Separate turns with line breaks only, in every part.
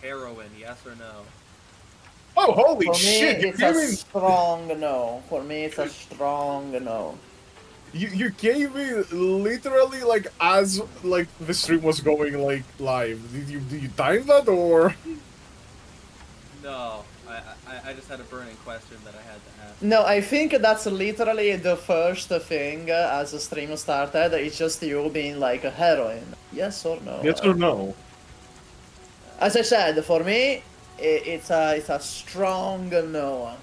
heroin, yes or no?
Oh, holy
For me,
shit!
it's a strong no. For me, it's a strong no.
You gave me literally like as like the stream was going like live. Did you time that or?
No, I just had a burning question that I had to ask.
No, I think that's literally the first thing as the stream started. It's just you being like a heroin. Yes or no?
Yes or no?
As I said, for me, it's a strong no.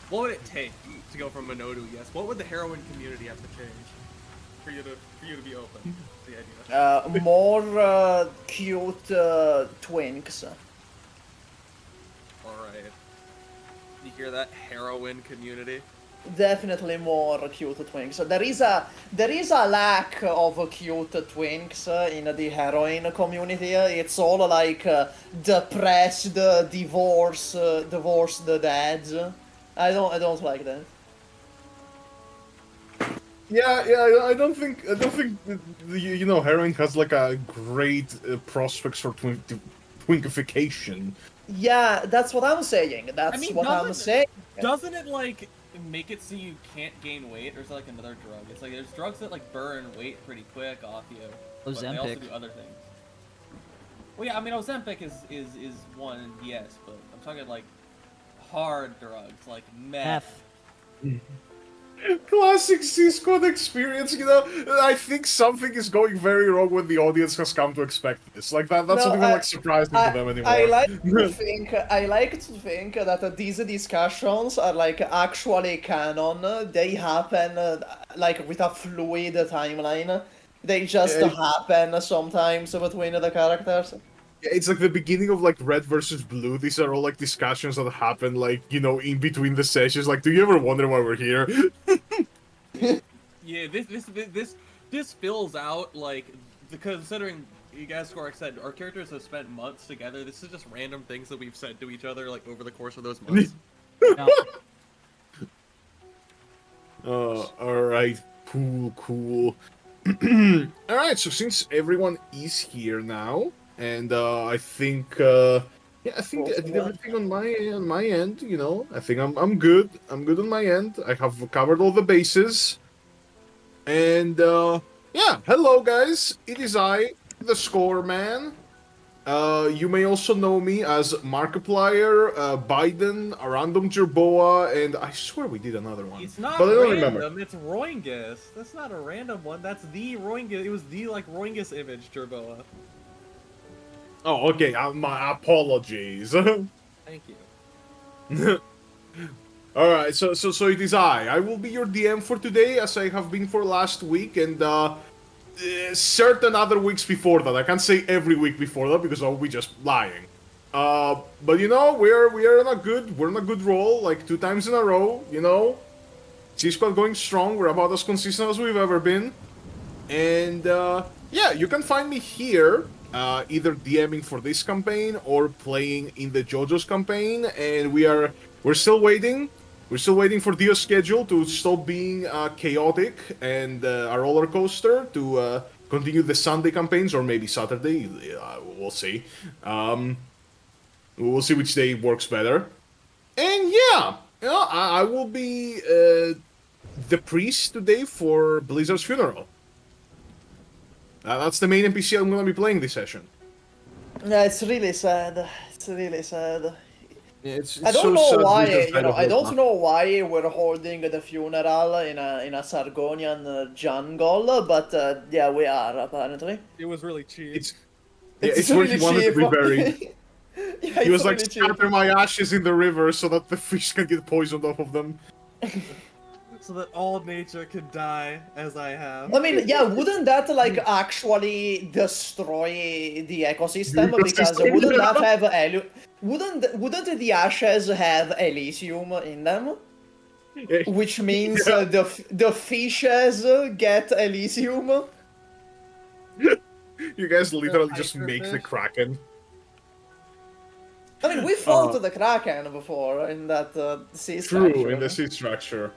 What would it take to go from a no to a yes? What would the heroin community have to change for you to be open to the idea?
More cute twinks.
Alright. You hear that, heroin community?
Definitely more cute twinks. There is a lack of cute twinks in the heroin community. It's all like depressed, divorced dads. I don't like that.
Yeah. I don't think you know heroin has like a great prospects for twinkification.
Yeah, that's what I'm saying. That's what I'm saying.
Doesn't it like make it so you can't gain weight, or is it like another drug? It's like there's drugs that like burn weight pretty quick off you, but they also do other things. Well, yeah, I mean Ozempic is one, yes, but I'm talking like hard drugs like meth.
Classic C-Squad experience, you know. I think something is going very wrong when the audience has come to expect this. Like that's not even like surprising to them anymore.
I like to think that these discussions are like actually canon. They happen like with a fluid timeline. They just happen sometimes between the characters.
It's like the beginning of like Red versus Blue. These are all like discussions that happen like, you know, in between the sessions. Like, do you ever wonder why we're here?
Yeah, this fills out like considering you guys, Skorek said our characters have spent months together. This is just random things that we've said to each other like over the course of those months.
Alright. Cool. Alright, so since everyone is here now, and I think I think I did everything on my end, you know. I think I'm good. I'm good on my end. I have covered all the bases. And yeah, hello guys. It is I, the Score Man. You may also know me as Markiplier, Biden, a random Jerboa, and I swear we did another one.
It's not
but I don't
random,
remember.
it's Roingus. That's not a random one, that's the Roingus. It was the like Roingus image, Jerboa.
Oh, okay. My apologies.
Thank you.
Alright, so it is I. I will be your DM for today, as I have been for last week, and certain other weeks before that. I can't say every week before that because I'll be just lying. But you know, we're on a good roll, like 2 times in a row. You know, C-Squad going strong. We're about as consistent as we've ever been, and yeah, you can find me here. Either DMing for this campaign or playing in the JoJo's campaign, and we're still waiting. We're still waiting for Dio's schedule to stop being chaotic and a roller coaster to continue the Sunday campaigns, or maybe Saturday. We'll see. We'll see which day works better. And yeah, you know, I will be the priest today for Blizzard's funeral. That's the main NPC I'm gonna be playing this session.
Yeah, it's really sad. It's really sad.
Yeah, it's
I don't
so
know why.
Blizzard's
You know, I don't
now.
know why we're holding the funeral in a Sargonian jungle, but yeah, we are apparently.
It was really cheap.
It's where he wanted to be buried.
Yeah,
He was
it's
like,
really cheap.
scatter my ashes in the river so that the fish can get poisoned off of them.
So that all nature can die as I have.
I mean, yeah, wouldn't that like actually destroy the ecosystem? Because wouldn't that have wouldn't the ashes have Elysium in them? Which means the fishes get Elysium.
You guys literally just make the Kraken.
I mean, we fought the Kraken before in that sea structure.
True, in the sea structure.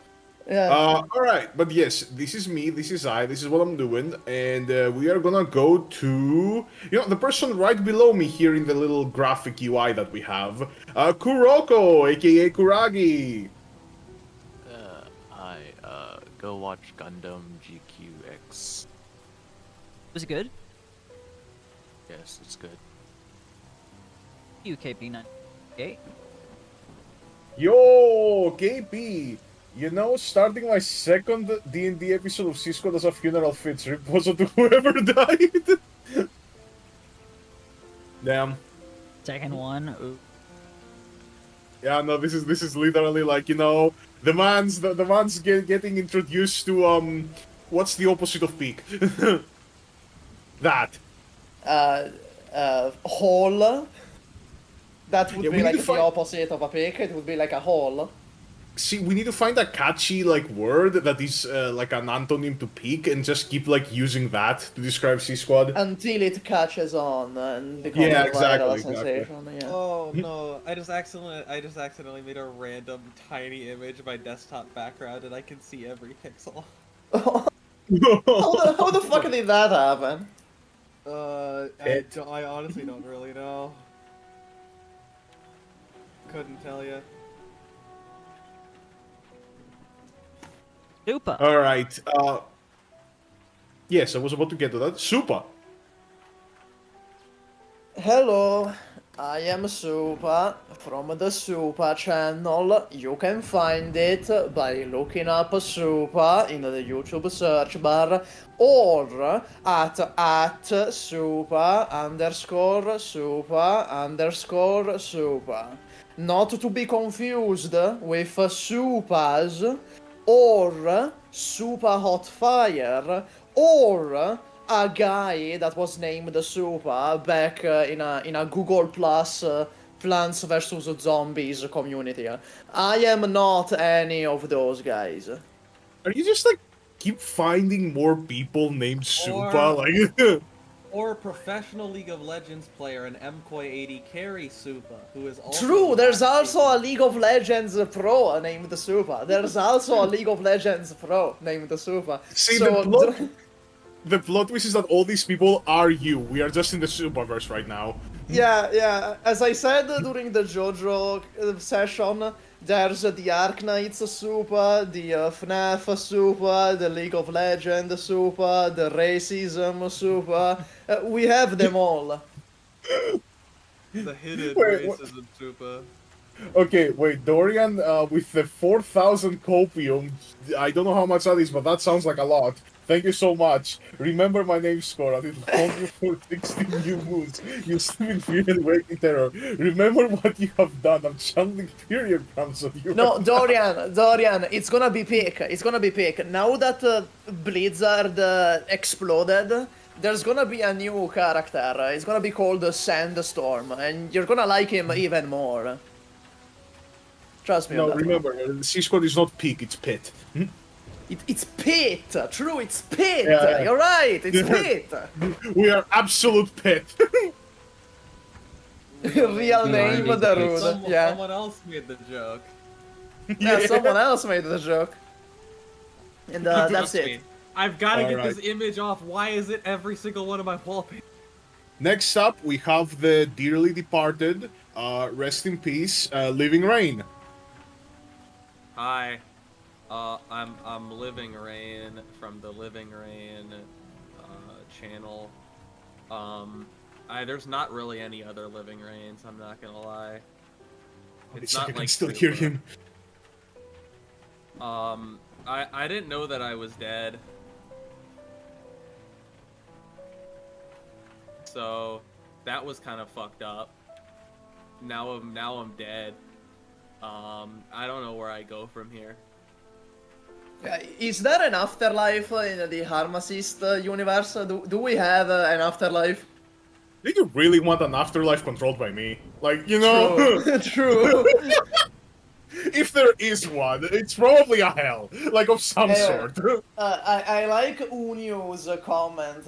Yeah.
Alright, but yes, this is me, this is I, this is what I'm doing, and we are gonna go to, the person right below me here in the little graphic UI that we have, Kuroko, aka Kuragi.
Go watch Gundam GQX.
Was it good?
Yes, it's good.
UKP9. Okay.
Yo, KP, starting my second D&D episode of Cisco as a funeral fits riposo to whoever died. Damn.
Second one. Ooh.
Yeah, no, this is literally like, the man's getting introduced to what's the opposite of peak? That.
Hole. That would
Yeah,
be like the opposite of a pick. It would be like a hole.
See, we need to find a catchy word that is like an antonym to peak, and just keep using that to describe C Squad
until it catches on and becomes
yeah,
a viral
exactly.
sensation. Yeah.
Oh no! I just accidentally made a random tiny image of my desktop background, and I can see every pixel.
How the fuck did that happen?
I honestly don't really know. Couldn't tell you.
Super.
All right. Yes, I was about to get to that. Super.
Hello, I am Supa from the Supa channel. You can find it by looking up Supa in the YouTube search bar or at Supa_Supa_Supa. Not to be confused with Supas or Super Hot Fire or a guy that was named Super back in a Google Plus Plants vs Zombies community. I am not any of those guys.
Are you just keep finding more people named Supa?
Or a professional League of Legends player, an MKOI 80 carry Supa, who is also...
True, there's also a League of Legends pro named Supa. There's also a League of Legends pro named Supa.
See,
so,
the plot twist is that all these people are you. We are just in the Supaverse right now.
Yeah. As I said during the JoJo session, there's the Arknights Supa, the FNAF Supa, the League of Legends Supa, the Racism Supa. We have them all.
The hidden racism Supa.
Okay, wait, Dorian, with the 4,000 copium, I don't know how much that is, but that sounds like a lot. Thank you so much. Remember my name, Score. I will hold you for 16 new moons. You sleep in fear and wake in terror. Remember what you have done. I'm channeling period crumbs on you.
No, Dorian, it's gonna be peak. It's gonna be peak. Now that Blizzard exploded, there's gonna be a new character. It's gonna be called Sandstorm, and you're gonna like him even more. Trust me.
No, remember, C-Squad is not peak, it's pit.
It's Pit! True, it's Pit!
Yeah.
You're right, it's Pit!
We are absolute pit.
Real name, Darude. Yeah.
Someone else made the joke.
Yeah, someone else made the joke. And that's
Trust
it.
me. I've got to get
Alright.
this image off. Why is it every single one of my wallpapers?
Next up, we have the dearly departed, rest in peace, Living Rain.
Hi. I'm Living Rain from the Living Rain channel. There's not really any other Living Rains, I'm not gonna lie.
It's not I can still hear him.
I didn't know that I was dead. So that was kind of fucked up. Now I'm dead. I don't know where I go from here.
Is there an afterlife in the Harmacist universe? Do we have an afterlife?
Do you really want an afterlife controlled by me? True.
True.
if there is one, it's probably a hell, like of some sort.
I like Unio's comment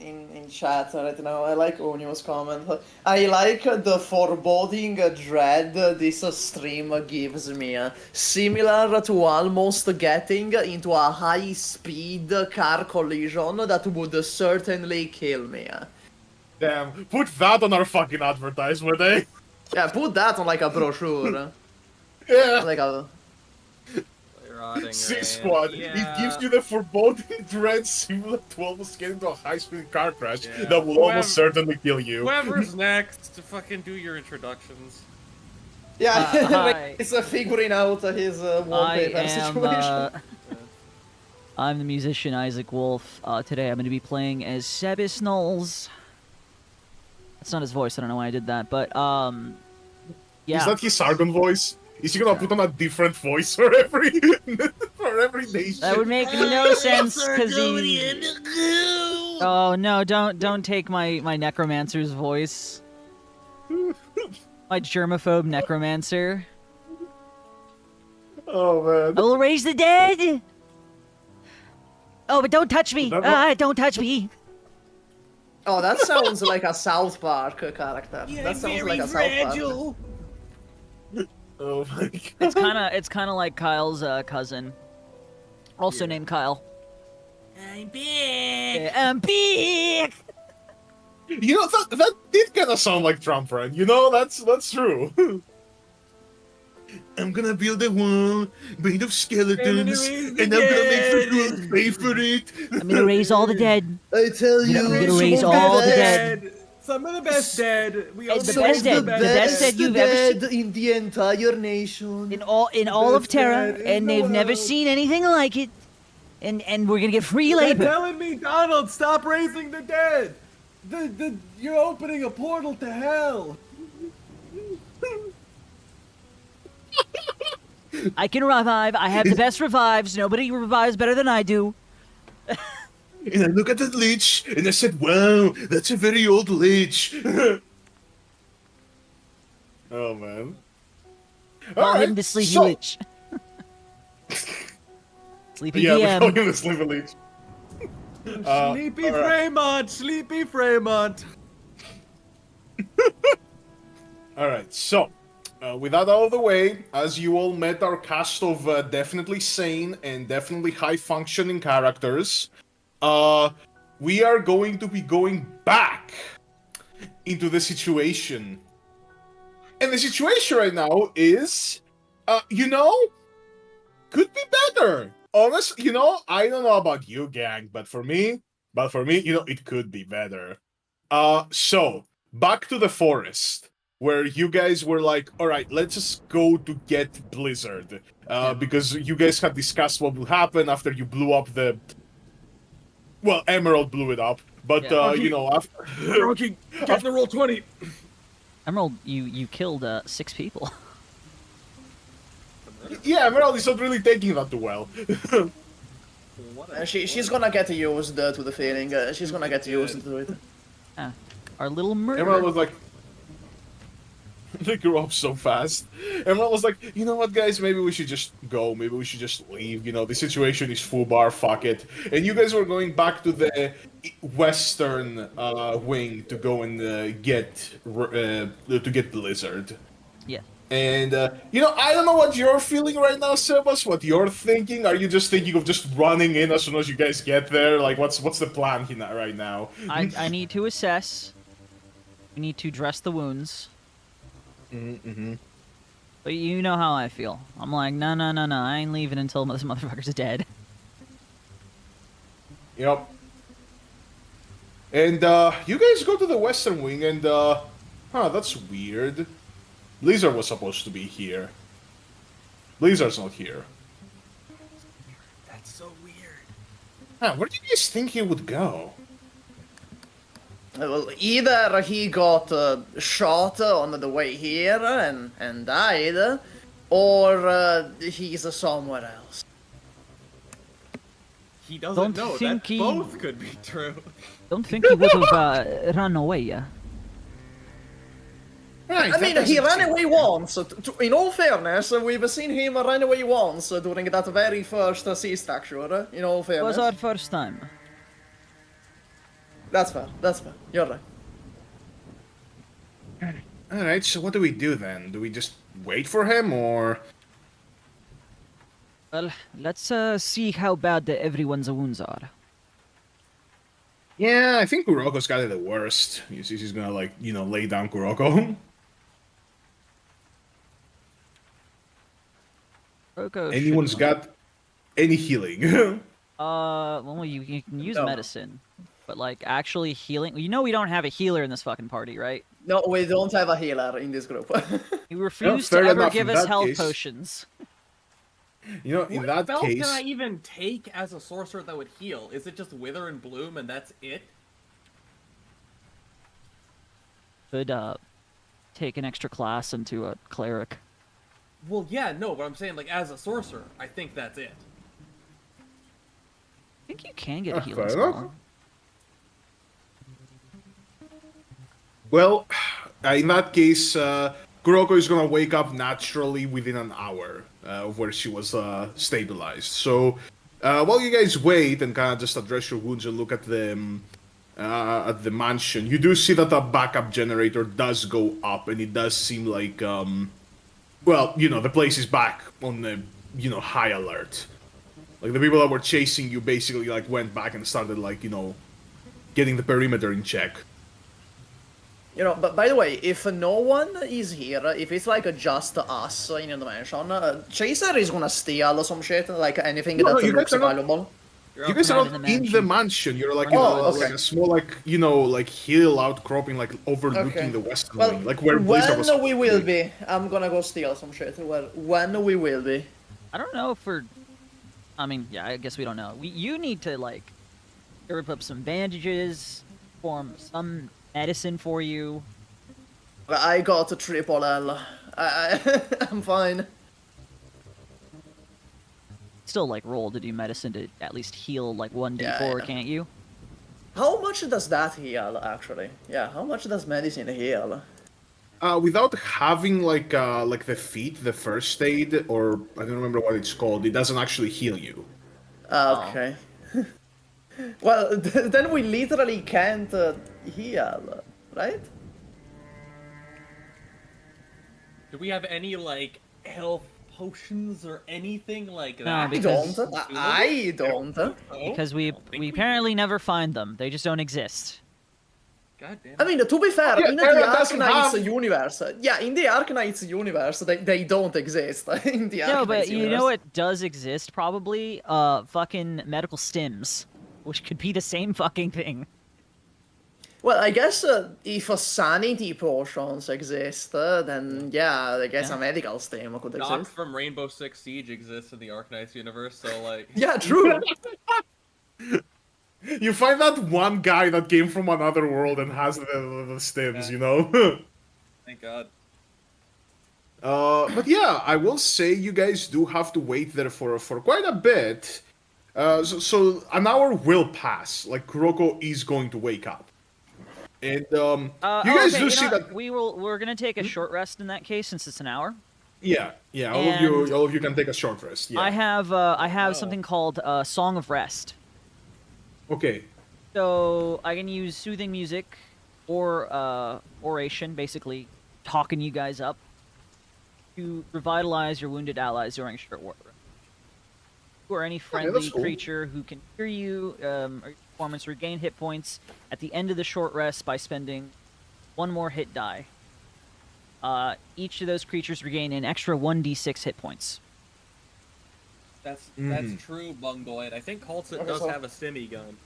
in chat right now. I like Unio's comment. I like the foreboding dread this stream gives me. Similar to almost getting into a high-speed car collision that would certainly kill me.
Damn, put that on our fucking advertisement, eh?
Yeah, put that on like a brochure.
Yeah.
Like a...
Rotting
Six
rain.
Squad.
Yeah.
It gives you the foreboding dread similar to almost getting into a high-speed car crash that will almost certainly kill you.
Whoever's next to fucking do your introductions.
Yeah,
hi.
it's figuring out his wallpaper situation.
I'm the musician Isaac Wolf. Today I'm going to be playing as Sebis Knowles. That's not his voice. I don't know why I did that, but yeah.
Is that his Sargon voice? Is he gonna put on a different voice for every nation?
That would make no sense because he. Oh no! Don't take my necromancer's voice. My germaphobe necromancer.
Oh man!
I will raise the dead. Oh, but don't touch me! Don't touch me!
Oh, that sounds like a South Park character. That sounds like a South Park.
Oh my god!
It's kind of like Kyle's cousin, also named Kyle.
I'm big.
I'm big.
You know that did kind of sound like Trump, friend. You know that's true. I'm gonna build a wall made of skeletons, and I'm gonna make the world pay for it.
I'm gonna raise all the dead.
I tell you,
I'm gonna raise all the dead.
Some of the best dead. We
The best dead. The best dead you've ever seen
in the entire nation.
in all of Terra, and they've never seen anything like it. And we're gonna get free
You're
labor.
telling me, Donald, stop raising the dead. You're opening a portal to hell.
I can revive. I have the best revives. Nobody revives better than I do.
And I look at that lich, and I said, "Wow, that's a very old lich." Oh man!
Call him the Sleepy Lich. Sleepy
Yeah, we
PM.
call him the Sleepy Lich.
Sleepy Fremont, Sleepy Fremont.
Alright, so, with that out of the way, as you all met our cast of definitely sane and definitely high-functioning characters, we are going to be going back into the situation. And the situation right now is, could be better. Honestly, I don't know about you, gang, but for me, it could be better. So, back to the forest, where you guys were like, alright, let's just go to get Blizzard. Because you guys had discussed what would happen after you blew up the... Well, Emerald blew it up, but, after...
Rocky, get the roll 20.
Emerald, you killed 6 people.
Yeah, Emerald is not really taking that too well.
She's gonna get used to the feeling. She's gonna get used to it.
Our little murder.
Emerald was like... They grew up so fast. Emerald was like, you know what, guys, maybe we should just go. Maybe we should just leave. The situation is fubar, fuck it. And you guys were going back to the western wing to go and get Blizzard.
Yeah.
And, I don't know what you're feeling right now, Sebas, what you're thinking. Are you just thinking of just running in as soon as you guys get there? Like, what's the plan right now?
I need to assess. We need to dress the wounds.
Mm-hmm.
But you know how I feel. I'm like, no, I ain't leaving until this motherfucker's dead.
Yep. And, you guys go to the western wing and, that's weird. Blizzard was supposed to be here. Blizzard's not here.
That's so weird.
Where do you guys think he would go?
Well, either he got shot on the way here and died, or he's somewhere else.
He doesn't know.
Think
That
he...
both could be true.
Don't think he would have run away.
Alright,
I mean, he ran away once. In all fairness, we've seen him run away once during that very first sea structure. In all
It
fairness.
was our first time.
That's fair. That's fair. You're right.
Alright, so what do we do then? Do we just wait for him, or...
Well, let's see how bad everyone's wounds are.
Yeah, I think Kuroko's got it the worst. You see, she's gonna, like, you know, lay down Kuroko. Anyone's got any healing?
Well, you can use medicine, but like actually healing. You know we don't have a healer in this fucking party, right?
No, we don't have a healer in this group.
You refuse
fair
to ever
enough
give
in
us
that
health
case.
potions.
You know, in
What
that
spell
case...
can I even take as a sorcerer that would heal? Is it just Wither and Bloom and that's it?
Could take an extra class into a cleric.
Well, yeah, no, but I'm saying, like, as a sorcerer, I think that's it.
I think you can get a healing
fair
spell.
enough. Well, in that case, Kuroko is gonna wake up naturally within an hour of where she was stabilized. So, while you guys wait and kind of just address your wounds and look at the mansion, you do see that the backup generator does go up, and it does seem like, well, you know, the place is back on the, you know, high alert. Like, the people that were chasing you basically, like, went back and started, like, you know, getting the perimeter in check.
You know, but by the way, if no one is here, if it's like just us in the mansion, Chaser is gonna steal some shit, like anything
No,
that
you
looks
guys are not-
valuable.
You guys are not in the mansion. You're like, in like a small, like, you know, like hill outcropping, like overlooking the western wing, like where Blizzard was.
When we will be, I'm gonna go steal some shit. Well, when we will be.
I don't know if we're. I mean, yeah, I guess we don't know. You need to like, rip up some bandages, form some medicine for you.
I got a triple L. I'm fine.
Still, like, roll to do medicine to at least heal like 1d4,
Yeah.
can't you?
How much does that heal, actually? Yeah, how much does medicine heal?
Without having like the feat, the first aid, or I don't remember what it's called, it doesn't actually heal you.
Okay. Well, then we literally can't heal, right?
Do we have any, like, health potions or anything like
No,
that?
because-
I don't.
Because we apparently never find them. They just don't exist.
God damn it.
I mean, to be fair,
Yeah,
in the
Terra doesn't
Arknights
have-
universe, in the Arknights universe, they don't exist. In the
No, but
Arknights
you
universe.
know what does exist, probably? Fucking medical stims. Which could be the same fucking thing.
Well, I guess if sanity potions exist, then yeah, I guess
Yeah.
a medical stem could
Doc
exist.
from Rainbow Six Siege exists in the Arknights universe, so, like...
Yeah, true.
You find that one guy that came from another world and has the stems, you know?
Thank God.
But yeah, I will say you guys do have to wait there for quite a bit. So an hour will pass. Like, Kuroko is going to wake up. And you guys
okay,
do
you
see
know
that.
what? We're gonna take a short rest in that case, since it's an hour.
Yeah,
And-
all of you can take a short rest. Yeah.
I have something called Song of Rest.
Okay.
So I can use soothing music or oration, basically talking you guys up to revitalize your wounded allies during a short war. Or any friendly
that's cool.
creature who can hear you or your performance regain hit points at the end of the short rest by spending one more hit die. Each of those creatures regain an extra 1d6 hit points.
That's
Mm-hmm.
true, Bungoid. I think Halsit
Okay,
does
so-
have a stimmy gun.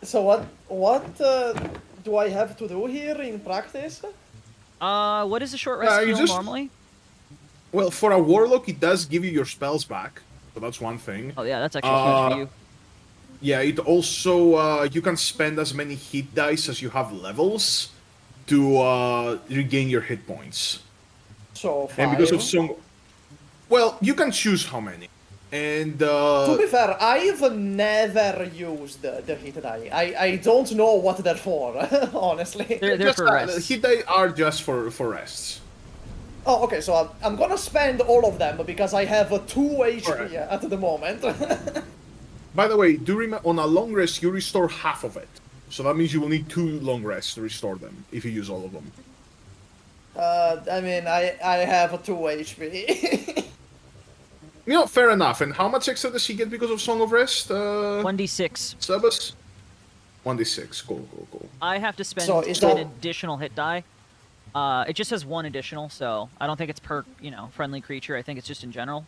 So what do I have to do here in practice?
What is a short rest
you
skill
just-
normally?
Well, for a warlock, it does give you your spells back. So that's one thing.
Oh yeah, that's actually huge for you.
Yeah, it also you can spend as many hit dice as you have levels to regain your hit points.
So
And because of
five.
some, well, you can choose how many. And
To be fair, I've never used the hit die. I don't know what they're for, honestly.
They're
just,
for rest.
hit die are just for rests.
Oh, okay, so I'm gonna spend all of them because I have 2 HP
Alright.
at the moment.
By the way, do remember, on a long rest, you restore half of it. So that means you will need 2 long rests to restore them, if you use all of them.
I mean, I have 2 HP.
You know, fair enough. And how much extra does he get because of Song of Rest?
1d6.
Sebas? 1d6. Cool.
I have to spend
So is
10
that-
additional hit die. It just says 1 additional, so I don't think it's per, friendly creature. I think it's just in general.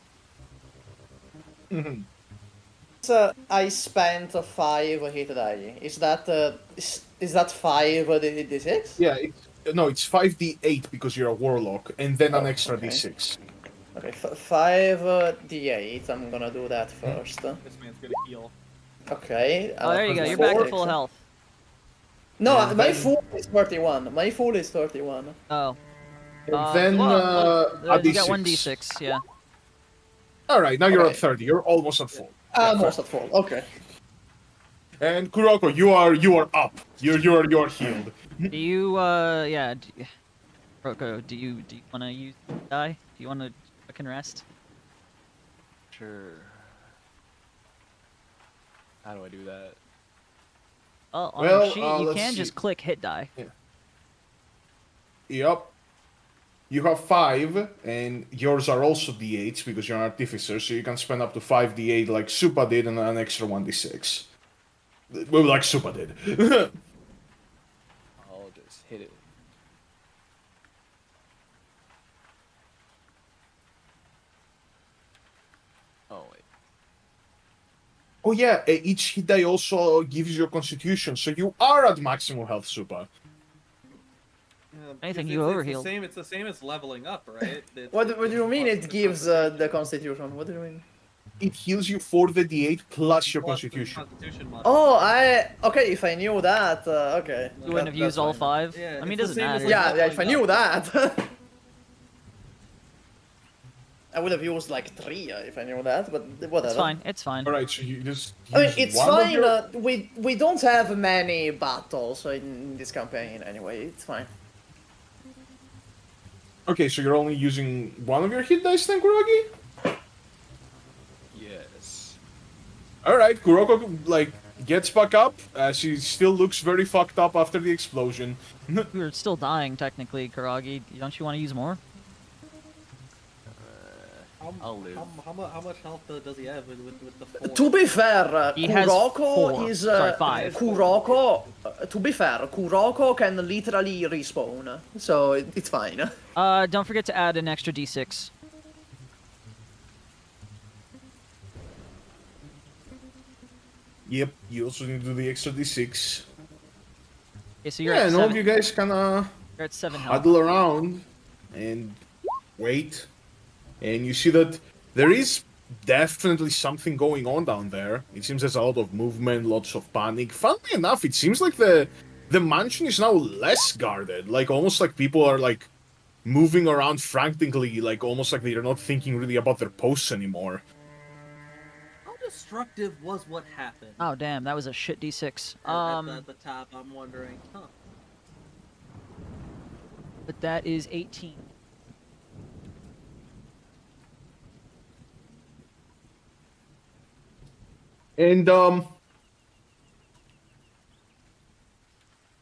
So I spent 5 hit die. Is that 5 d6?
Yeah, it's 5d8 because you're a warlock, and then an
Oh,
extra
okay.
d6.
Okay, 5 d8. I'm gonna do that first.
This man's gonna heal.
Okay.
Oh, there you go. You're back to full health.
No,
And
my
then-
full is 31. My full is 31.
Oh.
And then a
you got
d6.
1d6, yeah.
Alright, now you're
Okay.
at 30. You're almost at full.
Almost at full. Okay.
And Kuroko, you are up. You're healed.
Do you, Roko, do you want to use die? Do you want to fucking rest?
Sure. How do I do that?
Oh, on
Well,
your sheet, you
let's
can
see.
just click hit die.
Yep. You have 5, and yours are also d8s because you're an artificer, so you can spend up to 5 d8 like Supa did and an extra 1d6. Well, like Supa did.
I'll just hit it. Oh wait.
Oh yeah, each hit die also gives you a constitution, so you are at maximum health, Supa.
Anything
It's-
you
it's
overheal.
It's the same as leveling up, right?
What do you mean it gives the constitution? What do you mean?
It heals you for the d8 plus your
Plus the
constitution.
Constitution mod.
Okay, if I knew that, okay.
You wouldn't have used all 5?
Yeah,
I mean, it
it's the
doesn't
same as,
matter.
like,
Yeah, if I
leveling
knew
up.
that. I would have used like 3 if I knew that, but whatever.
It's fine, it's fine.
Alright, so you just
I mean,
use
it's
one of
fine.
your-
We don't have many battles in this campaign anyway. It's fine.
Okay, so you're only using one of your hit dice then, Kuragi?
Yes.
Alright, Kuroko, like, gets back up. She still looks very fucked up after the explosion.
You're still dying, technically, Karagi. Don't you want to use more?
I'll live.
How much health does he have with the 4?
To be fair,
He has
Kuroko
4.
is
Sorry, 5.
Kuroko. To be fair, Kuroko can literally respawn, so it's fine.
Don't forget to add an extra d6.
Yep, you also need to do the extra d6.
Okay, so you're
Yeah,
at
and all of
7.
you guys kinda
You're at 7 health.
huddle around and wait. And you see that there is definitely something going on down there. It seems there's a lot of movement, lots of panic. Funnily enough, it seems like the mansion is now less guarded. Like, almost like people are, like, moving around frantically, like, almost like they're not thinking really about their posts anymore.
How destructive was what happened?
Oh, damn, that was a shit d6.
At the top, I'm wondering, huh?
But that is 18.
And,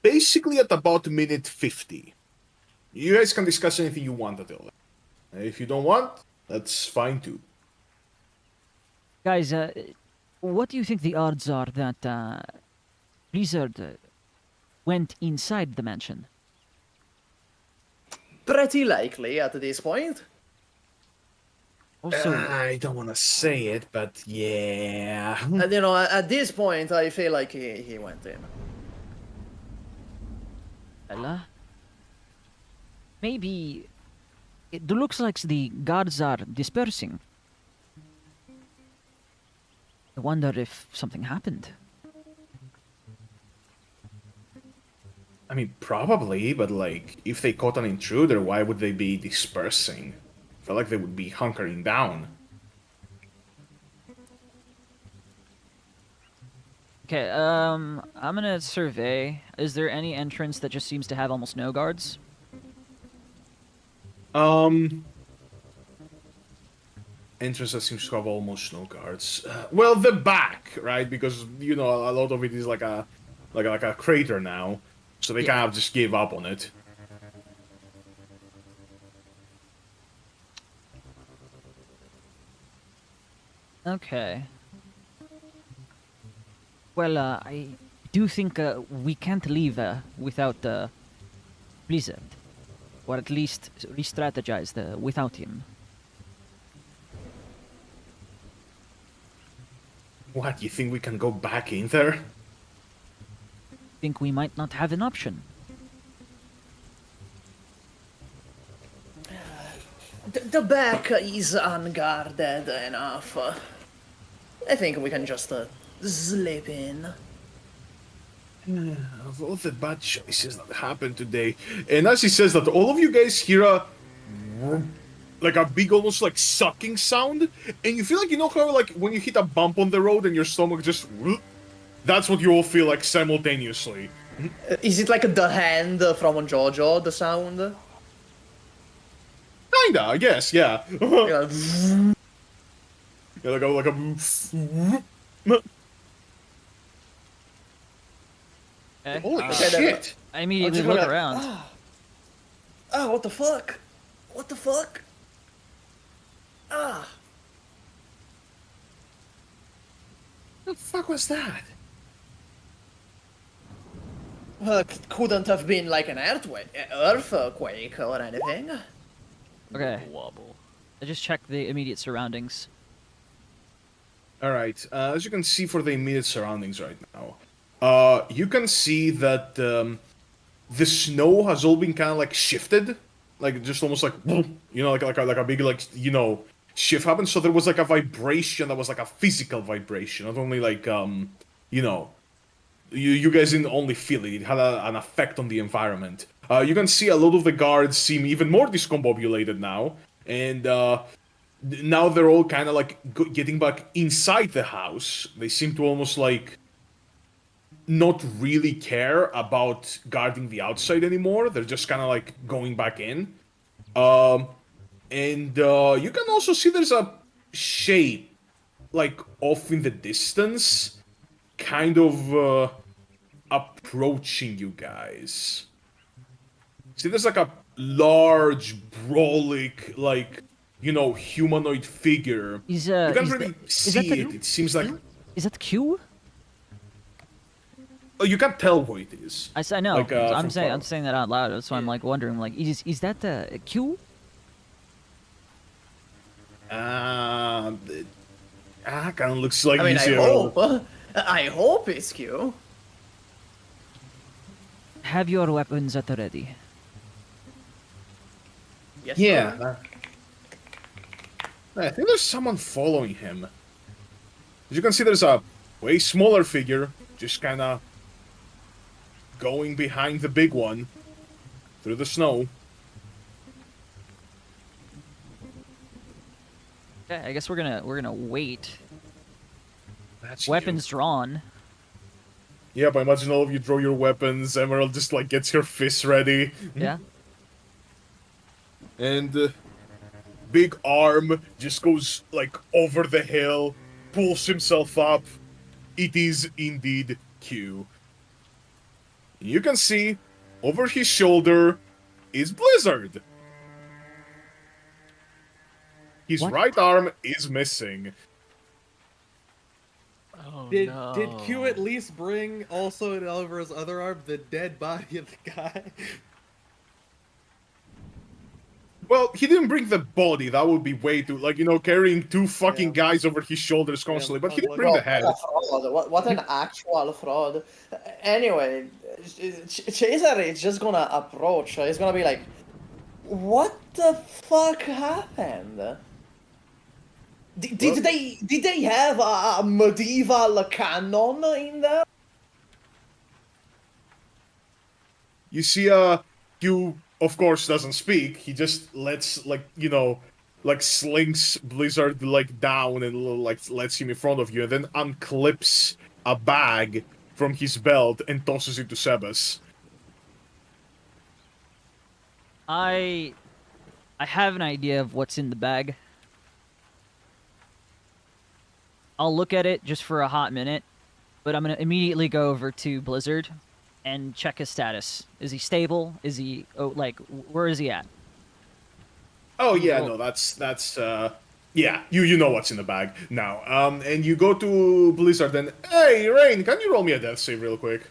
basically at about minute 50. You guys can discuss anything you want until then. If you don't want, that's fine too.
Guys, what do you think the odds are that Blizzard went inside the mansion?
Pretty likely at this point.
Also,
I don't want to say it, but yeah.
And at this point, I feel like he went in.
Ella? Maybe it looks like the guards are dispersing. I wonder if something happened.
I mean, probably, but like, if they caught an intruder, why would they be dispersing? I feel like they would be hunkering down.
Okay, I'm gonna survey. Is there any entrance that just seems to have almost no guards?
Entrance that seems to have almost no guards. Well, the back, right? Because you know a lot of it is like a crater now, so they kind of just gave up on it.
Okay. Well, I do think we can't leave without Blizzard, or at least re-strategize without him.
What, you think we can go back in there?
Think we might not have an option.
The back is unguarded enough. I think we can just slip in.
Of all the bad choices that happened today, and as he says that, all of you guys hear a big, almost like sucking sound, and you feel like, you know how like when you hit a bump on the road and your stomach just, that's what you all feel like simultaneously.
Is it like the hand from JoJo, the sound?
Kinda, I guess, yeah.
Yeah.
Yeah, like a
Okay.
holy shit!
I immediately look
like,
around.
Ah, what the fuck? What the fuck? Ah.
What the fuck was that?
Well, it couldn't have been like an earthquake or anything.
Okay.
Wobble.
I just check the immediate surroundings.
Alright, as you can see for the immediate surroundings right now, you can see that the snow has all been kind of like shifted, like just almost like, you know, like a big like, you know, shift happened. So there was like a vibration that was like a physical vibration, not only like you know, you guys didn't only feel it; it had an effect on the environment. You can see a lot of the guards seem even more discombobulated now, and now they're all kind of like getting back inside the house. They seem to almost like not really care about guarding the outside anymore. They're just kind of like going back in. And you can also see there's a shape like off in the distance, kind of approaching you guys. See, there's like a large, brolic, like, you know, humanoid figure. You can't really see it. It seems like...
Is that Q?
Oh, you can't tell what it is.
I know.
Like,
I'm
from
saying that out loud. So I'm like wondering, like, is that a Q?
Kind of looks like
I mean,
easier.
I hope it's Q.
Have your weapons at the ready.
Yes,
Yeah.
sir.
I think there's someone following him. As you can see, there's a way smaller figure, just kind of going behind the big one through the snow.
Okay, I guess we're gonna wait.
That's
Weapons drawn.
Yep, I imagine all of you draw your weapons. Emerald just like gets her fists ready.
Yeah.
And big arm just goes like over the hill, pulls himself up. It is indeed Q. You can see over his shoulder is Blizzard. His
What?
right arm is missing.
Oh,
Did
no.
Q at least bring also over his other arm the dead body of the guy?
Well, he didn't bring the body. That would be way too, like, you know, carrying two fucking guys over his shoulders constantly. But he didn't bring the head.
What a fraud. What an actual fraud. Anyway, Chaser is just gonna approach. He's gonna be like, what the fuck happened? Did they have a medieval cannon in there?
You see, Q, of course, doesn't speak. He just lets, like, you know, like, slinks Blizzard, like, down and, like, lets him in front of you, and then unclips a bag from his belt and tosses it to Sebas.
I I have an idea of what's in the bag. I'll look at it just for a hot minute, but I'm gonna immediately go over to Blizzard and check his status. Is he stable? Is he where is he at?
Oh yeah, no, that's yeah, you know what's in the bag now. And you go to Blizzard and hey, Rain, can you roll me a death save real quick?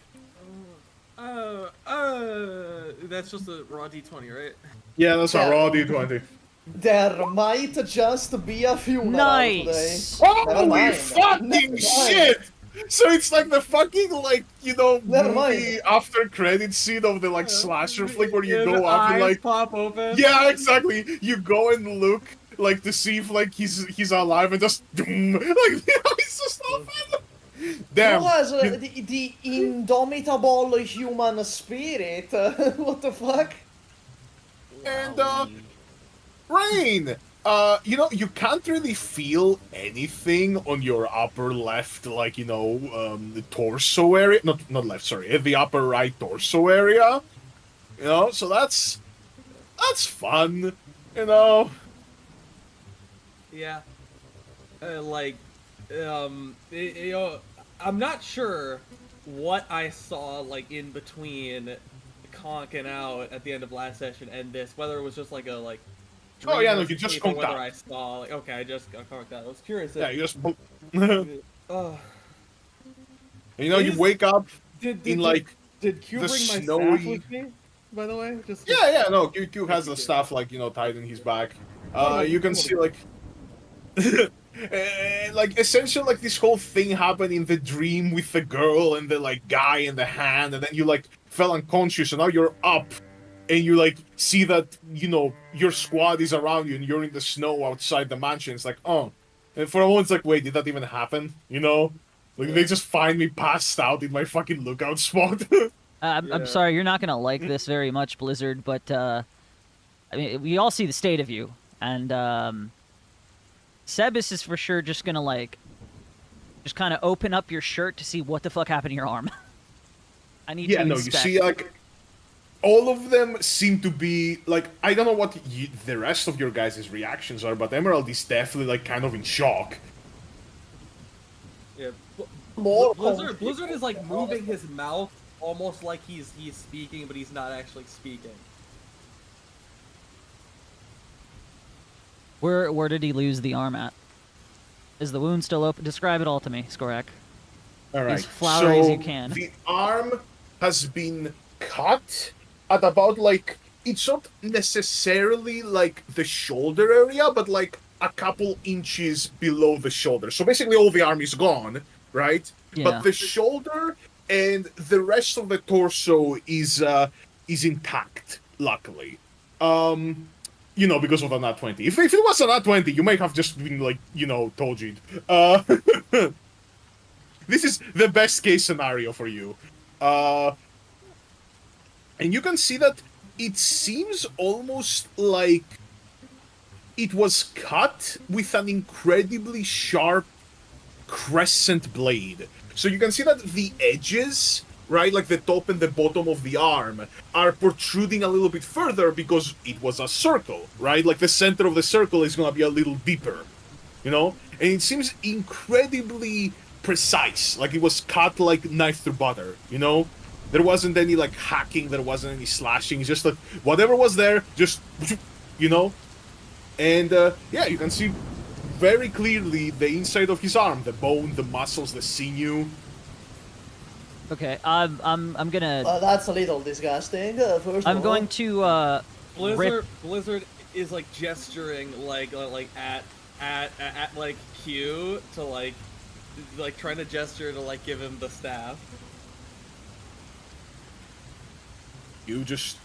That's just a raw d20, right?
Yeah, that's a raw d20.
There might just be a funeral
Nice.
today. Never
Holy
mind.
fucking
Never mind.
shit! So it's like the fucking
Never
movie
mind.
after credit scene of the slasher flick where you go
the
up and
eyes pop open.
yeah, exactly. You go and look to see if he's alive and just he's just open. Damn.
Who has the indomitable human spirit? What the fuck?
And Rain, you can't really feel anything on your upper left, the torso area. Not left, sorry, the upper right torso area. So that's fun,
Yeah. I'm not sure what I saw in between conking out at the end of last session and this, whether it was just
Oh yeah, no, you just conked
whether
out.
I saw okay, I just got conked out. I was curious.
Yeah, you just.
You
wake up
did Q
the
bring my
snowy-
staff with me? By the way, just
Yeah, no, Q has the staff tied in his back. You can see essentially this whole thing happened in the dream with the girl and the guy in the hand, and then you fell unconscious, and now you're up, and you see that your squad is around you, and you're in the snow outside the mansion. It's oh, and for a moment it's wait, did that even happen? They just find me passed out in my fucking lookout spot.
I'm sorry, you're not gonna like this very much, Blizzard, but I mean, we all see the state of you, and Sebus is for sure just gonna just kind of open up your shirt to see what the fuck happened to your arm. I need to inspect.
You see, all of them seem to be I don't know what the rest of your guys' reactions are, but Emerald is definitely kind of in shock.
Yeah.
More
Blizzard is moving his mouth almost like he's speaking, but he's not actually speaking.
Where did he lose the arm at? Is the wound still open? Describe it all to me, Skorak.
All right.
As flowery as you can.
The arm has been cut at about it's not necessarily the shoulder area, but a couple inches below the shoulder. So basically all the arm is gone, right?
Yeah.
But the shoulder and the rest of the torso is intact, luckily. Because of the nat 20. If it was a nat 20, you might have just been told you. This is the best case scenario for you. And you can see that it seems almost like it was cut with an incredibly sharp crescent blade. So you can see that the edges, right, the top and the bottom of the arm, are protruding a little bit further because it was a circle, right? The center of the circle is gonna be a little deeper, And it seems incredibly precise, it was cut knife through butter, There wasn't any hacking, there wasn't any slashing, it's just whatever was there, just, And yeah, you can see very clearly the inside of his arm, the bone, the muscles, the sinew.
Okay, I'm gonna.
That's a little disgusting. First
I'm
of
going
all.
to
Blizzard is gesturing at Q to trying to gesture to give him the staff.
You just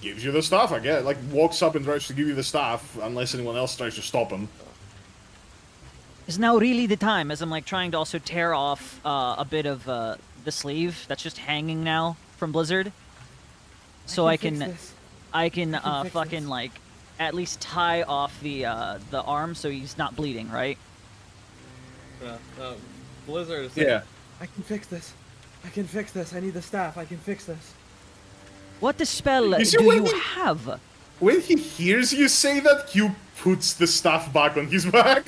gives you the staff, I guess. Walks up and tries to give you the staff, unless anyone else tries to stop him.
Is now really the time? As I'm trying to also tear off a bit of the sleeve that's just hanging now from Blizzard, so I can fucking at least tie off the arm so he's not bleeding, right?
Blizzard is
Yeah.
I can fix this. I can fix this. I need the staff. I can fix this.
What the spell
You see
do
when
you
he-
have?
when he hears you say that, Q puts the staff back on his back.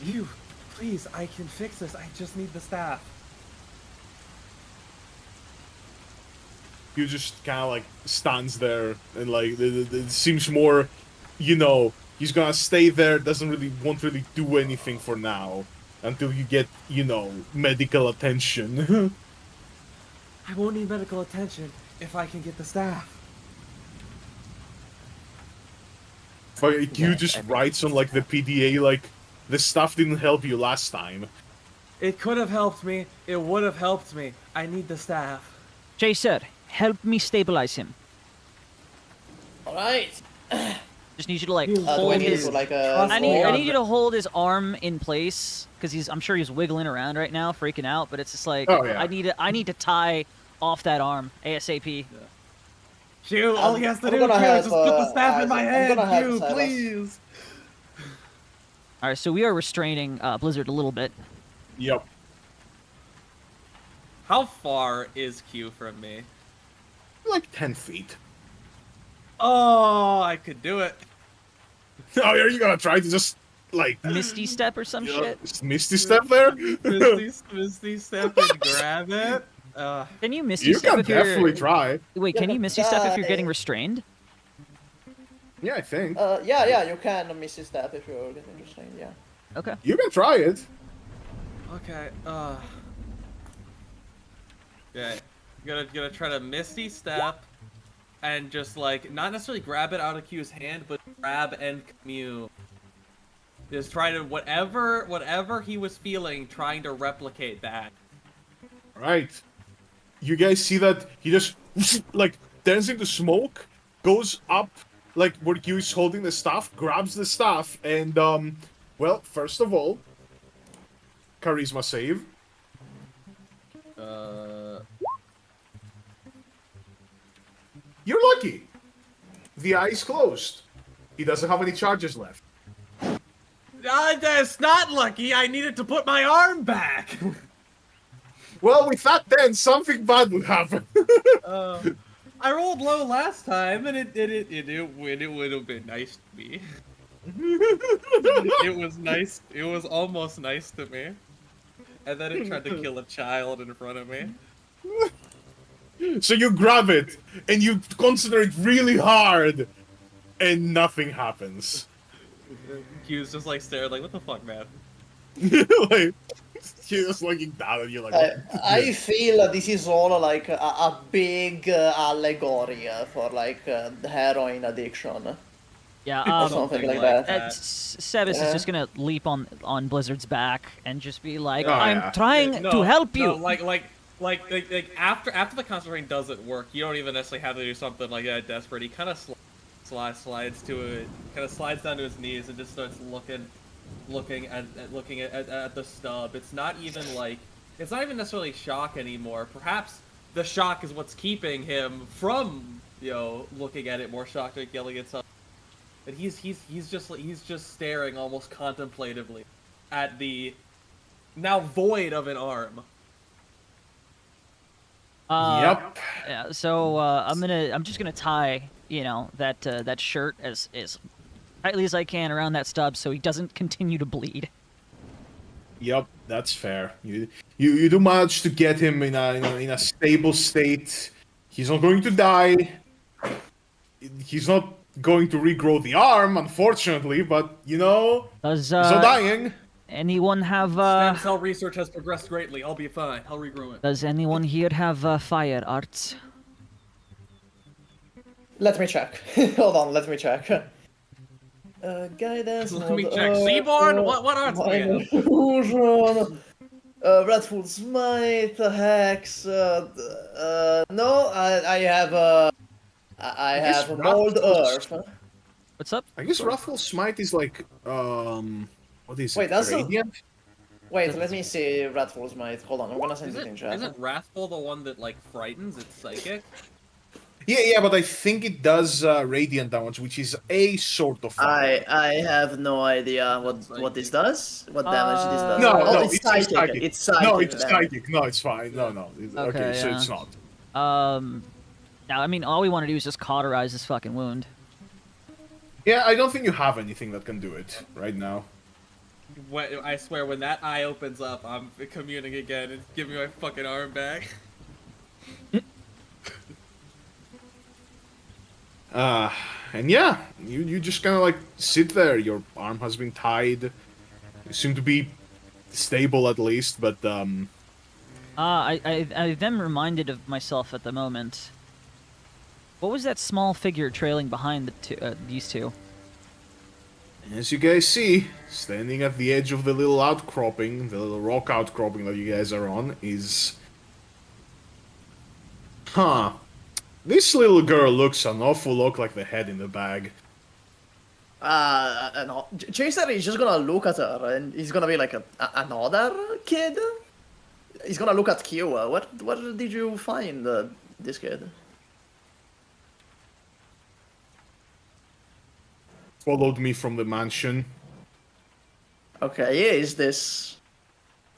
You, please, I can fix this. I just need the staff.
Q just kind of like stands there and like it seems more, you know, he's gonna stay there. Won't really do anything for now until you get, you know, medical attention.
I won't need medical attention if I can get the staff.
But Q just writes on like the PDA like, the stuff didn't help you last time.
It could have helped me. It would have helped me. I need the staff.
Chaser, help me stabilize him.
Alright.
Just need you to like
Do
hold
I need
his.
to,
like
I need you to hold his arm in place because I'm sure he's wiggling around right now, freaking out. But it's just like I need to tie off that arm ASAP.
Q, all he has to do is just put the staff in my hand. Q, please.
All right, so we are restraining Blizzard a little bit.
Yep.
How far is Q from me?
Like 10 feet.
Oh, I could do it.
Oh, are you gonna try to just, like...
Misty step or some shit?
Just Misty step there?
Misty step and grab it.
Can you Misty
You
step
can
if you're...
definitely try.
Wait, can you Misty step if you're getting restrained?
Yeah, I think.
Yeah, you can miss a step if you're getting restrained, yeah.
Okay.
You can try it.
Okay, yeah, gonna try to Misty step and just like not necessarily grab it out of Q's hand, but grab and commune. Just try to whatever he was feeling, trying to replicate that.
Right. You guys see that he just like turns into smoke, goes up like where Q is holding the staff, grabs the staff, and well, first of all, charisma save. You're lucky. The eye is closed. He doesn't have any charges left.
That's not lucky. I needed to put my arm back.
Well, with that, then something bad would happen.
I rolled low last time, and it would have been nice to me. It was nice. It was almost nice to me. And then it tried to kill a child in front of me.
So you grab it, and you concentrate really hard, and nothing happens.
Q's just like staring like, what the fuck, man?
Like, you're just looking down at you like...
I feel this is all like a big allegory for like heroin addiction.
Yeah,
Or something like that.
Sebas is just gonna leap on Blizzard's back and just be like,
Oh,
"I'm
yeah.
trying to help you."
No, like after the concentrating doesn't work, you don't even necessarily have to do something like that desperate. He kind of slides to it, kind of slides down to his knees and just starts looking at the stub. It's not even necessarily shock anymore. Perhaps the shock is what's keeping him from, looking at it more shocked, like yelling at something. But he's just staring almost contemplatively at the now void of an arm.
Yep.
Yeah. So I'm just gonna tie that shirt as tightly as I can around that stub so he doesn't continue to bleed.
Yep, that's fair. You do manage to get him in a stable state. He's not going to die. He's not going to regrow the arm, unfortunately, but he's not dying.
Anyone have
Stem cell research has progressed greatly. I'll be fine. I'll regrow it.
Does anyone here have fire arts?
Let me check. Hold on, let me check. Guidance.
Let me check. Seaborn? What arts do you have?
Illusion. Wrathful Smite, Hex. No, I have Mold Earth.
What's up?
I guess Wrathful Smite is like what is
Wait,
it?
that's
Radiant?
Wait, let me see Wrathful Smite. Hold on, I'm gonna send it in chat.
Isn't Wrathful the one that frightens? It's psychic.
Yeah, but I think it does radiant damage, which is a sort of fire.
I have no idea what this does. What damage this does?
No,
it's psychic. It's psychic.
No, it's psychic. No, it's fine. No. Okay, so
yeah.
it's not.
Now, I mean, all we want to do is just cauterize this fucking wound.
Yeah, I don't think you have anything that can do it right now.
I swear, when that eye opens up, I'm communing again and give me my fucking arm back.
And yeah, you just kind of like sit there. Your arm has been tied. You seem to be stable at least, but
I then reminded of myself at the moment. What was that small figure trailing behind these two?
As you guys see, standing at the edge of the little outcropping, the little rock outcropping that you guys are on, is... Huh. This little girl looks an awful lot like the head in the bag.
No. Chaser is just gonna look at her, and he's gonna be like, another kid? He's gonna look at Q. Where did you find this kid?
Followed me from the mansion.
Okay, is this,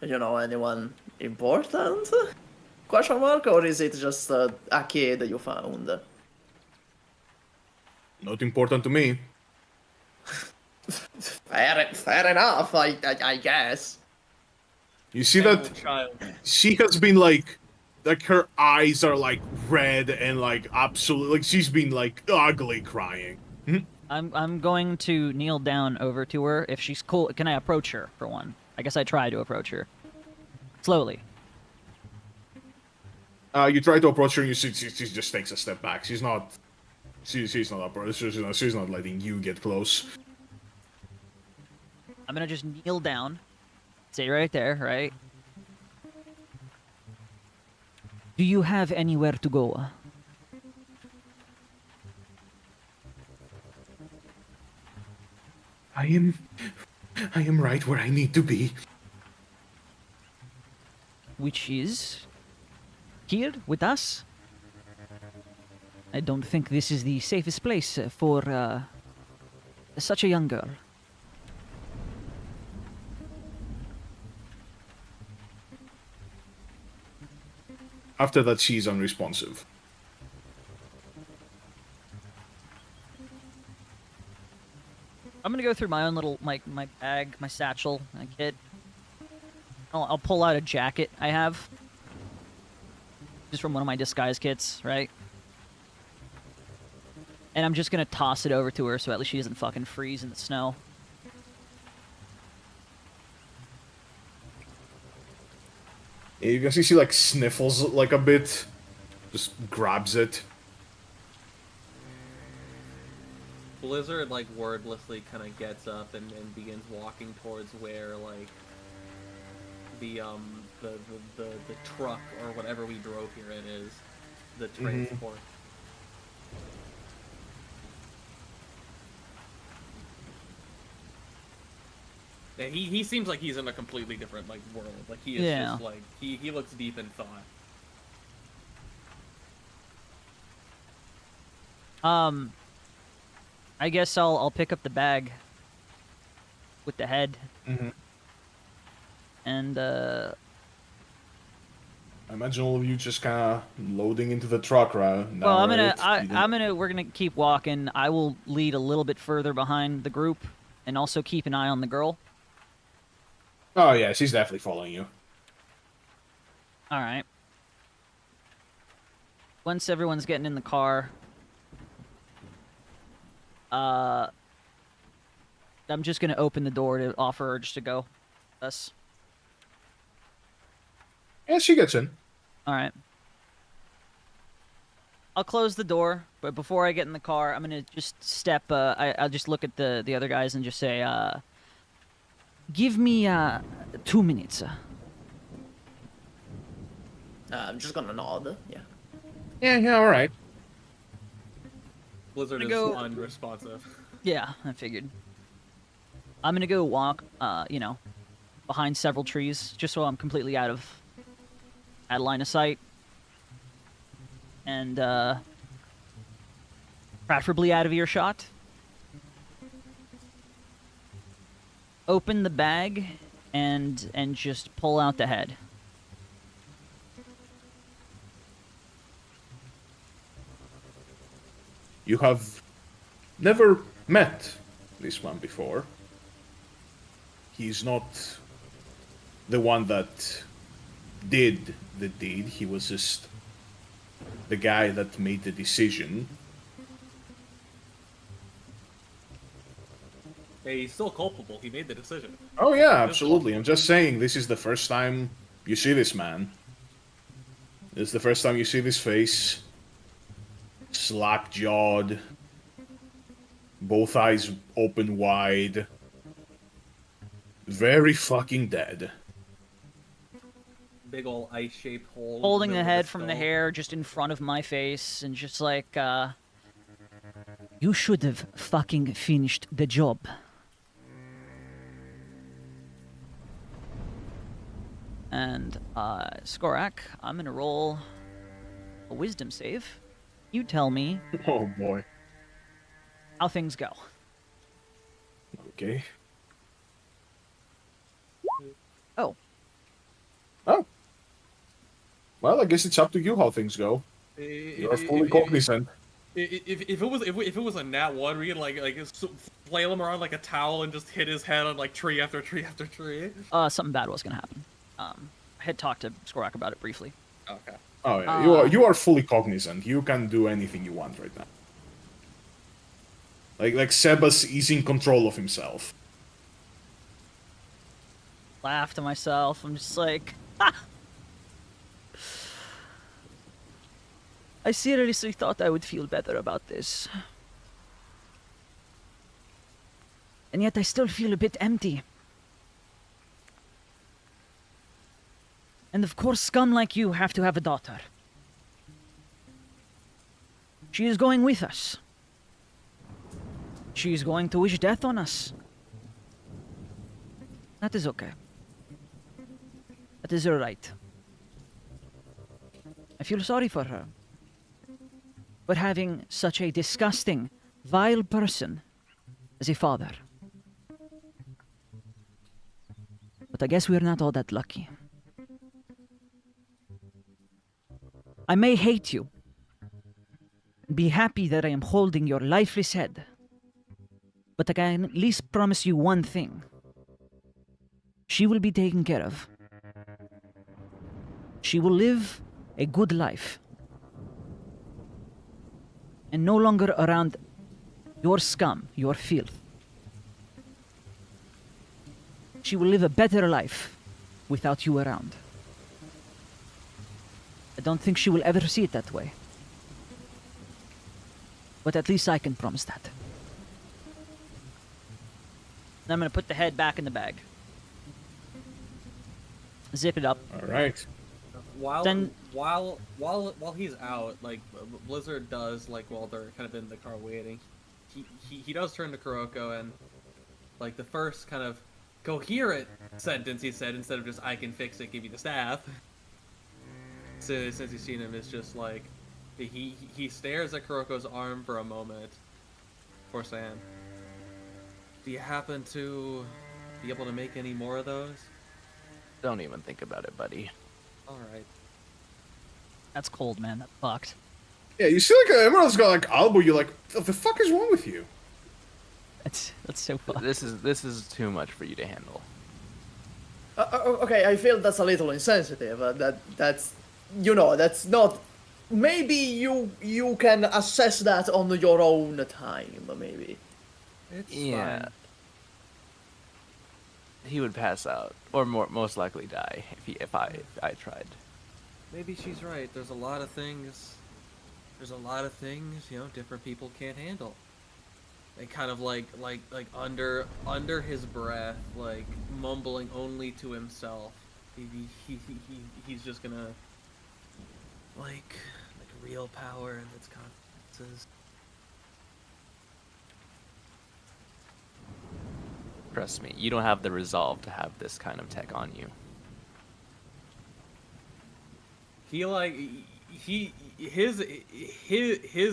anyone important? Question mark, or is it just a kid you found?
Not important to me.
Fair enough, I guess.
You see that she has been like her eyes are like red and like absolutely like she's been like ugly crying.
I'm going to kneel down over to her. If she's cool, can I approach her for one? I guess I try to approach her slowly.
You try to approach her and you see she just takes a step back. She's not letting you get close.
I'm gonna just kneel down. Stay right there, right? Do you have anywhere to go?
I am right where I need to be.
Which is here with us. I don't think this is the safest place for such a young girl.
After that, she's unresponsive.
I'm gonna go through my own little my bag, my satchel, my kit. I'll pull out a jacket I have, just from one of my disguise kits, right? And I'm just gonna toss it over to her so at least she doesn't fucking freeze in the snow.
Yeah, you can see she like sniffles like a bit, just grabs it.
Blizzard like wordlessly kind of gets up and begins walking towards where like the truck or whatever we drove here in is, the transport. Yeah, he seems like he's in a completely different like world. Like he is just like he looks deep in thought.
I guess I'll pick up the bag with the head. And
I imagine all of you just kind of loading into the truck, right?
Well, we're gonna keep walking. I will lead a little bit further behind the group, and also keep an eye on the girl.
Oh yeah, she's definitely following you.
All right. Once everyone's getting in the car, I'm just gonna open the door to offer her just to go. Us.
Yeah, she gets in.
All right. I'll close the door, but before I get in the car, I'm gonna just step. I'll just look at the other guys and just say, "Give me 2 minutes."
I'm just gonna nod. Yeah.
Yeah, all right.
Blizzard is unresponsive.
Yeah, I figured. I'm gonna go walk, behind several trees, just so I'm completely out of line of sight. And, preferably out of earshot. Open the bag and just pull out the head.
You have never met this man before. He's not the one that did the deed. He was just the guy that made the decision.
Hey, he's still culpable. He made the decision.
Oh yeah, absolutely. I'm just saying, this is the first time you see this man. This is the first time you see this face. Slack-jawed. Both eyes open wide. Very fucking dead.
Big ol' ice-shaped hole.
Holding the head from the hair just in front of my face and just like, you should have fucking finished the job. And, Skorak, I'm gonna roll a wisdom save. You tell me
Oh boy.
how things go.
Okay.
Oh.
Oh. Well, I guess it's up to you how things go. You're fully cognizant.
If it was a nat 1, we could like flail him around like a towel and just hit his head on like tree after tree after tree.
Something bad was gonna happen. I had talked to Skorak about it briefly.
Okay.
Oh yeah, you are fully cognizant. You can do anything you want right now. Like Sebas is in control of himself.
Laugh to myself. I'm just like, ha! I seriously thought I would feel better about this. And yet I still feel a bit empty. And of course, scum like you have to have a daughter. She is going with us. She is going to wish death on us. That is okay. That is her right. I feel sorry for her. For having such a disgusting, vile person as a father. But I guess we're not all that lucky. I may hate you. Be happy that I am holding your lifeless head. But I can at least promise you one thing. She will be taken care of. She will live a good life. And no longer around your scum, your filth. She will live a better life without you around. I don't think she will ever see it that way. But at least I can promise that. I'm gonna put the head back in the bag. Zip it up.
All right.
While he's out, like Blizzard does, like while they're kind of in the car waiting, he does turn to Kuroko and like the first kind of coherent sentence he said instead of just "I can fix it, give you the staff." Since he's seen him, is just like he stares at Kuroko's arm for a moment. Poor Sam. Do you happen to be able to make any more of those?
Don't even think about it, buddy.
Alright.
That's cold, man. That fucked.
Yeah, you see, like everyone's got like elbow. You're like, what the fuck is wrong with you?
That's so fucked.
This is too much for you to handle.
Okay, I feel that's a little insensitive. That's that's not. Maybe you can assess that on your own time. Maybe.
It's
Yeah.
fine.
He would pass out, or most likely die if I tried.
Maybe she's right. There's a lot of things, different people can't handle. And kind of like under his breath, like mumbling only to himself. He's just gonna like real power and its consequences.
Trust me, you don't have the resolve to have this kind of tech on you.
His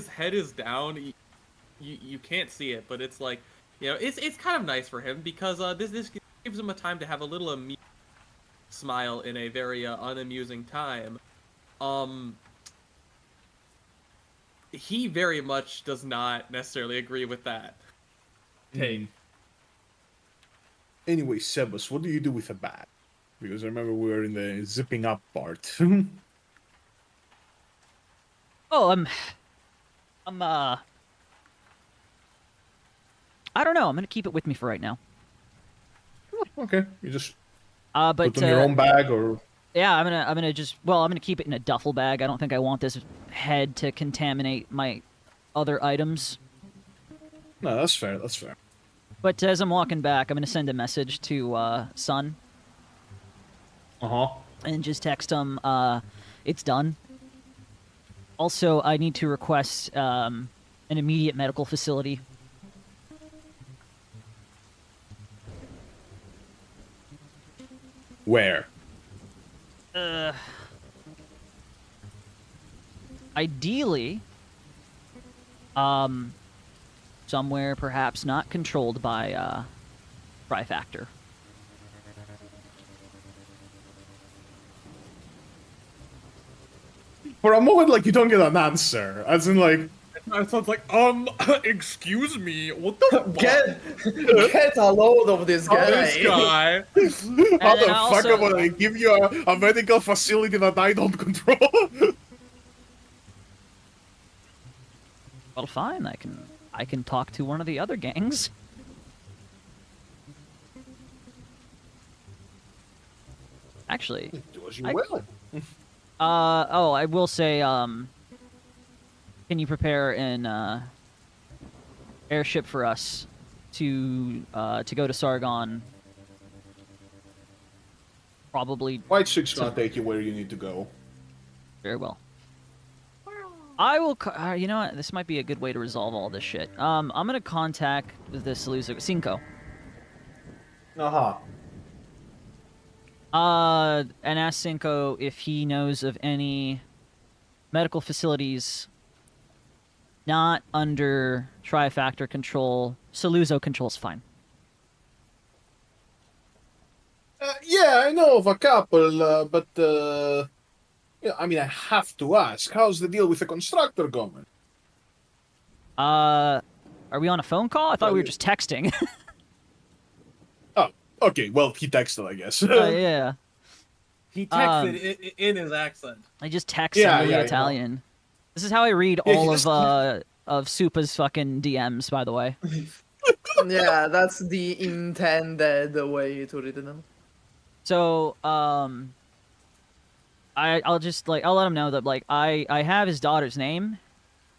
head is down. You can't see it, but it's like, it's kind of nice for him because this gives him a time to have a little smile in a very unamusing time. he very much does not necessarily agree with that take.
Anyway, Sebas, what do you do with a bag? Because I remember we were in the zipping up part.
Oh, I don't know. I'm gonna keep it with me for right now.
Okay, you just
But
put in your own bag, or
yeah, I'm gonna keep it in a duffel bag. I don't think I want this head to contaminate my other items.
no, that's fair. That's fair.
But as I'm walking back, I'm gonna send a message to Sun and just text him, it's done. Also, I need to request an immediate medical facility.
Where?
Ideally, somewhere perhaps not controlled by Trifactor.
For a moment, like, you don't get an answer. As in, like...
It sounds like, excuse me, what the fuck?
Get a load of this guy.
This guy.
How the fuck
also-
am I gonna give you a medical facility that I don't control?
Well, fine. I can talk to one of the other gangs. Actually,
Do as you
I-
will.
I will say, can you prepare an airship for us to go to Sargon? Probably
White Six gonna take you where you need to go.
very well. I will. You know what? This might be a good way to resolve all this shit. I'm gonna contact the Saluzzo Cinco. And ask Cinco if he knows of any medical facilities not under Trifactor control. Saluzzo control's fine.
Yeah, I know of a couple, but yeah, I mean, I have to ask. How's the deal with the constructor going?
Are we on a phone call? I thought we were just texting.
Oh, okay. Well, he texted, I guess.
Yeah.
He texted in his accent.
I just text
Yeah,
in
yeah, I know.
Italian. This is how I read
Yeah,
all
he
of Supa's fucking DMs, by the way.
Yeah, that's the intended way to read them.
So, I'll just I'll let him know that I have his daughter's name,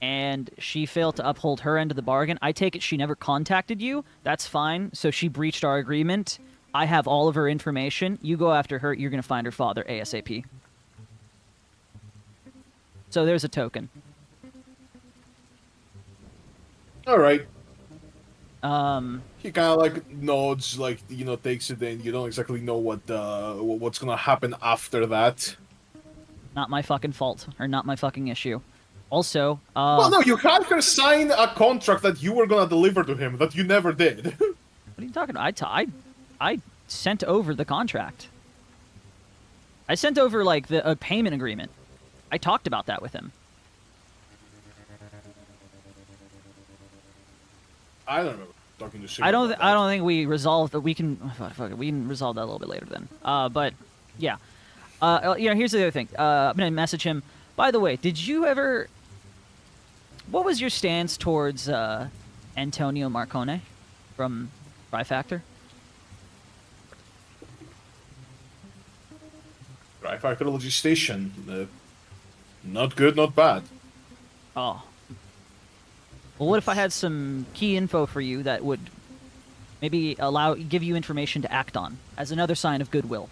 and she failed to uphold her end of the bargain. I take it she never contacted you. That's fine. So she breached our agreement. I have all of her information. You go after her. You're gonna find her father ASAP. So there's a token.
All right.
Um,
He kind of like nods, like, you know, takes it in. You don't exactly know what's gonna happen after that.
not my fucking fault, or not my fucking issue. Also,
Well, no, you had her sign a contract that you were gonna deliver to him that you never did.
what are you talking about? I sent over the contract. I sent over a payment agreement. I talked about that with him.
I don't remember talking to Sigma
I
about that.
don't think we resolved that. We can fuck it. We can resolve that a little bit later then. But yeah. Here's the other thing. I'm gonna message him. By the way, did you ever? What was your stance towards Antonio Marcone from Trifactor?
Trifactor Station. Not good, not bad.
Oh. Well, what if I had some key info for you that would maybe give you information to act on as another sign of goodwill?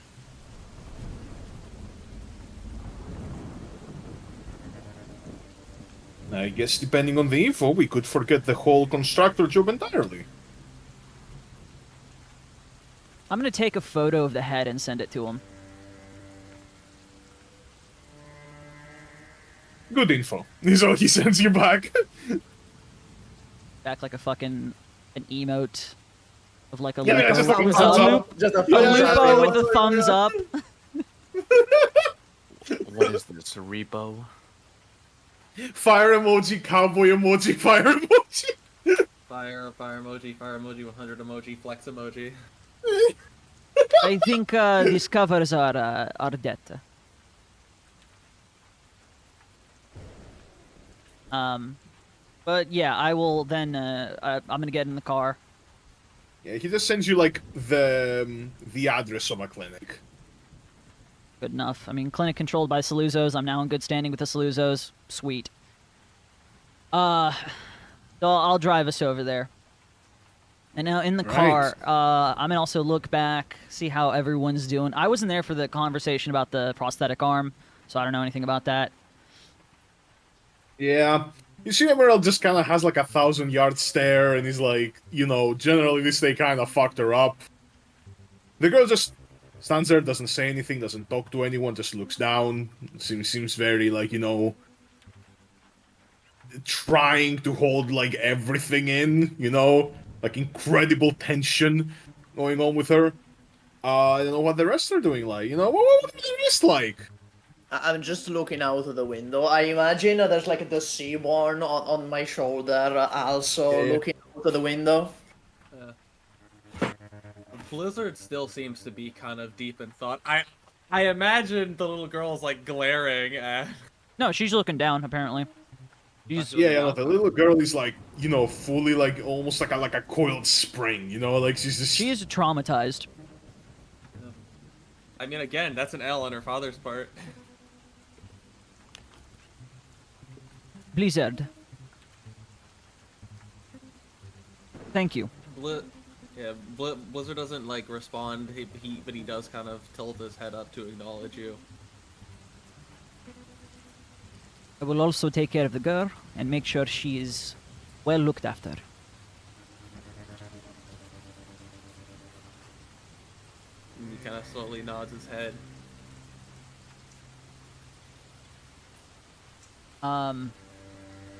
I guess depending on the info, we could forget the whole constructor job entirely.
I'm gonna take a photo of the head and send it to him.
Good info. Is all he sends you back.
Back like a fucking an emote of like a
Yeah,
Lupo.
just a
Thumbs
thumbs
up.
up.
Just a
A
thumbs up.
Lupo with the thumbs up.
What is this, a repo?
Fire emoji, cowboy emoji, fire emoji.
Fire emoji, 100 emoji, flex emoji.
I think these covers are dead. But yeah, I will then. I'm gonna get in the car.
Yeah, he just sends you like the address of a clinic.
Good enough. I mean, clinic controlled by Saluzos. I'm now in good standing with the Saluzos. Sweet. So I'll drive us over there. And now in the car, I'm gonna also look back, see how everyone's doing. I wasn't there for the conversation about the prosthetic arm, so I don't know anything about that.
Yeah. You see, Emerald just kind of has like a 1,000-yard stare, and he's like, you know, generally this they kind of fucked her up. The girl just stands there, doesn't say anything, doesn't talk to anyone, just looks down. Seems very like, you know, trying to hold like everything in, you know, like incredible tension going on with her. I don't know what the rest are doing like, you know, what is the rest like?
I'm just looking out of the window. I imagine there's like the Seaborn on my shoulder, also looking out of the window.
Blizzard still seems to be kind of deep in thought. I imagine the little girl's like glaring at...
No, she's looking down, apparently.
Yeah, the little girl is like, you know, fully like almost like a coiled spring, you know, like she's just...
She is traumatized.
I mean, again, that's an L on her father's part.
Blizzard. Thank you.
Blizzard doesn't like respond, but he does kind of tilt his head up to acknowledge you.
I will also take care of the girl and make sure she is well looked after.
And he kind of slowly nods his head.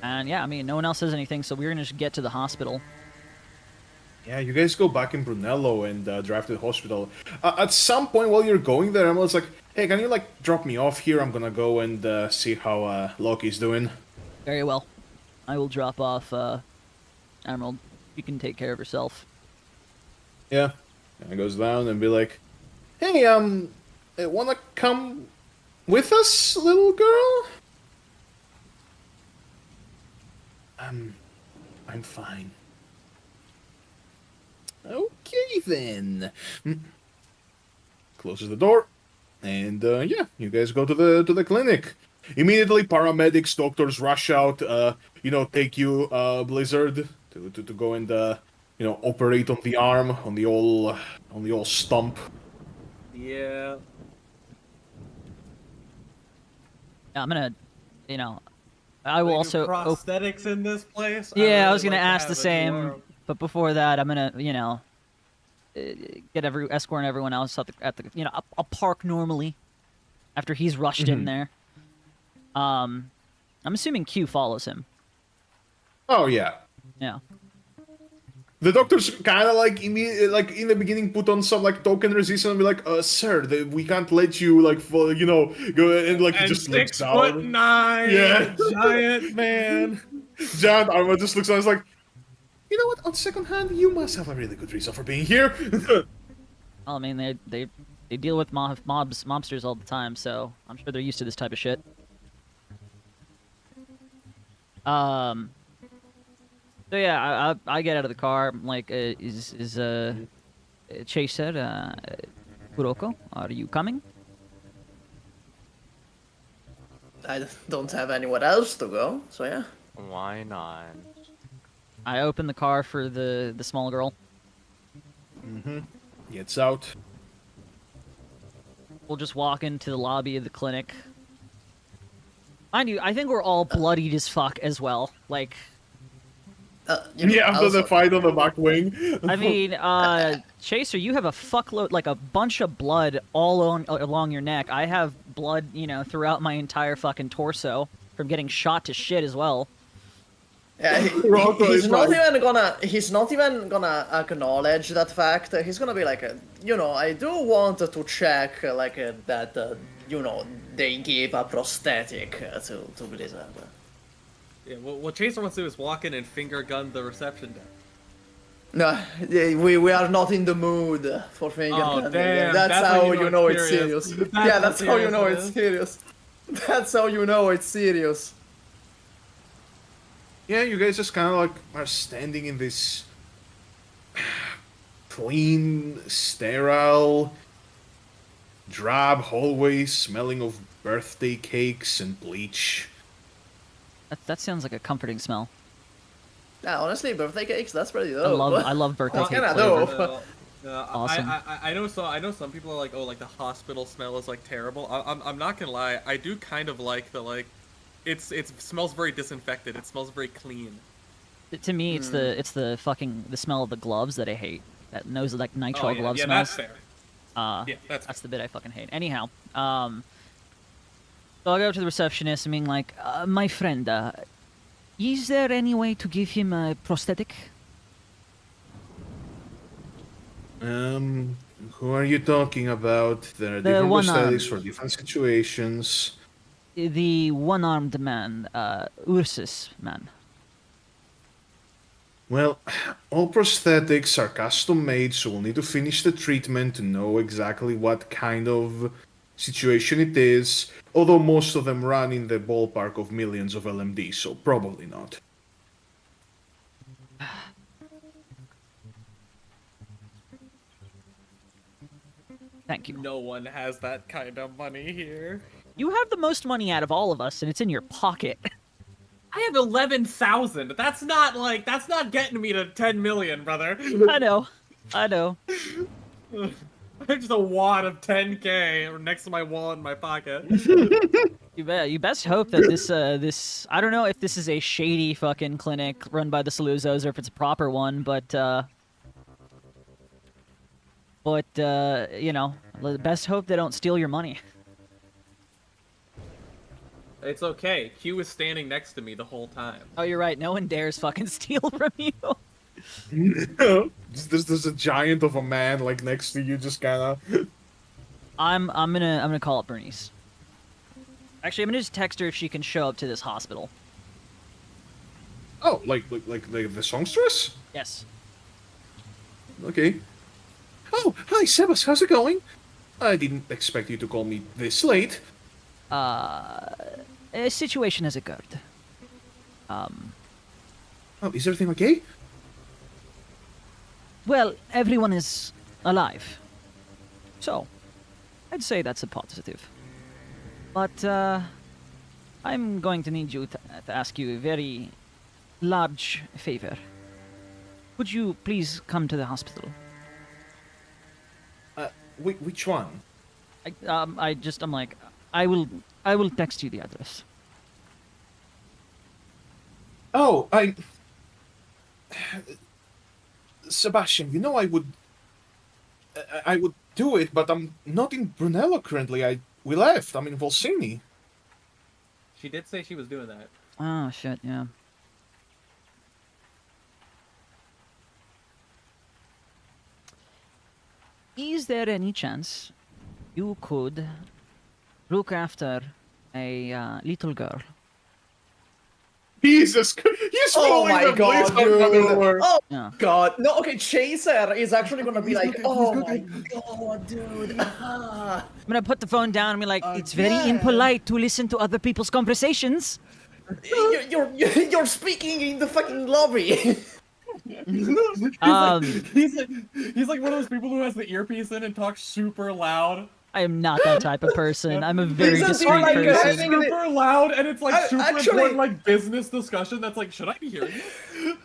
And yeah, I mean, no one else says anything, so we're gonna just get to the hospital.
Yeah, you guys go back in Brunello and drive to the hospital. At some point while you're going there, Emerald's like, hey, can you, like, drop me off here? I'm gonna go and see how Loki's doing.
Very well. I will drop off Emerald. You can take care of herself.
Yeah. And goes down and be like, hey, wanna come with us, little girl? I'm fine. Okay, then. Closes the door, and yeah, you guys go to the clinic. Immediately, paramedics, doctors rush out. You know, take you, Blizzard, to go and you know, operate on the arm, on the old stump.
Yeah.
I'm gonna, you know, I will also
prosthetics in this place.
Yeah, I was gonna ask the same. But before that, I'm gonna, you know, escorting everyone else at the you know, I'll park normally after he's rushed in there. I'm assuming Q follows him.
Oh yeah.
Yeah.
The doctors kind of like in the beginning put on some like token resistance and be like, sir, we can't let you like you know, go and like
and
just looks
6'9",
yeah,
giant man.
Giant armor just looks on. It's like, you know what? On second hand, you must have a really good reason for being here.
Well, I mean, they deal with mobsters all the time, so I'm sure they're used to this type of shit. So yeah, I get out of the car. I'm like, is Chaser, Kuroko, are you coming?
I don't have anywhere else to go, so yeah.
Why not?
I open the car for the small girl.
Gets out.
We'll just walk into the lobby of the clinic. Mind you, I think we're all bloodied as fuck as well. Like,
yeah, after the fight on the back wing.
I mean, Chaser, you have a fuckload, like a bunch of blood all along your neck. I have blood, you know, throughout my entire fucking torso from getting shot to shit as well.
Yeah, he's not even gonna acknowledge that fact. He's gonna be like, you know, I do want to check that you know, they gave a prosthetic to Blizzard.
Yeah, what Chaser wants to do is walk in and finger gun the reception desk.
No, we are not in the mood for finger gunning.
Damn,
That's how you know it's
serious.
serious. Yeah, that's how you know it's serious. That's how you know it's serious.
Yeah, you guys just kind of like are standing in this clean, sterile, drab hallway smelling of birthday cakes and bleach.
That sounds like a comforting smell.
Yeah, honestly, birthday cakes, that's pretty dope.
I love birthday
That's
cake
kinda
flavor.
dope.
Awesome.
I know some people are like, oh, like the hospital smell is like terrible. I'm not gonna lie, I do kind of like the like, it smells very disinfected. It smells very clean.
To me, it's the fucking the smell of the gloves that I hate. That nose like nitrile glove
yeah,
smells.
that's fair. Yeah,
That's the bit I fucking hate. Anyhow, so I'll go up to the receptionist and being like, my friend, is there any way to give him a prosthetic?
Who are you talking about? There are
The
different
one-armed.
prosthetics for different situations.
The one-armed man, Ursus man.
Well, all prosthetics are custom made, so we'll need to finish the treatment to know exactly what kind of situation it is. Although most of them run in the ballpark of millions of LMD, so probably not.
Thank you.
No one has that kind of money here.
You have the most money out of all of us, and it's in your pocket.
I have 11,000. That's not getting me to 10 million, brother.
I know.
I have just a wad of 10K next to my wallet in my pocket.
You best hope that this I don't know if this is a shady fucking clinic run by the Saluzos or if it's a proper one, but you know, best hope they don't steal your money.
It's okay. Q was standing next to me the whole time.
Oh, you're right. No one dares fucking steal from you.
There's a giant of a man like next to you, just kind of.
I'm gonna call up Bernice. Actually, I'm gonna just text her if she can show up to this hospital.
Oh, like the songstress?
Yes.
Okay. Oh, hi Sebas, how's it going? I didn't expect you to call me this late.
A situation has occurred.
Oh, is everything okay?
Well, everyone is alive. So, I'd say that's a positive. But, I'm going to need you to ask you a very large favor. Would you please come to the hospital?
Which one?
I'm like, I will text you the address.
Oh, Sebastian, you know I would do it, but I'm not in Brunello currently. We left. I'm in Volsini.
She did say she was doing that.
Oh, shit, yeah. Is there any chance you could look after a little girl?
Jesus, he's
Oh my god, dude. Oh
Yeah.
god. No, okay, Chaser is actually gonna be like, oh my god, dude. Ah.
I'm gonna put the phone down and be like, it's very impolite to listen to other people's conversations.
You're speaking in the fucking lobby.
He's like one of those people who has the earpiece in and talks super loud.
I am not that type of person. I'm a very
Isn't
discreet
he like
person.
having
Super loud, and it's like super
actually-
important like business discussion. That's like, should I be hearing this?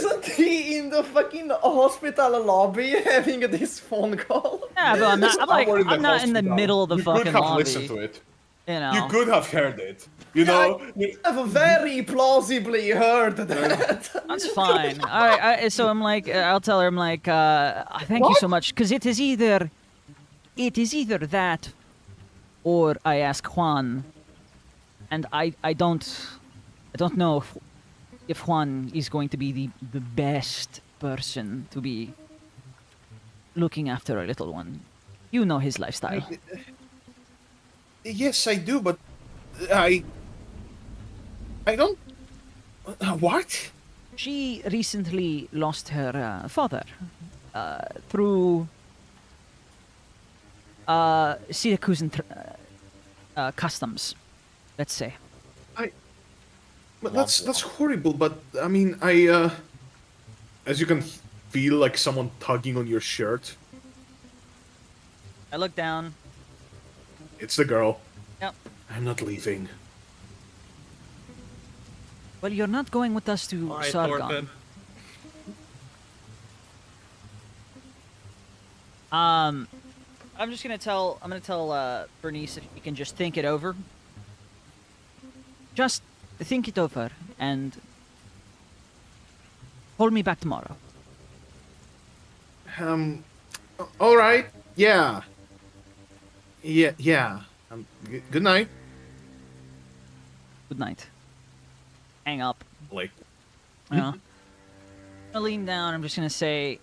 Isn't he in the fucking hospital lobby having this phone call?
Yeah, but I'm not. I'm like,
Somewhere in the
I'm not in the
hospital.
middle of the
You
fucking
could have
lobby.
listened to it.
You know.
You could have heard it. You know.
I've very plausibly heard that.
That's fine. All right. So I'm like, I'll tell her. I'm like, thank you so much, because it is either that, or I ask Juan, and I don't know if Juan is going to be the best person to be looking after a little one. You know his lifestyle.
Yes, I do, but I don't What?
She recently lost her father through Syracusan customs, let's say.
But that's horrible. But I mean, as you can feel like someone tugging on your shirt.
I look down.
It's the girl.
Yep.
I'm not leaving.
Well, you're not going with us to Sargon.
Thorfinn.
I'm gonna tell Bernice if you can just think it over. Just think it over and call me back tomorrow.
All right. Yeah. Yeah. Good night.
Good night. Hang up.
Like.
I'm gonna lean down. I'm just gonna say,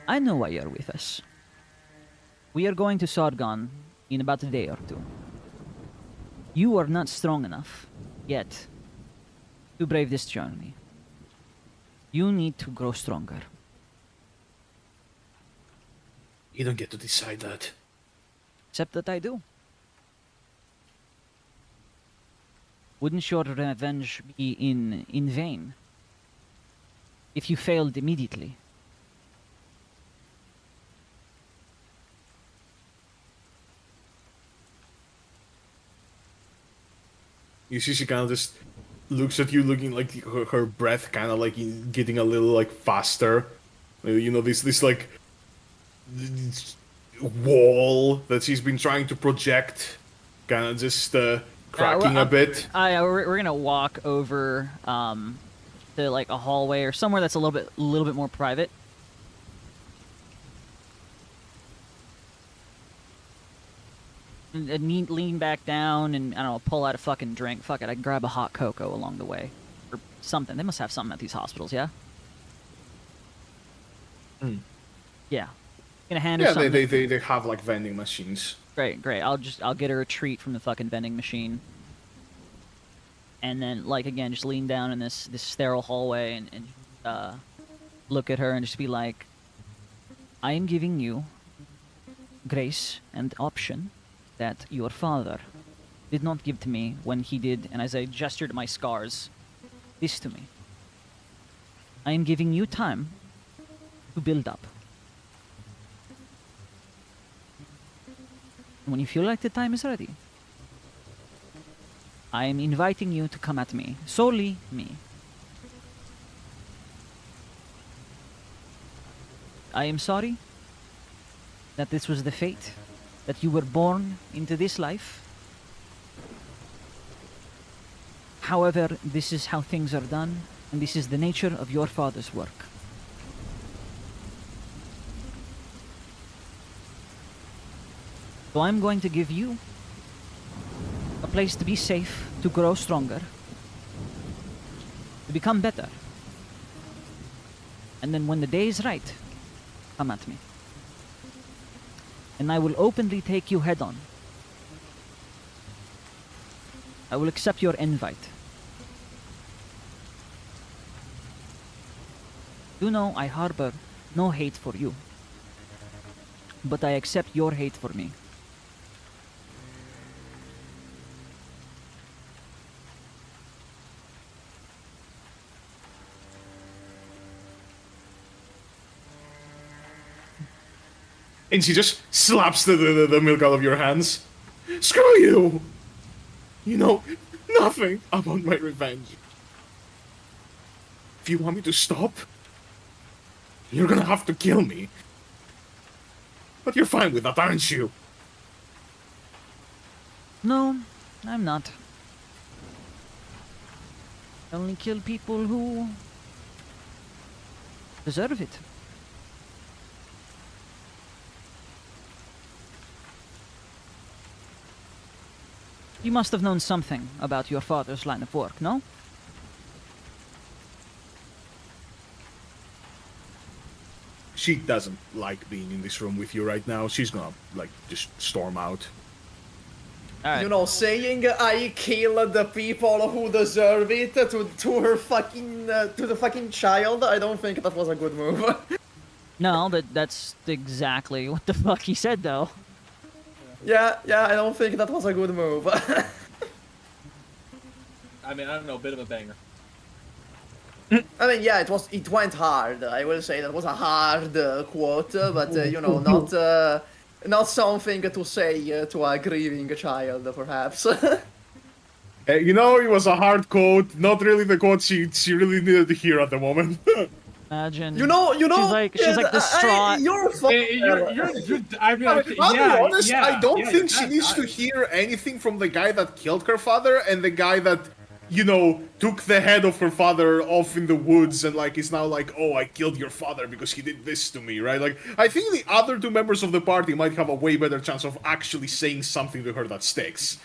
I know why you're with us. We are going to Sargon in about a day or two. You are not strong enough yet to brave this journey. You need to grow stronger.
You don't get to decide that.
Except that I do. Wouldn't your revenge be in vain if you failed immediately?
You see, she kind of just looks at you, looking like her breath kind of like getting a little like faster. You know, this like wall that she's been trying to project, kind of just cracking a bit.
We're gonna walk over to like a hallway or somewhere that's a little bit more private. And lean back down and, I don't know, pull out a fucking drink. Fuck it, I grab a hot cocoa along the way. Or something. They must have something at these hospitals, yeah? Yeah. Gonna hand her something.
Yeah, they have like vending machines.
Great. I'll get her a treat from the fucking vending machine. And then, like, again, just lean down in this sterile hallway and look at her and just be like, I am giving you grace and option that your father did not give to me when he did, and as I gestured at my scars, this to me. I am giving you time to build up. And when you feel like the time is ready, I am inviting you to come at me. Solely me. I am sorry that this was the fate, that you were born into this life. However, this is how things are done, and this is the nature of your father's work. So I'm going to give you a place to be safe, to grow stronger, to become better. And then when the day is right, come at me. And I will openly take you head on. I will accept your invite. You know I harbor no hate for you, but I accept your hate for me.
And she just slaps the milk out of your hands. Screw you! You know nothing about my revenge. If you want me to stop, you're gonna have to kill me. But you're fine with that, aren't you?
No, I'm not. I only kill people who deserve it. You must have known something about your father's line of work, no?
She doesn't like being in this room with you right now. She's gonna, like, just storm out.
All right.
You know, saying I kill the people who deserve it to her fucking to the fucking child, I don't think that was a good move.
No, that's exactly what the fuck he said, though.
yeah, I don't think that was a good move.
I mean, I don't know, a bit of a banger.
I mean, yeah, it went hard. I will say that was a hard quote, but you know, not something to say to a grieving child, perhaps.
You know, it was a hard quote, not really the quote she really needed to hear at the moment.
Imagine.
You know.
She's like distraught.
You're
I mean,
I'll be honest,
yeah,
I don't think she
that's
needs to
nice.
hear anything from the guy that killed her father and the guy that, you know, took the head of her father off in the woods and, like, is now like, oh, I killed your father because he did this to me, right? Like, I think the other two members of the party might have a way better chance of actually saying something to her that sticks.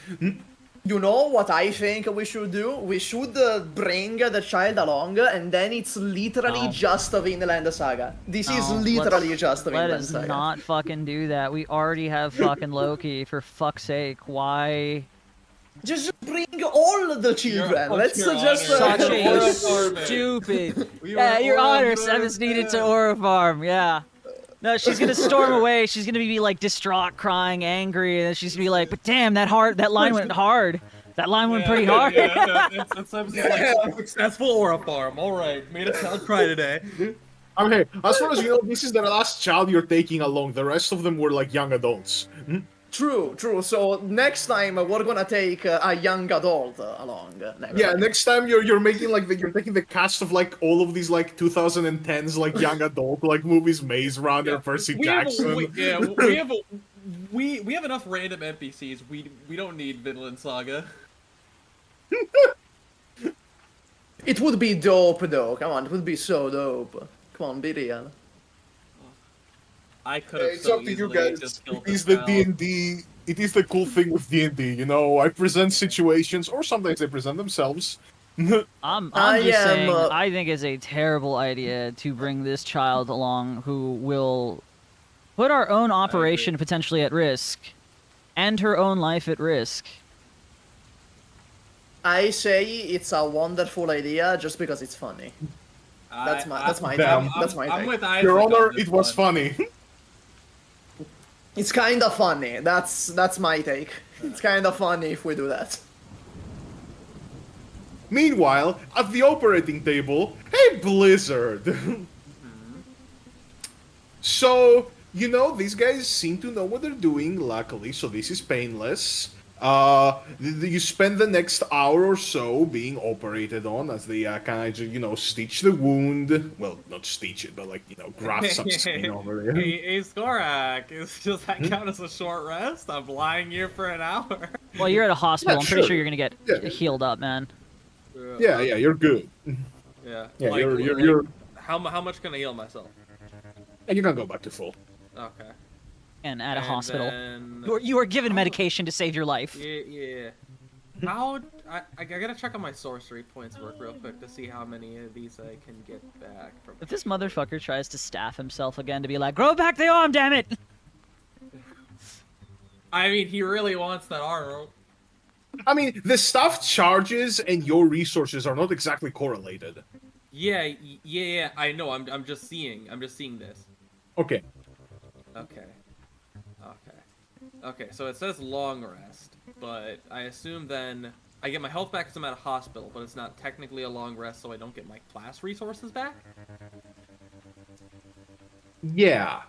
You know what I think we should do? We should bring the child along, and then it's literally
No.
just a Vinland Saga. This is
No,
literally
let's-
just a
Let
Vinland
us
Saga.
not fucking do that. We already have fucking Loki, for fuck's sake. Why?
Just bring all the children. Let's
Your
just.
Honor.
Such
Aura
a
farming.
stupid.
We
Yeah,
were
your
Aura
honor,
farming.
Seven's needed to Aura Farm, yeah. No, she's gonna storm away. She's gonna be like distraught, crying, angry, and then she's gonna be like, "But damn, that line went hard. That line went pretty hard."
It's like successful Aura farm. All right, made a child cry today.
I mean, hey, as far as you know, this is the last child you're taking along. The rest of them were, like, young adults.
True. So next time we're gonna take a young adult along.
Yeah, next time you're making like you're taking the cast of like all of these like 2010s like young adult like movies, Maze Runner, Percy Jackson.
We have enough random NPCs. We don't need Vinland Saga.
It would be dope though. Come on, it would be so dope. Come on, be real.
I could have
It's
so
up to you
easily
guys.
just killed
It is
the
the D&D. It is the cool thing with D&D. You know, I present situations, or sometimes they present themselves.
I'm
I
just
am,
saying, I think it's a terrible idea to bring this child along who will put our own operation potentially at risk, and her own life at risk.
I say it's a wonderful idea just because it's funny. That's my take.
Damn.
That's my
I'm
take.
with Isaac
Your
on
Honor,
this
it was
one.
funny.
It's kind of funny. That's my take. It's kind of funny if we do that.
Meanwhile, at the operating table, hey Blizzard! So, you know, these guys seem to know what they're doing, luckily, so this is painless. You spend the next hour or so being operated on as they kind of, you know, stitch the wound. Well, not stitch it, but like, you know, graft some skin over there.
Hey, Skorak, does that count as a short rest? I'm lying here for an hour.
Well, you're at a hospital.
Yeah,
I'm pretty
sure.
sure you're gonna get
Yeah.
healed up, man.
Yeah, you're good.
Yeah.
Yeah,
like,
you're
How much can I heal myself?
you can go back to full.
Okay.
And at a
And
hospital,
then-
you are given medication to save your life.
Yeah. How I gotta check on my sorcery points work real quick to see how many of these I can get back from.
If this motherfucker tries to staff himself again to be like, grow back the arm, damn it!
I mean, he really wants that armor.
I mean, the stuff charges and your resources are not exactly correlated.
Yeah. I know. I'm just seeing this.
Okay.
Okay. So it says long rest, but I assume then I get my health back because I'm at a hospital, but it's not technically a long rest, so I don't get my class resources back.
Yeah.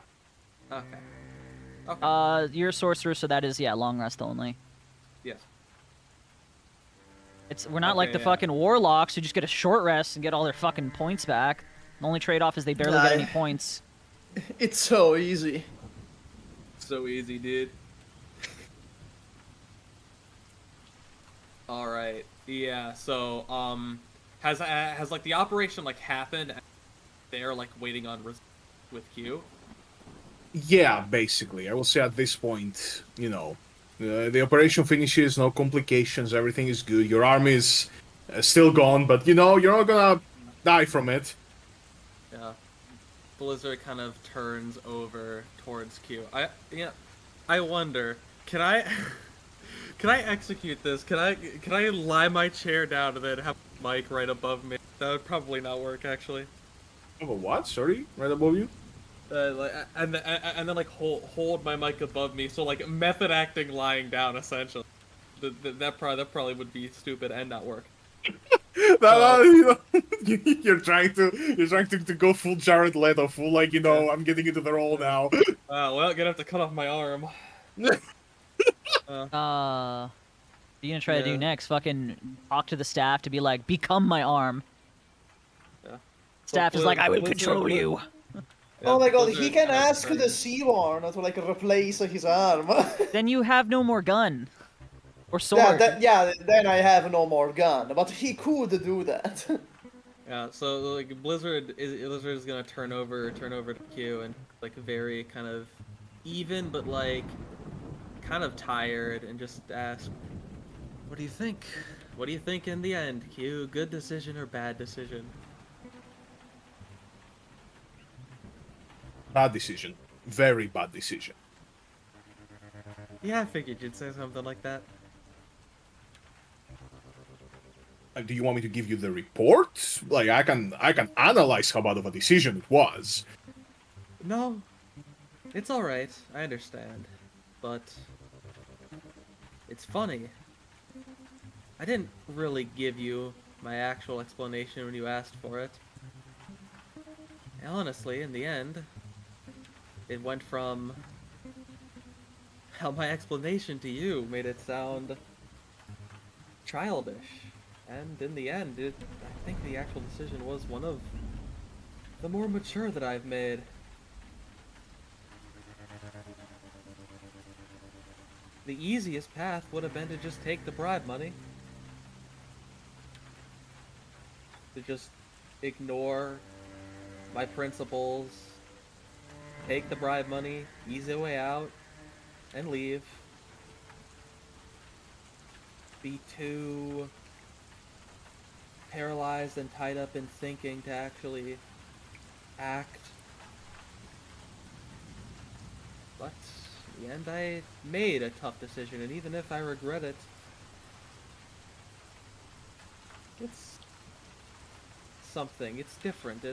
Okay.
You're a sorcerer, so that is, yeah, long rest only.
Yes.
We're not like
Okay,
the
yeah.
fucking warlocks who just get a short rest and get all their fucking points back. The only trade-off is they barely get any points.
It's so easy.
So easy, dude. All right. Yeah. So, has like the operation like happened? They're like waiting on with Q.
Yeah, basically. I will say at this point, you know, the operation finishes, no complications, everything is good. Your arm is still gone, but you know, you're not gonna die from it.
Yeah. Blizzard kind of turns over towards Q. I wonder, can I
Can I execute this? Can I lie my chair down and then have Mike right above me? That would probably not work, actually.
Oh, what? Sorry, right above you.
And then like hold my mic above me, so like method acting lying down essentially. That probably would be stupid and not work.
You're trying to go full Jared Leto, full like I'm getting into the role now.
Well, gonna have to cut off my arm.
What are you gonna try to do next? Fucking talk to the staff to be like, become my arm.
Yeah.
Staff is like, I will control you.
Oh my god, he can ask the Seaborn to like replace his arm.
Then you have no more gun. Or sword.
Then I have no more gun, but he could do that.
Yeah, so like Blizzard is gonna turn over to Q and like very kind of even but like kind of tired and just ask, what do you think? What do you think in the end, Q? Good decision or bad decision?
Bad decision. Very bad decision.
Yeah, I figured you'd say something like that.
Do you want me to give you the report? Like I can analyze how bad of a decision it was.
No, it's all right. I understand, but it's funny. I didn't really give you my actual explanation when you asked for it. And honestly, in the end, it went from how my explanation to you made it sound childish. And in the end, I think the actual decision was one of the more mature that I've made. The easiest path would have been to just take the bribe money. To just ignore my principles, take the bribe money, easy way out, and leave. Be too paralyzed and tied up in thinking to actually act. But in the end, I made a tough decision, and even if I regret it, it's something. It's different.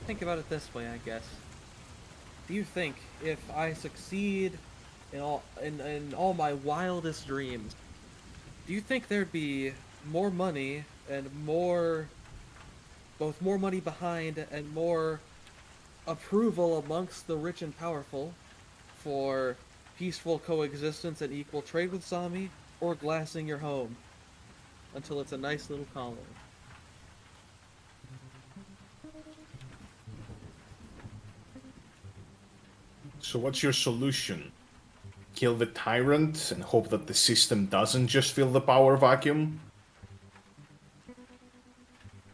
Think about it this way, I guess. Do you think if I succeed in all my wildest dreams, do you think there'd be more money and both more money behind and more approval amongst the rich and powerful for peaceful coexistence and equal trade with Sami, or glassing your home until it's a nice little colony?
So what's your solution? Kill the tyrant and hope that the system doesn't just fill the power vacuum?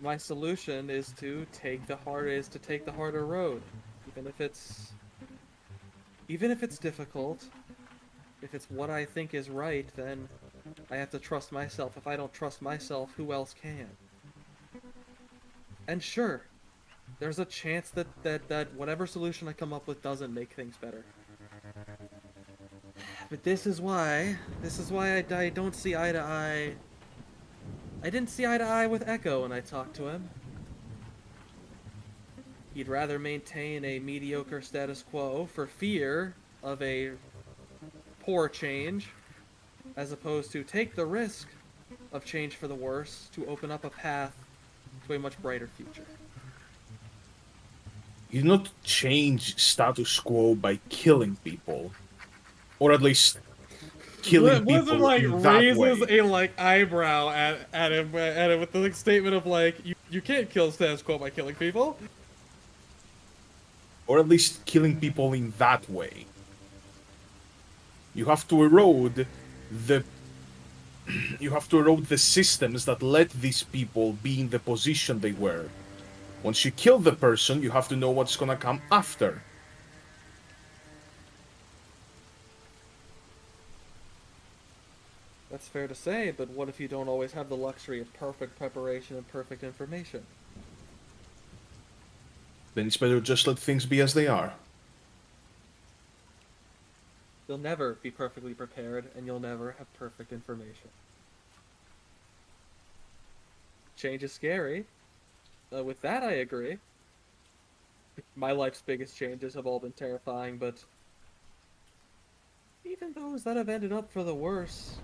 My solution is to take the harder road, even if it's difficult. If it's what I think is right, then I have to trust myself. If I don't trust myself, who else can? And sure, there's a chance that whatever solution I come up with doesn't make things better. But this is why I don't see eye to eye. I didn't see eye to eye with Echo when I talked to him. He'd rather maintain a mediocre status quo for fear of a poor change, as opposed to take the risk of change for the worse to open up a path to a much brighter future.
You do not change status quo by killing people. Or at least killing people
like
in that
raises
way.
a like eyebrow at him with the like, statement of like you can't kill status quo by killing people.
Or at least killing people in that way. You have to erode the systems that let these people be in the position they were. Once you kill the person, you have to know what's gonna come after.
That's fair to say, but what if you don't always have the luxury of perfect preparation and perfect information?
Then it's better just let things be as they are.
You'll never be perfectly prepared, and you'll never have perfect information. Change is scary. With that, I agree. My life's biggest changes have all been terrifying, but even those that have ended up for the worse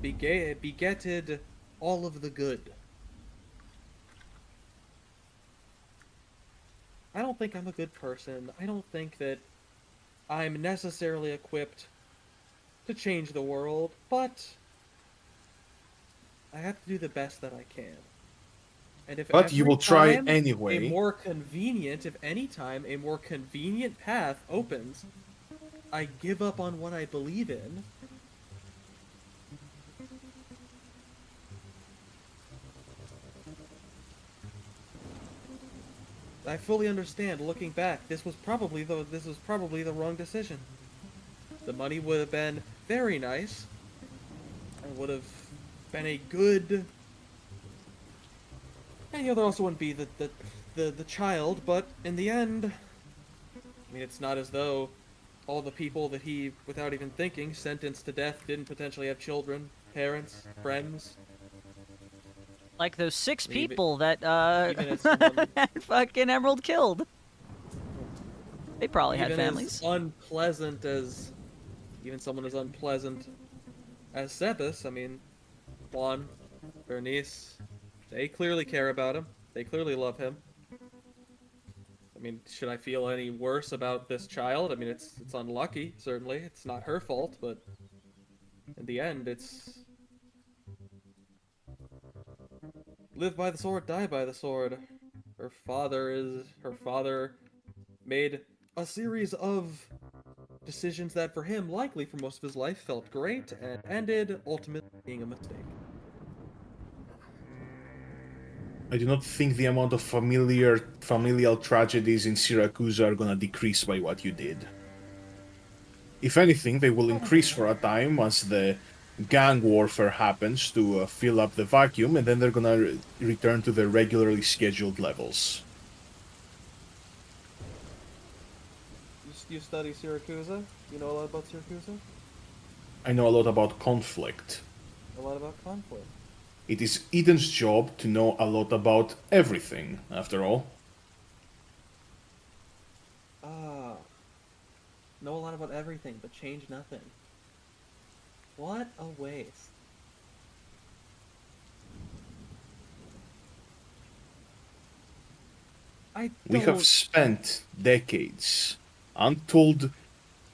begetted all of the good. I don't think I'm a good person. I don't think that I'm necessarily equipped to change the world, but I have to do the best that I can. And if
But you will try anyway.
If any time a more convenient path opens, I give up on what I believe in. I fully understand, looking back, this was probably the wrong decision. The money would have been very nice. It would have been a good... And the other also wouldn't be the child, but in the end, I mean, it's not as though all the people that he, without even thinking, sentenced to death didn't potentially have children, parents, friends.
Like those 6 people that
someone...
fucking Emerald killed. They probably had families.
Even someone as unpleasant as Sebas, I mean, Juan, Bernice, they clearly care about him. They clearly love him. I mean, should I feel any worse about this child? I mean, it's unlucky, certainly. It's not her fault, but in the end, it's... Live by the sword, die by the sword. Her father made a series of decisions that for him, likely for most of his life, felt great, and ended ultimately being a mistake.
I do not think the amount of familial tragedies in Syracuse are gonna decrease by what you did. If anything, they will increase for a time as the gang warfare happens to fill up the vacuum, and then they're gonna return to their regularly scheduled levels.
You study Syracuse? You know a lot about Syracuse?
I know a lot about conflict.
A lot about conflict.
It is Eden's job to know a lot about everything, after all.
Know a lot about everything, but change nothing. What a waste.
We have spent decades, untold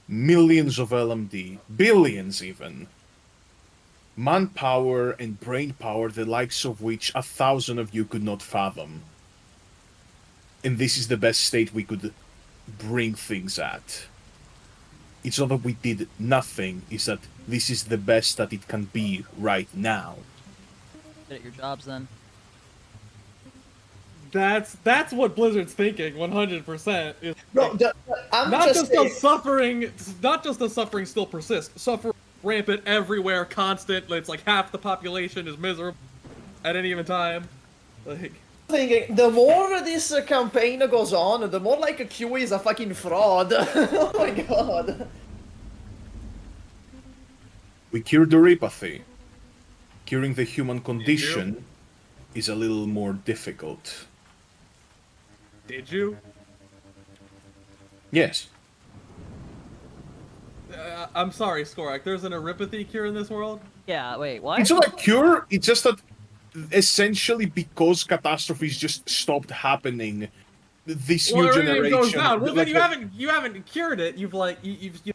millions of LMD, billions even, manpower and brain power the likes of which 1,000 of you could not fathom. And this is the best state we could bring things at. It's not that we did nothing, it's that this is the best that it can be right now.
Good at your jobs then.
That's what Blizzard's thinking, 100%. Is
No, I'm
not
just
the suffering still persists. Suffering rampant everywhere, constant. It's like half the population is miserable at any given time. Like,
thinking, the more this campaign goes on, the more like Q is a fucking fraud. Oh my god.
We cured neuropathy. Curing the human condition is a little more difficult.
did you?
Yes.
I'm sorry, Skorak. There's an neuropathy cure in this world?
Yeah, wait, what?
It's not a cure, it's just that essentially because catastrophes just stopped happening, this new generation...
goes down. Well, then you haven't cured it. You've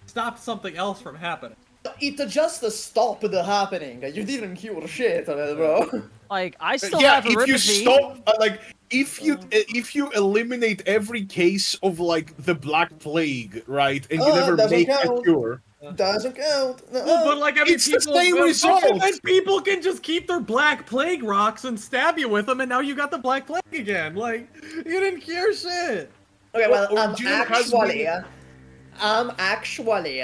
stopped something else from happening.
It just stopped happening. You didn't cure shit, bro.
Like, I still
yeah,
have
if
neuropathy.
you stop, if you eliminate every case of like the Black Plague, right, and you never make a cure,
doesn't count. No.
Well, but like, I mean,
it's the same result.
And people can just keep their Black Plague rocks and stab you with them, and now you got the Black Plague again. Like, you didn't cure shit.
Okay, well, actually,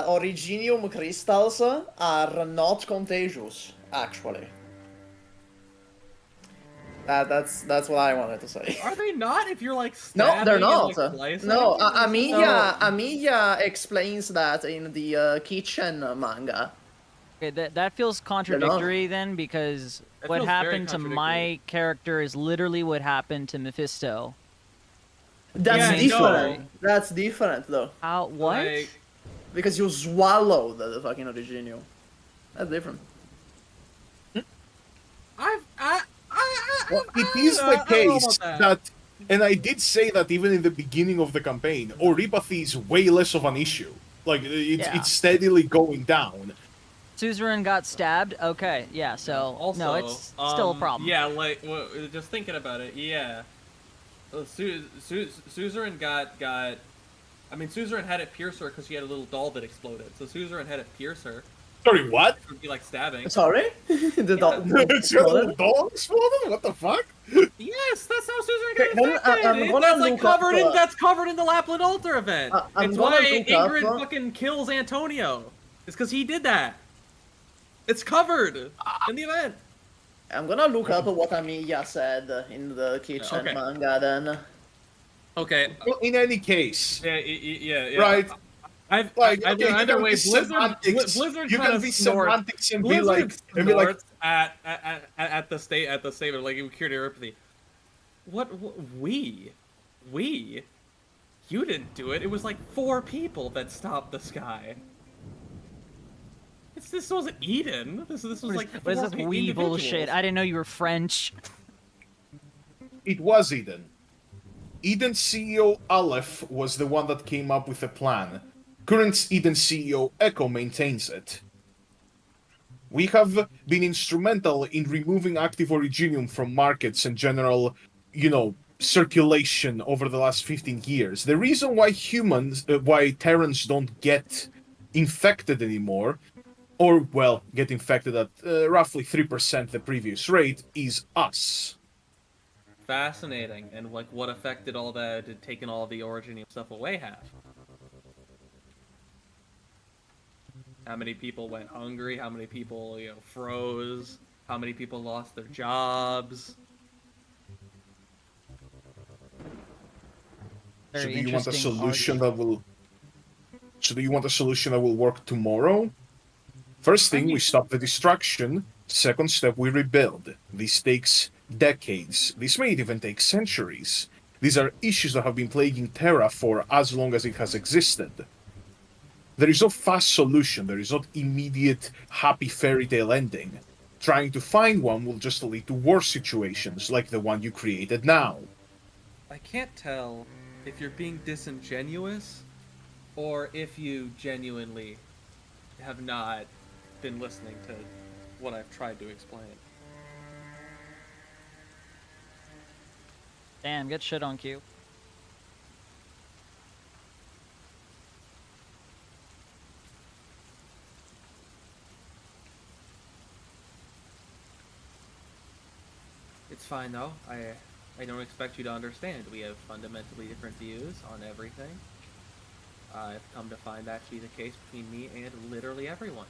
Originium crystals are not contagious, actually. That's what I wanted to say.
Are they not? If you're like
No,
stabbing
they're
and,
not.
like, slicing?
No,
So-
Amiya explains that in the kitchen manga.
Okay, that feels contradictory then, because
That
what
feels very
happened to my character is literally what happened to Mephisto.
That's
Yeah,
different.
no.
That's different though.
How? What?
Like,
Because you swallowed the fucking original. That's different.
Well, it is the case that, and I did say that even in the beginning of the campaign, oripathy is way less of an issue. Like,
Yeah.
it's steadily going down.
Suzerain got stabbed? Okay, yeah, so...
Also,
no, it's still a problem.
Yeah, like, well, just thinking about it, yeah. Suzerain got... I mean, Suzerain had it pierce her because she had a little doll that exploded. So Suzerain had it pierce her.
Sorry, what?
It would be like stabbing.
Sorry? The dog
It's your little dog exploded? What the fuck?
Yes, that's how Suzerain got
Okay, then,
infected.
I'm gonna
That's like
look up,
covered in. That's covered in the Lapland Altar event.
I'm
It's
gonna
why
look up,
Ingrid fucking kills Antonio. It's because he did that. It's covered in the event.
I'm gonna look up what Amiya said in the kitchen
Okay.
manga then.
Okay.
Well, in any case,
Yeah.
right?
I've
Like,
either,
okay, you
either
can
way,
be semantics.
Blizzard
You
kind
can
of
be
snorts.
semantics and be
Blizzard
like,
snorts at the statement, like in Curiosity. What we? You didn't do it. It was like 4 people that stopped this guy. This wasn't Eden. This was like
What is
4
this wee bullshit?
individuals.
I didn't know you were French.
it was Eden. Eden CEO Aleph was the one that came up with the plan. Current Eden CEO Echo maintains it. We have been instrumental in removing active originium from markets and general, circulation over the last 15 years. The reason why why Terrans don't get infected anymore, or, well, get infected at roughly 3% the previous rate, is us.
Fascinating. And like, what effect did all that, did taking all the originium stuff away have? How many people went hungry? How many people, froze? How many people lost their jobs?
Very
So do you want a
interesting
solution
argument.
that will? So do you want a solution that will work tomorrow? First thing, we stop the destruction. Second step, we rebuild. This takes decades. This may even take centuries. These are issues that have been plaguing Terra for as long as it has existed. There is no fast solution. There is not immediate happy fairy tale ending. Trying to find one will just lead to worse situations like the one you created now.
I can't tell if you're being disingenuous or if you genuinely have not been listening to what I've tried to explain.
Damn, get shit on cue.
It's fine though. I don't expect you to understand. We have fundamentally different views on everything. I've come to find that to be the case between me and literally everyone.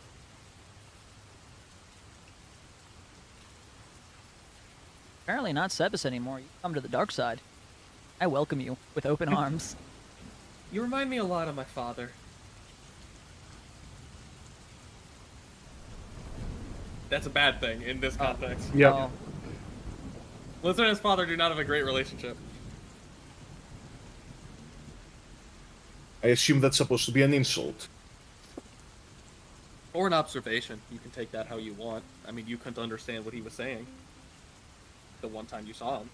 Apparently not Sebas anymore. You come to the dark side. I welcome you with open arms.
You remind me a lot of my father. That's a bad thing in this context.
Yep.
Oh,
Blizzard and his father do not have a great relationship.
I assume that's supposed to be an insult.
Or an observation. You can take that how you want. I mean, you couldn't understand what he was saying the one time you saw him.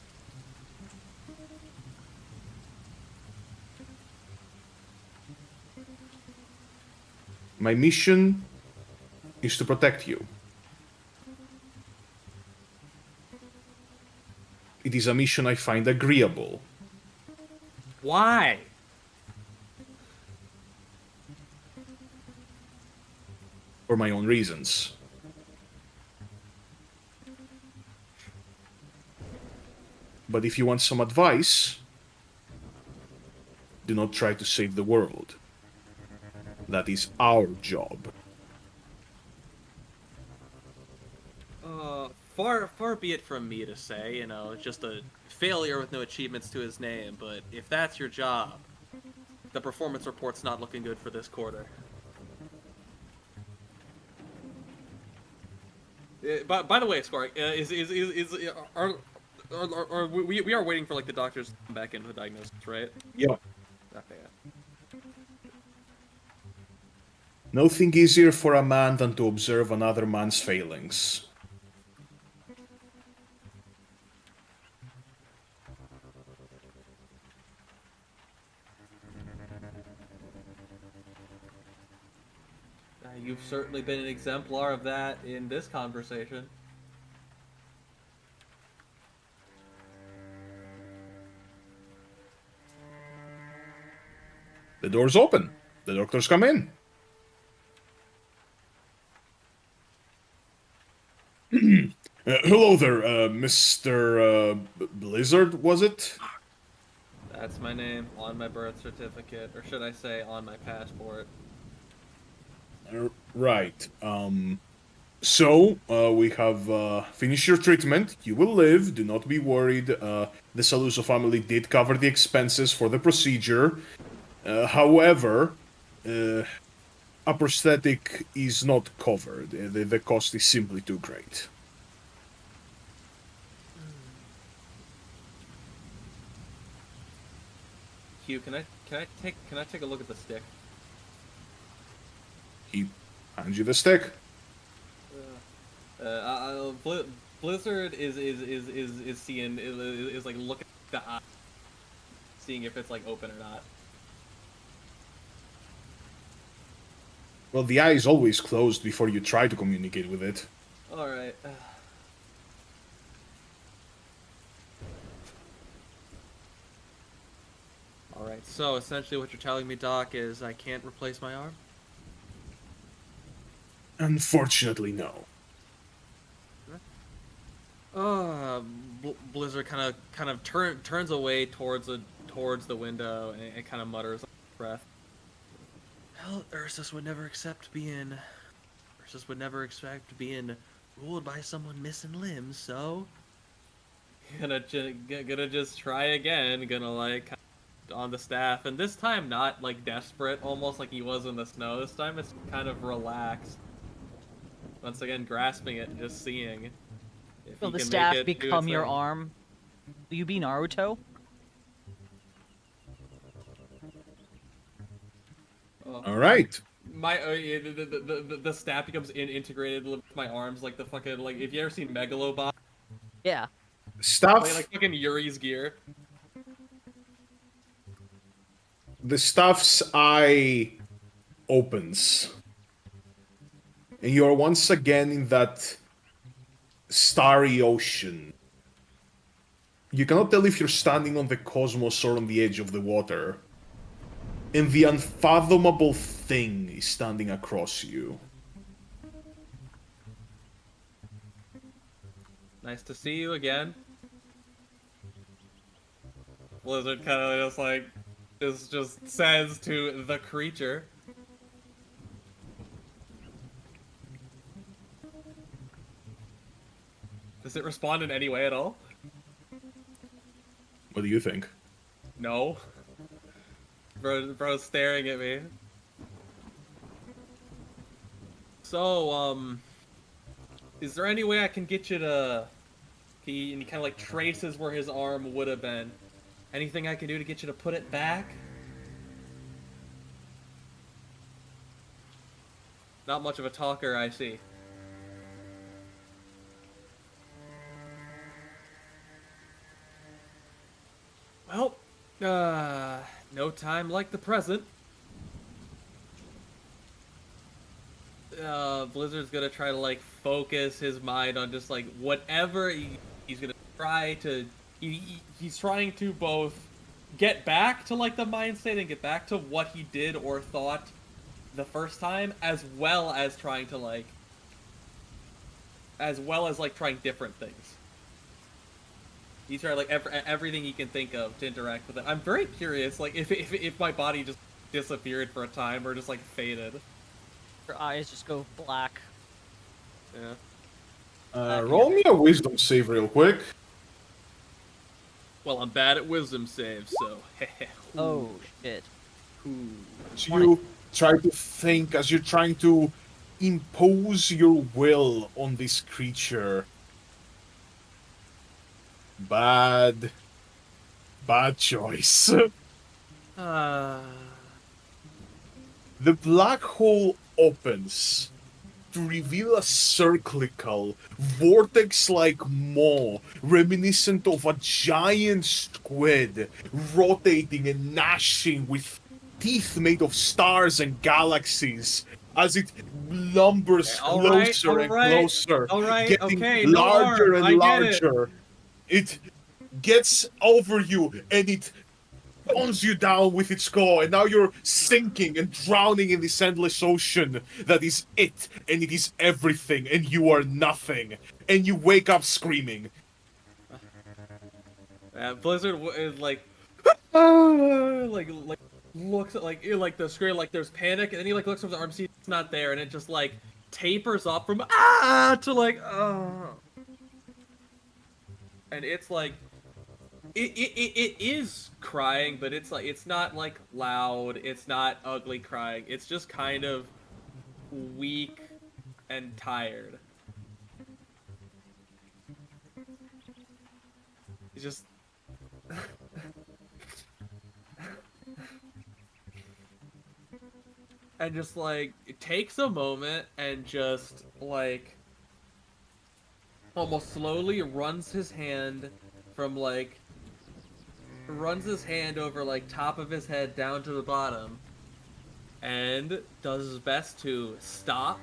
My mission is to protect you. It is a mission I find agreeable.
Why?
For my own reasons. But if you want some advice, do not try to save the world. That is our job.
far be it from me to say, just a failure with no achievements to his name, but if that's your job, the performance report's not looking good for this quarter. By the way, Scar, we are waiting for like the doctors to come back in with the diagnosis, right?
Yeah.
Okay.
Nothing easier for a man than to observe another man's failings.
You've certainly been an exemplar of that in this conversation.
The door's open. The doctors come in. Hello there, Mr. Blizzard, was it?
That's my name on my birth certificate, or should I say on my passport.
Right. So, we have finished your treatment. You will live. Do not be worried. The Saluso family did cover the expenses for the procedure. However, a prosthetic is not covered. The cost is simply too great.
Hugh, can I take a look at the stick?
He hands you the stick.
Blizzard is seeing is like looking at the eye, seeing if it's like open or not.
Well, the eye is always closed before you try to communicate with it.
All right. All right. So essentially, what you're telling me, Doc, is I can't replace my arm.
Unfortunately, no.
Blizzard kind of turns away towards the window and kind of mutters under his breath. Well, Ursus would never expect being ruled by someone missing limbs, so gonna just try again. Gonna like on the staff, and this time not like desperate, almost like he was in the snow. This time it's kind of relaxed. Once again, grasping it and just seeing.
Will the staff become your arm? Will you be Naruto?
All right.
The staff becomes integrated with my arms, like the fucking like. If you ever seen Megalobot?
Yeah.
Staff.
Like fucking Yuri's gear.
The staff's eye opens, and you are once again in that starry ocean. You cannot tell if you're standing on the cosmos or on the edge of the water. And the unfathomable thing is standing across you.
Nice to see you again. Blizzard kind of just like just says to the creature. Does it respond in any way at all?
What do you think?
No. Bro's staring at me. So, is there any way I can get you to... and he kind of like traces where his arm would have been. Anything I can do to get you to put it back? Not much of a talker, I see. Well, no time like the present. Blizzard's gonna try to like focus his mind on just like whatever he's gonna try to. He's trying to both get back to like the mind state and get back to what he did or thought the first time, as well as trying to like, trying different things. He's trying like everything he can think of to interact with it. I'm very curious, like if my body just disappeared for a time or just like faded.
Her eyes just go black.
Yeah.
Roll me a wisdom save real quick.
Well, I'm bad at wisdom saves, so.
Oh shit.
Ooh.
So you try to think as you're trying to impose your will on this creature. Bad choice. The black hole opens to reveal a circlical, vortex-like maw reminiscent of a giant squid, rotating and gnashing with teeth made of stars and galaxies as it lumbers closer and closer, getting larger and larger. It gets over you and it bones you down with its claw, and now you're sinking and drowning in this endless ocean that is it, and it is everything, and you are nothing, and you wake up screaming.
Blizzard is like, like looks at like the screen, like there's panic, and then he like looks over the arm, sees it's not there, and it just like tapers up from to like and it's like. It is crying, but it's like it's not like loud, it's not ugly crying, it's just kind of weak and tired. It's just and just like it takes a moment and just like almost slowly runs his hand from like runs his hand over like top of his head down to the bottom and does his best to stop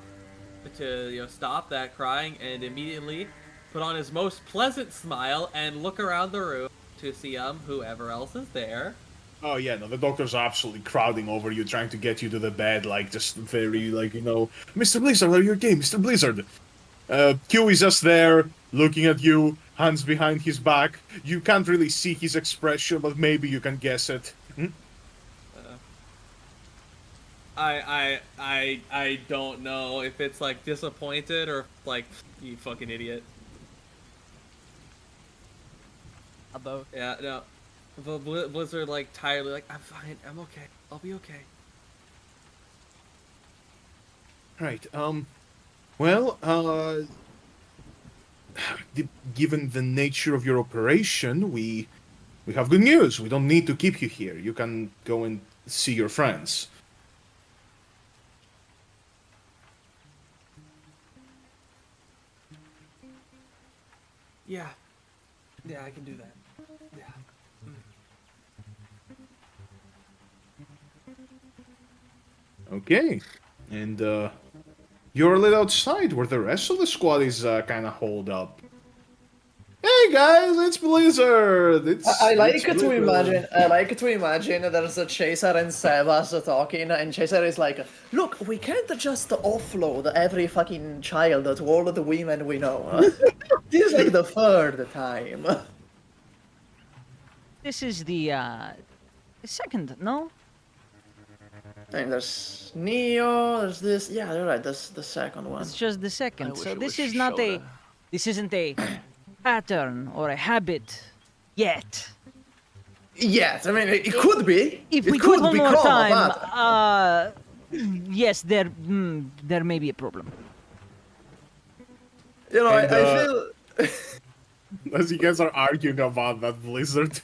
that crying and immediately put on his most pleasant smile and look around the room to see whoever else is there.
Oh yeah, no, the doctor's absolutely crowding over you, trying to get you to the bed, like just very like, you know, Mr. Blizzard, are you okay, Mr. Blizzard? Q is just there, looking at you, hands behind his back. You can't really see his expression, but maybe you can guess it.
I don't know if it's like disappointed or like you fucking idiot.
Both.
Yeah, no. The Blizzard like tiredly like I'm fine, I'm okay, I'll be okay.
Right. Well, given the nature of your operation, we have good news. We don't need to keep you here. You can go and see your friends.
Yeah, I can do that. Yeah.
Okay. And, you're lit outside where the rest of the squad is kind of holed up. Hey guys, it's Blizzard!
I like to imagine there's a Chaser and Sebas talking, and Chaser is like, look, we can't just offload every fucking child to all of the women we know. This is like the third time.
This is the second, no?
I mean, there's Neo, there's this, yeah, you're right, that's the second one.
It's just the second.
wish
So
it
this
was
is not
Shoda.
this isn't a pattern or a habit yet.
Yes, I mean, it could be.
If
It
we do it
could
one more
become a
time,
pattern.
yes, there may be a problem.
You know,
And,
I feel...
As you guys are arguing about that, Blizzard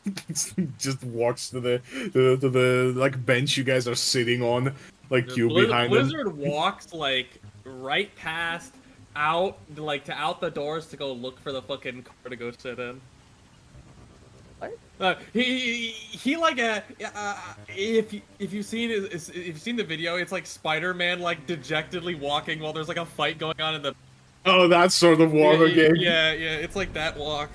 just walks to the like bench you guys are sitting on, like Q behind him.
Blizzard walks like right past out the doors to go look for the fucking car to go sit in.
What?
He like if you've seen the video, it's like Spider-Man like dejectedly walking while there's like a fight going on in the.
Oh, that sort of walk again.
Yeah, it's like that walk.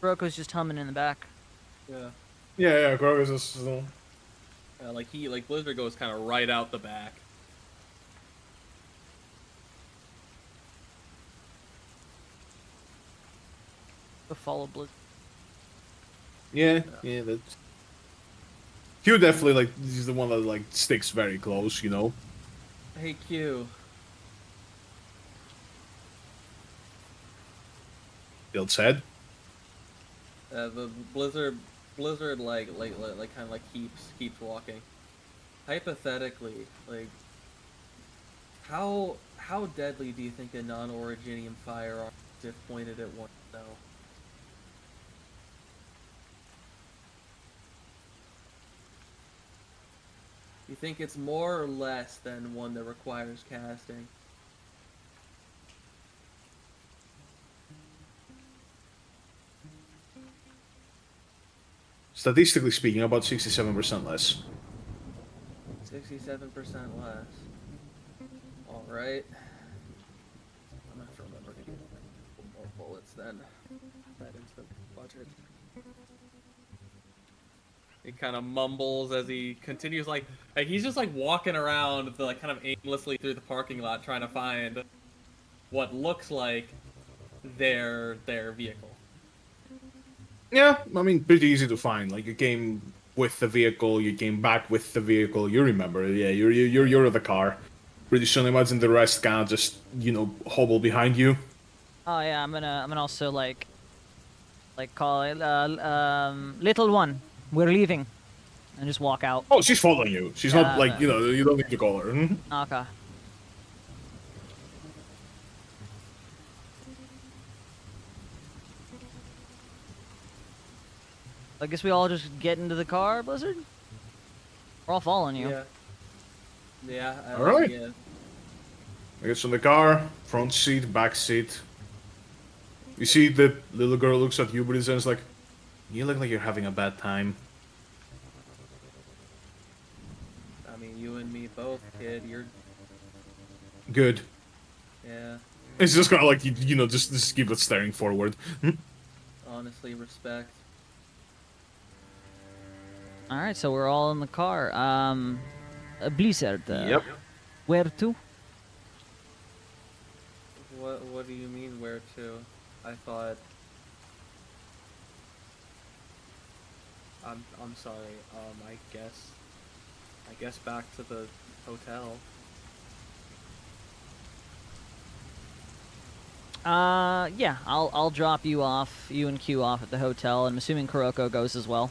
Broco's just humming in the back.
Yeah.
Yeah, Grogu's just.
Like Blizzard goes kind of right out the back.
To follow Blizzard.
Yeah, that's. Q definitely, like, he's the one that, like, sticks very close, you know?
Hey, Q.
Build said.
The Blizzard, like, kind of, like, keeps walking. Hypothetically, like, how deadly do you think a non-Originium firearm is if pointed at one cell? You think it's more or less than one that requires casting?
Statistically speaking, about 67% less.
67% less. Alright. I'm gonna have to remember to get more bullets then. That into the budget. He kind of mumbles as he continues, like he's just like walking around, like kind of aimlessly through the parking lot, trying to find what looks like their vehicle.
Yeah, I mean, pretty easy to find. Like, you came with the vehicle, you came back with the vehicle. You remember? Yeah, you're the car. Pretty soon, imagine the rest kind of just, you know, hobble behind you.
Oh yeah, I'm gonna also like call it little one. We're leaving, and just walk out.
Oh, she's following you. She's not like, you know, you don't need to call her.
Okay. I guess we all just get into the car, Blizzard? We're all following you.
Yeah. Yeah.
All right.
Yeah.
I guess in the car, front seat, back seat. You see the little girl looks at you, but it sounds like, you look like you're having a bad time.
I mean, you and me both, kid. You're.
Good.
Yeah.
It's just kind of like, you know, just keep it staring forward.
Honestly, respect.
Alright, so we're all in the car. Blizzard.
Yep.
Where to?
What do you mean, where to? I thought. I'm sorry. I guess back to the hotel.
Yeah, I'll drop you off, you and Q off at the hotel, and I'm assuming Kuroko goes as well.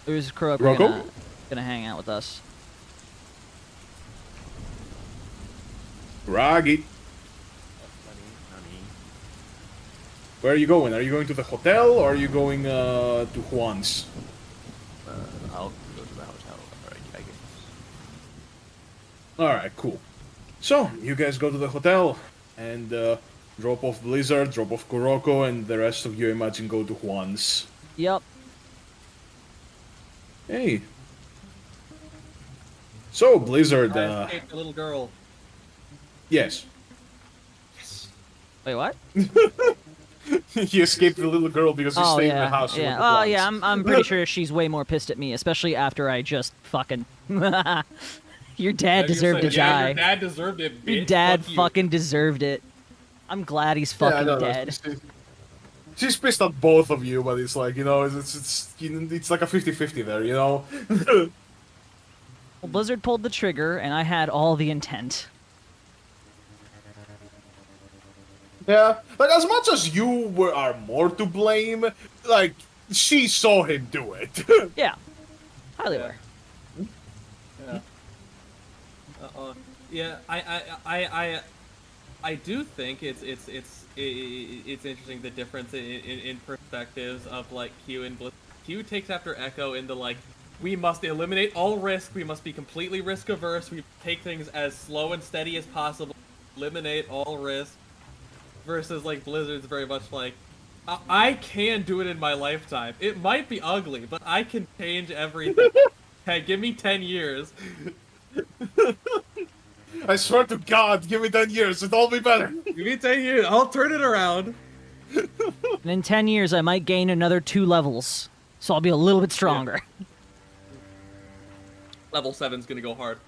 Or is Kuroko gonna hang out with us?
Raggy. Where are you going? Are you going to the hotel or are you going to Juan's?
I'll go to the hotel, I guess.
Alright, cool. So, you guys go to the hotel and drop off Blizzard, drop off Kuroko, and the rest of you, imagine, go to Juan's.
Yep.
Hey. So, Blizzard,
I escaped the little girl.
Yes.
Wait, what?
He escaped the little girl because he stayed in the house.
Yeah. Oh, yeah. I'm pretty sure she's way more pissed at me, especially after I just fucking. Your dad deserved to die.
Your dad deserved it. Bitch.
Your dad
Fuck
fucking deserved it. I'm glad he's fucking dead.
She's pissed at both of you, but it's like, you know, it's like a 50-50 there, you know.
Well, Blizzard pulled the trigger, and I had all the intent.
Yeah, like, as much as you are more to blame, like, she saw him do it.
Yeah. Highly aware.
Yeah. Yeah, I do think it's interesting, the difference in perspectives of, like, Q and Blizzard. Q takes after Echo into, like, we must eliminate all risk, we must be completely risk averse, we take things as slow and steady as possible, eliminate all risk. Versus, like, Blizzard's very much like, I can do it in my lifetime. It might be ugly, but I can change everything. Hey, give me 10 years.
I swear to God, give me 10 years, it'll all be better.
Give me 10 years, I'll turn it around.
And in 10 years, I might gain another 2 levels, so I'll be a little bit stronger.
Yeah. Level 7's gonna go hard.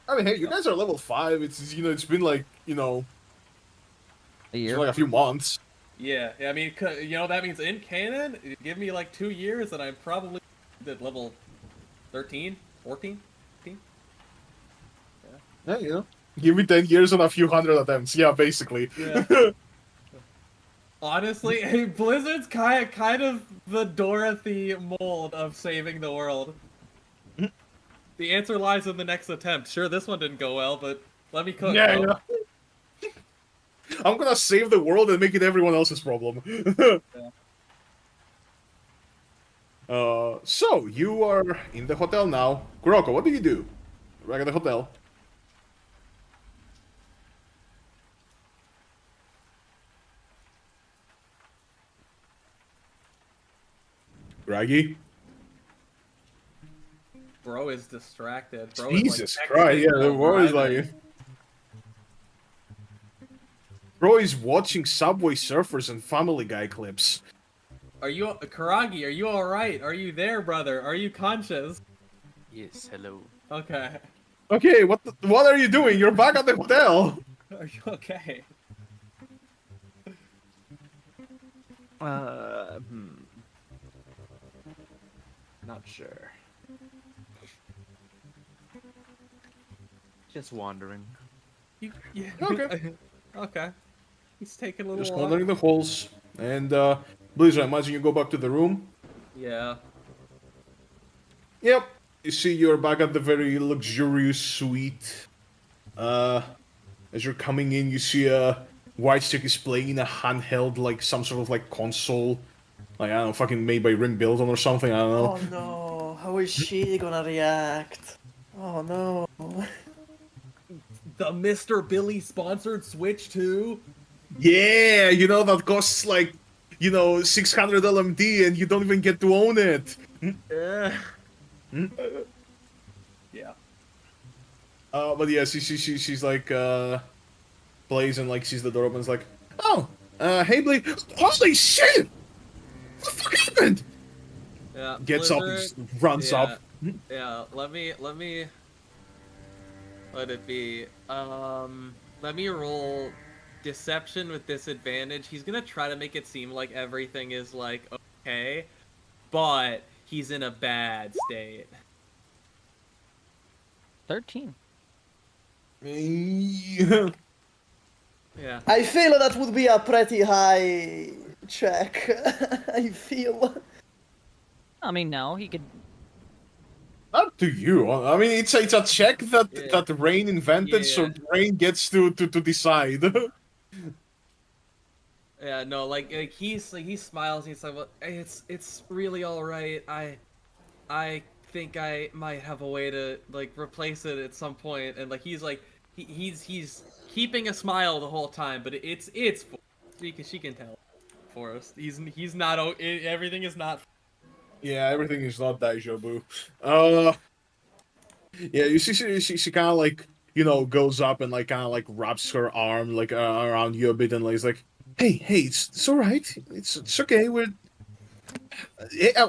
I mean, hey, you guys are level 5. It's, you know, it's been like, you know,
A year?
It's like a few months.
Yeah, I mean, you know, that means in canon, give me like 2 years and I'm probably at level 13, 14, 15.
Yeah, you know. Give me 10 years and a few hundred attempts. Yeah, basically.
Yeah. Honestly, hey, Blizzard's kind of the Dorothy mold of saving the world. The answer lies in the next attempt. Sure, this one didn't go well, but let me cook.
Yeah,
bro.
yeah. I'm gonna save the world and make it everyone else's problem. So, you are in the hotel now. Kuroko, what do you do? Back at the hotel. Raggy?
Bro is distracted. Bro
Jesus
is like
Christ, yeah, the
while
boy is
driving.
like... Bro is watching Subway Surfers and Family Guy clips.
Are you, Karagi, are you alright? Are you there, brother? Are you conscious?
Yes, hello.
Okay.
Okay, what are you doing? You're back at the hotel!
Are you okay?
Not sure. Just wandering.
Yeah.
Okay.
Okay. He's taking a little
Just
walk.
wandering the halls. And, Blizzard, I imagine you go back to the room?
Yeah.
Yep. You see you're back at the very luxurious suite. As you're coming in, you see a White Stick is playing in a handheld, like, some sort of, like, console. Like, I don't know, fucking made by Rim Bilton or something, I don't know.
Oh no, how is she gonna react? Oh no.
The Mr. Billy sponsored Switch 2?
Yeah, you know, that costs, like, you know, 600 LMD and you don't even get to own it.
Yeah.
But yeah, she's like, plays and, like, sees the door open and is like, oh, hey, Blade. Holy shit! What the fuck happened?
Yeah.
Gets up and
Blizzard,
just runs
yeah,
up.
Yeah, let me let it be. Let me roll deception with disadvantage. He's gonna try to make it seem like everything is like okay, but he's in a bad state.
13.
Yeah.
Yeah.
I feel that would be a pretty high check. I feel.
I mean, no, he could.
Up to you. I mean, it's a check that
Yeah.
that Rain invented,
Yeah.
so Rain gets to decide.
Yeah, no, like he smiles. And he's like, "Well, it's really all right. I think I might have a way to like replace it at some point." And like he's keeping a smile the whole time, but it's because she can tell for us. He's not. Everything is not.
Yeah, everything is not deja vu. Yeah, you see, she kind of like, you know, goes up and like kind of like wraps her arm like around you a bit and like, is like, hey, it's all right. It's okay.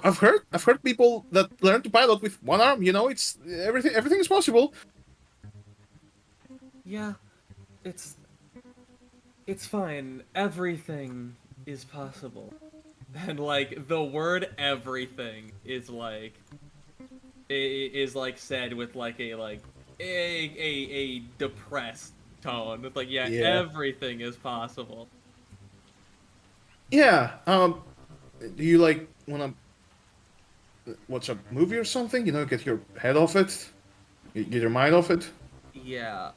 I've heard people that learn to pilot with one arm. You know, it's everything is possible.
Yeah, it's fine. Everything is possible. And like the word everything is like said with like a depressed tone. It's like yeah, everything is possible.
Yeah. Do you like wanna watch a movie or something? You know, get your head off it, get your mind off it.
Yeah.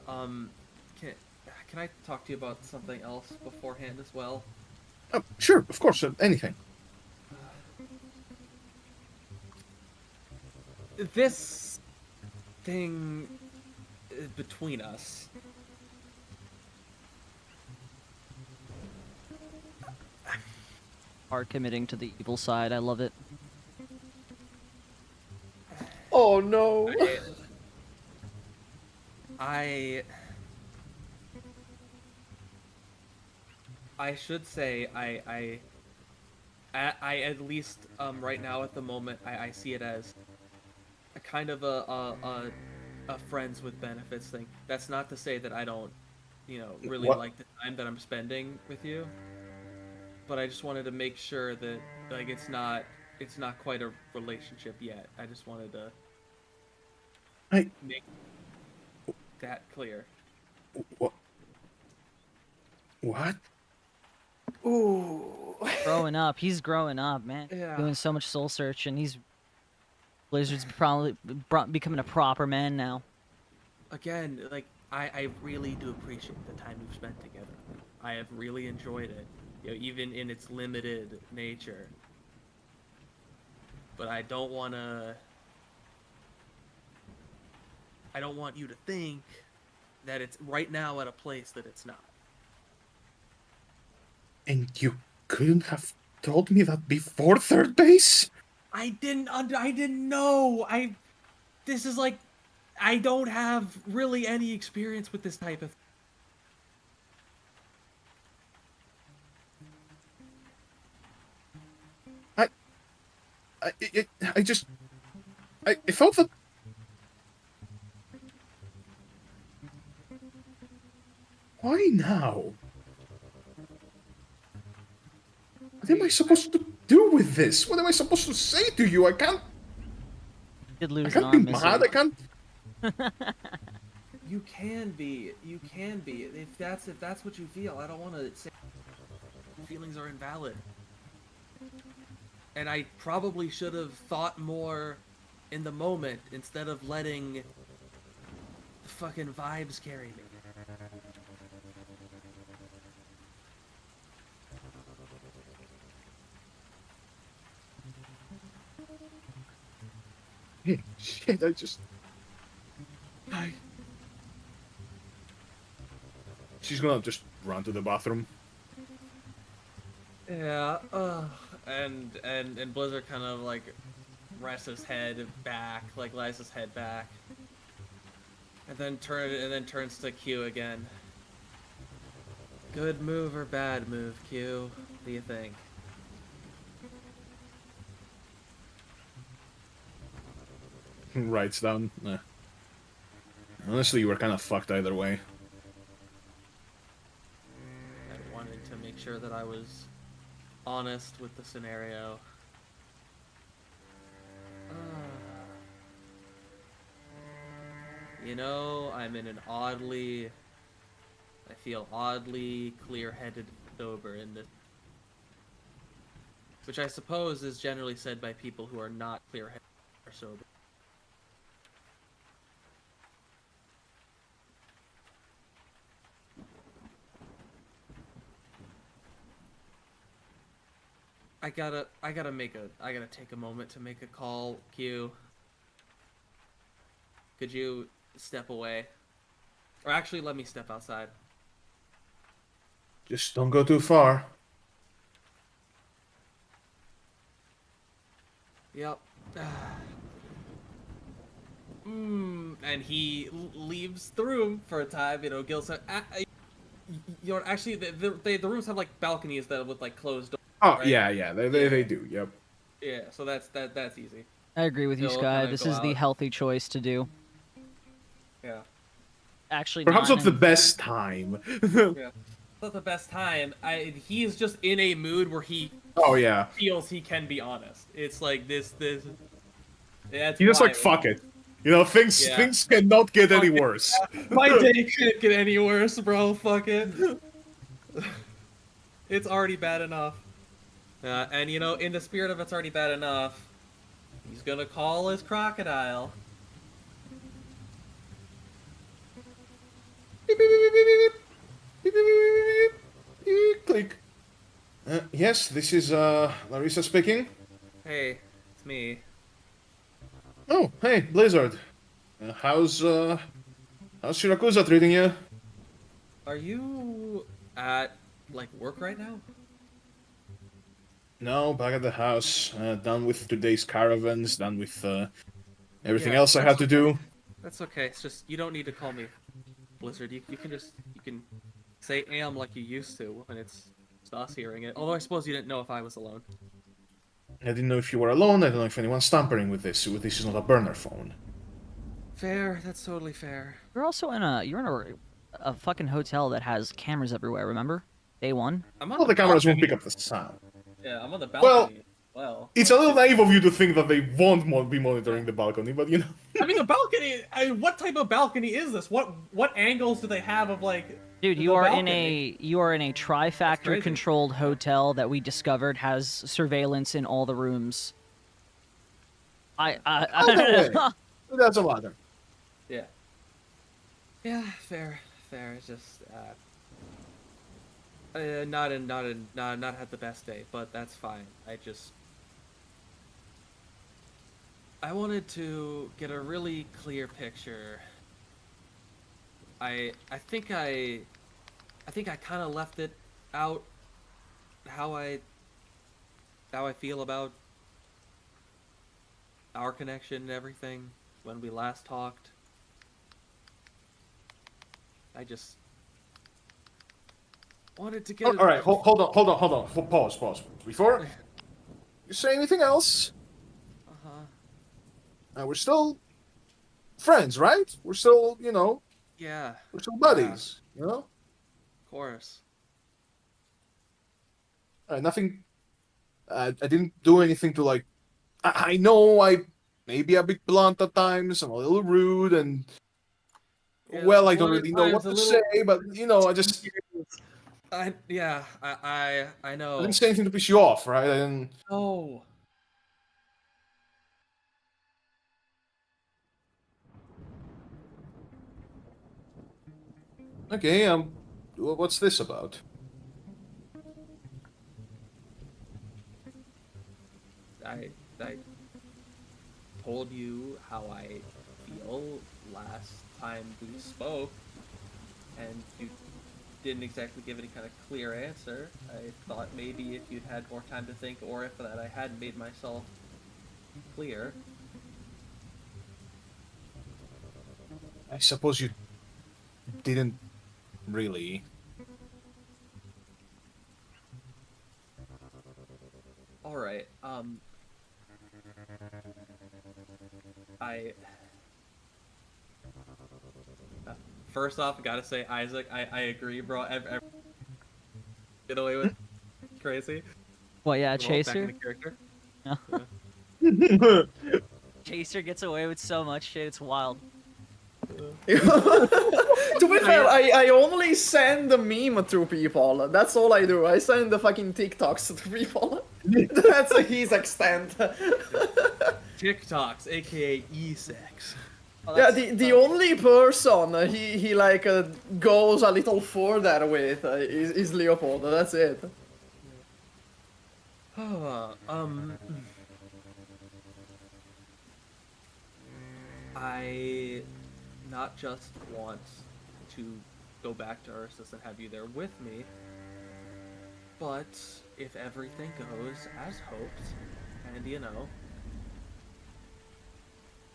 Can I talk to you about something else beforehand as well?
Sure, of course, anything.
This thing between us.
Are committing to the evil side. I love it.
Oh no.
I should say I at least right now at the moment I see it as a kind of a friends with benefits thing. That's not to say that I don't
you know, really like the time that I'm spending with you. But I just wanted to make sure that like it's not quite a relationship yet. I just wanted to make that clear.
What? What?
Ooh.
Growing up, he's growing up, man.
Yeah.
Doing so much soul search, and Blizzard's probably becoming a proper man now.
Again, like I really do appreciate the time we've spent together. I have really enjoyed it, you know, even in its limited nature. But I don't want you to think that it's right now at a place that it's not.
And you couldn't have told me that before third base?
I didn't know. This is like, I don't have really any experience with this type of thing.
I thought that... Why now? What am I supposed to do with this? What am I supposed to say to you? I can't
Did lose
I
an
can't
arm,
be
Missy.
mad, I can't...
You can be. If that's what you feel. I don't want to say feelings are invalid. And I probably should have thought more in the moment instead of letting the fucking vibes carry me.
Hey, shit, She's gonna just run to the bathroom.
Yeah, and Blizzard kind of like rests his head back, like lies his head back, and then turns to Q again. Good move or bad move, Q? What do you think?
Writes down. Honestly, you were kind of fucked either way.
I wanted to make sure that I was honest with the scenario. You know, I feel oddly clear-headed and sober in this. Which I suppose is generally said by people who are not clear-headed or sober. I gotta take a moment to make a call, Q. Could you step away? Or actually, let me step outside.
Just don't go too far.
Yep. And he leaves the room for a time. You know, Gil said, you know, actually, the rooms have like balconies that with like closed doors.
Oh,
right?
yeah, they do, yep.
Yeah, so that's easy.
I agree with you,
He'll
Sky.
kinda
This
go
is the
out.
healthy choice to do.
Yeah.
Actually,
Perhaps
not
not the
in-
best time.
Yeah. Not the best time. He is just in a mood where he
Oh, yeah.
feels he can be honest. It's like this. That's
He just
why,
like, fuck it. You know, things
Yeah.
things cannot get any worse.
My day can't get any worse, bro. Fuck it. It's already bad enough. And you know, in the spirit of it's already bad enough, he's gonna call his crocodile.
Beep, beep, beep, beep, beep, beep, beep, beep, beep, beep, click. Yes, this is Larissa speaking.
Hey, it's me.
Oh, hey, Blizzard. How's Shirakuza treating you?
Are you at like work right now?
No, back at the house. Done with today's caravans. Done with everything
Yeah,
else I had to do.
That's okay. It's just you don't need to call me Blizzard. You can say am like you used to when it's just us hearing it. Although I suppose you didn't know if I was alone.
I didn't know if you were alone. I don't know if anyone's tampering with this. This is not a burner phone.
Fair. That's totally fair.
You're also in a a fucking hotel that has cameras everywhere. Remember, day one.
Well, the cameras won't pick up the sound.
Yeah, I'm on the
Well,
balcony. Well,
it's a little naive of you to think that they won't be monitoring the balcony, but you know.
I mean, the balcony. What type of balcony is this? What angles do they have of like?
Dude,
the
you are
balcony?
in a trifactor controlled hotel that we discovered has surveillance in all the rooms.
That's a lot.
Yeah. Yeah, fair. It's just not had the best day, but that's fine. I wanted to get a really clear picture. I think I kind of left it out how I feel about our connection and everything when we last talked. I just wanted to get.
All right, hold on. Pause. Before you say anything else, we're still friends, right? We're still,
Yeah.
we're still buddies, you know.
Of course.
Nothing. I didn't do anything to like. I know I may be a bit blunt at times. I'm a little rude, and
yeah,
I don't really know what to say. But I just.
I know.
I didn't say anything to piss you off, right? I didn't.
Oh.
Okay. What's this about?
I told you how I feel last time we spoke, and you didn't exactly give any kind of clear answer. I thought maybe if you'd had more time to think, or if that I hadn't made myself clear.
I suppose you didn't really.
All right. First off, I gotta say, Isaac, I agree, bro. Get away with crazy.
Well, yeah,
Back
Chaser.
into character.
Yeah. Chaser gets away with so much shit. It's wild.
To be fair, I only send the meme to people. That's all I do. I send the fucking TikToks to people. That's his extent.
TikToks, aka e-sex.
Oh,
Yeah, the only person he like goes a little further with is Leopold. That's it.
I not just want to go back to Ursus and have you there with me, but if everything goes as hoped, and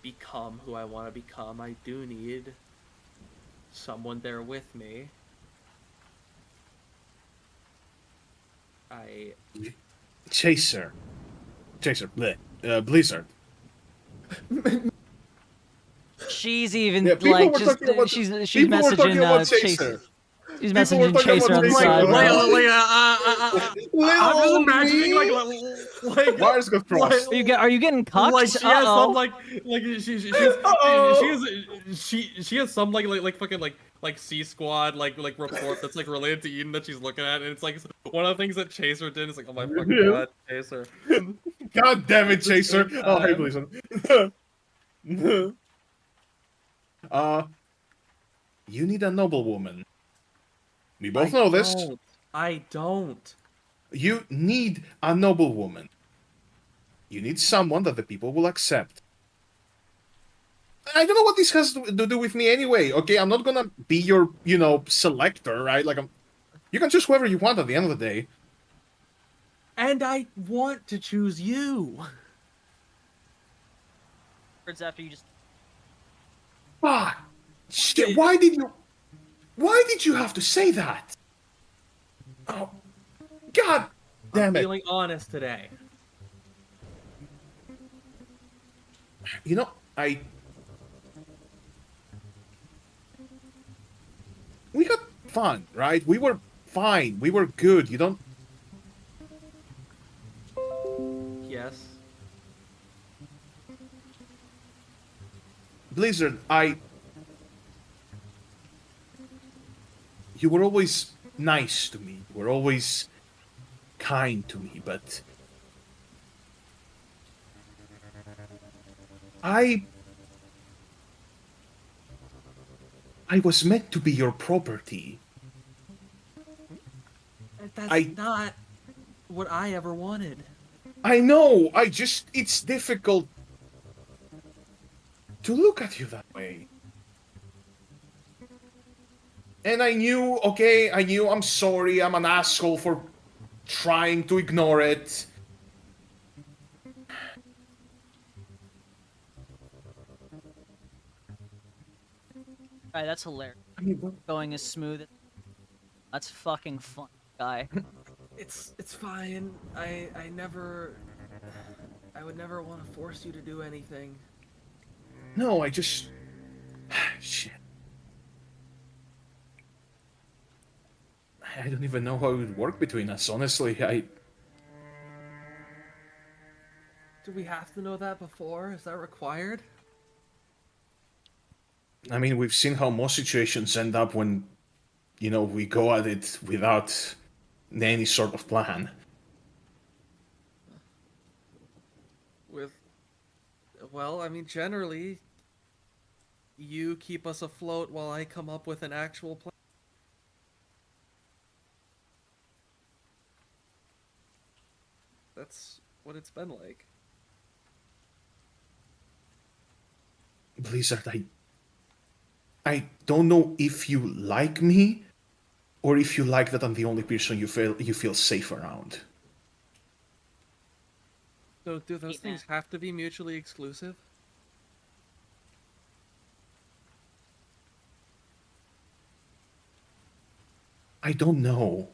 become who I want to become, I do need someone there with me.
Chaser, bleh. Blizzard.
She's even
Yeah, people
like
were
just
talking about-
she's
people were talking
messaging
about
Chaser.
Chaser.
She's
People were
messaging
talking
Chaser
about
on the
Chaser.
side.
I'm just imagining like
Wires got crossed.
Are you getting cucked?
like she has some
Uh-oh.
she has some like fucking like C Squad like report that's like related to Eden that she's looking at, and it's like one of the things that Chaser did is like, oh my fucking god, Chaser.
God damn it, Chaser! Oh, hey, Blizzard. You need a noblewoman. We both know this.
I don't.
You need a noblewoman. You need someone that the people will accept. I don't know what this has to do with me anyway, okay? I'm not gonna be your, selector, right? Like, you can choose whoever you want at the end of the day.
And I want to choose you.
Words after you just.
Fuck! Shit, why did you have to say that? Oh, God damn
I'm
it.
feeling honest today.
we had fun, right? We were fine. We were good. You don't...
Yes.
Blizzard, you were always nice to me. You were always kind to me, but... I was meant to be your property.
That's not what I ever wanted.
I know, it's difficult to look at you that way. And I knew I'm sorry, I'm an asshole for trying to ignore it.
Alright, that's hilarious.
I mean,
Going as smooth. That's fucking fun, guy.
It's fine. I would never want to force you to do anything.
no, I just... Shit. I don't even know how it would work between us, honestly.
Do we have to know that before? Is that required?
I mean, we've seen how most situations end up when, we go at it without any sort of plan.
Well, I mean, generally, you keep us afloat while I come up with an actual plan. That's what it's been like.
Blizzard, I don't know if you like me, or if you like that I'm the only person you feel safe around.
So do those things have to be mutually exclusive?
I don't know.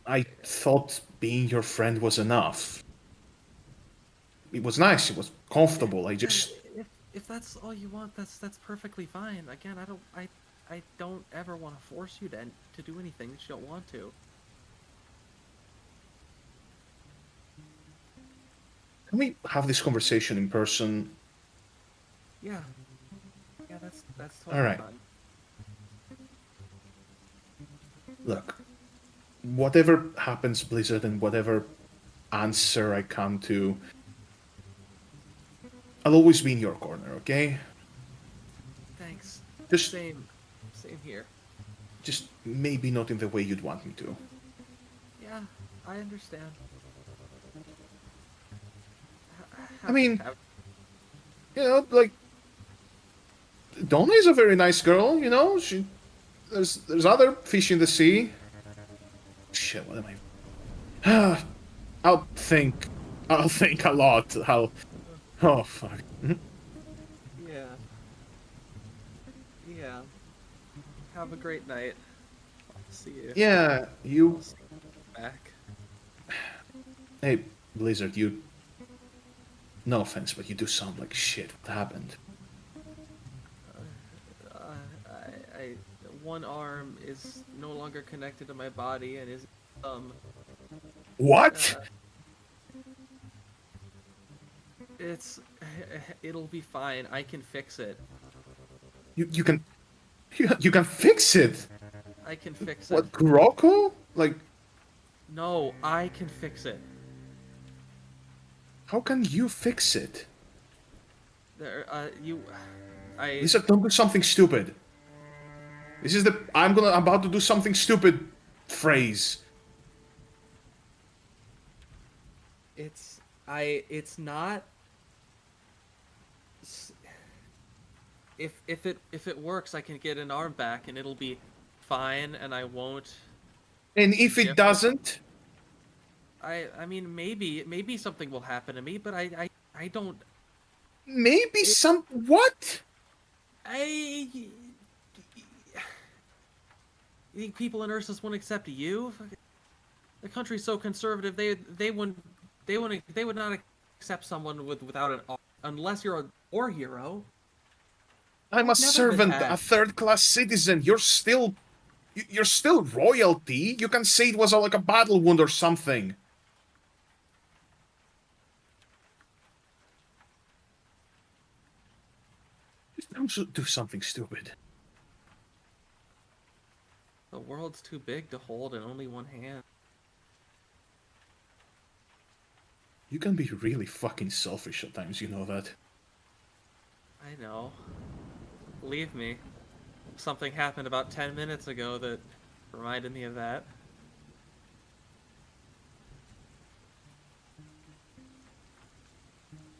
I thought being your friend was enough. It was nice, it was comfortable,
If that's all you want, that's perfectly fine. Again, I don't ever want to force you to do anything that you don't want to.
Can we have this conversation in person?
Yeah. Yeah, that's totally
All right.
fine.
Look, whatever happens, Blizzard, and whatever answer I come to, I'll always be in your corner, okay?
Thanks.
Just
Same here.
Just maybe not in the way you'd want me to.
Yeah, I understand.
I mean, like, Donna is a very nice girl, there's other fish in the sea. Shit, what am I... I'll think a lot. Oh, fuck.
Yeah. Yeah. Have a great night. See you.
Yeah, you...
Back.
Hey, Blizzard, you... No offense, but you do sound like shit. What happened?
One arm is no longer connected to my body and is
What?
It'll be fine. I can fix it.
You can fix it.
I can fix it.
What, Kuroko? Like,
No, I can fix it.
how can you fix it? Lisa, don't do something stupid. This is the I'm about to do something stupid phrase.
It's not. If it works, I can get an arm back and it'll be fine, and I won't.
And if it doesn't,
I mean, maybe something will happen to me, but I don't.
maybe some what?
You think people in Ursus won't accept you? The country's so conservative, they would not accept someone without an arc unless you're a war hero.
I'm a
Never been
servant,
had.
a third-class citizen. You're still royalty. You can say it was like a battle wound or something. Just don't do something stupid.
The world's too big to hold in only one hand.
You can be really fucking selfish at times, you know that.
I know. Believe me. Something happened about 10 minutes ago that reminded me of that.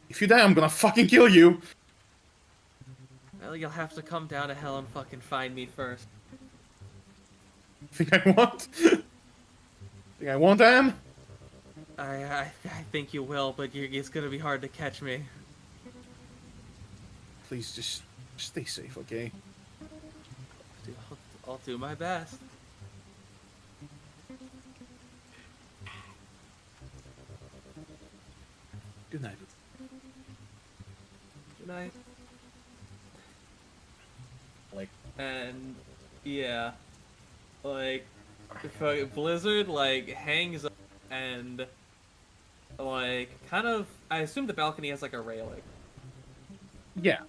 If you die, I'm gonna fucking kill you!
Well, you'll have to come down to hell and fucking find me first.
Think I want? Think I want, Am?
I think you will, but it's gonna be hard to catch me.
Please, just stay safe, okay?
I'll do my best.
Good night.
Good night.
Like,
And yeah, like if Blizzard like hangs up and like kind of, I assume the balcony has like a railing.
yeah.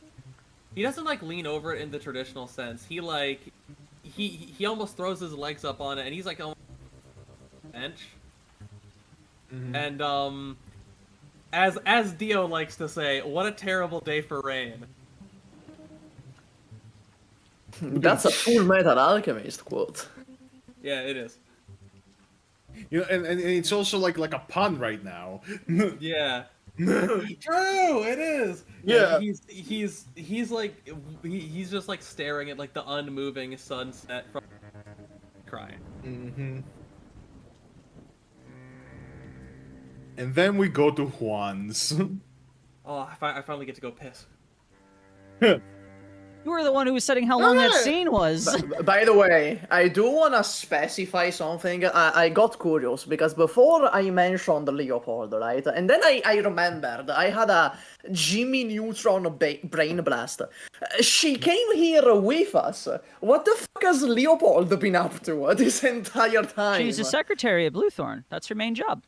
He doesn't like lean over it in the traditional sense. He like he almost throws his legs up on it, and he's like almost on the bench. And as Dio likes to say, what a terrible day for rain.
That's a Full Metal Alchemist quote.
Yeah, it is.
You know, and it's also like a pun right now.
Yeah. True, it is.
Yeah.
He's like he's just like staring at like the unmoving sunset from crying.
Mm-hmm. And then we go to Juan's.
Oh, I finally get to go piss.
You were the one who was saying how long that scene was.
By the way, I do want to specify something. I got curious because before I mentioned Leopold, right? And then I remembered I had a Jimmy Neutron brain blast. She came here with us. What the fuck has Leopold been up to this entire time?
She's a secretary at Bluethorn. That's her main job.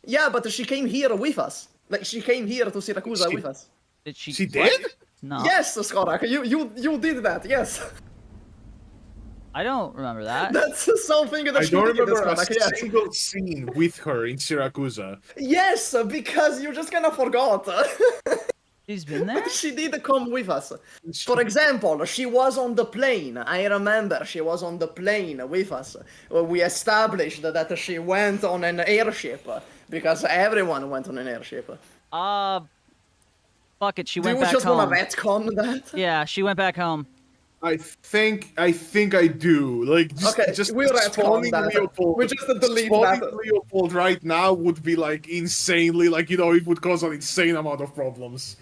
Yeah, but she came here with us. Like, she came here to Syracuse with us.
Did she?
She did?
No.
Yes, Skorak, you did that, yes.
I don't remember that.
That's something that
I
she
don't
did,
remember a
Skorak, yes.
single scene with her in Syracuse.
Yes, because you just kind of forgot.
She's been there?
She did come with us. For example, she was on the plane. I remember she was on the plane with us. We established that she went on an airship because everyone went on an airship.
Fuck it, she
Do
went
you
back
just
home.
want to retcon that?
Yeah, she went back home.
I think I do. Like, just
we'll retcon
spawning
that.
Leopold.
We just delete
spawning
that.
Leopold right now would be like insanely, like, you know, it would cause an insane amount of problems.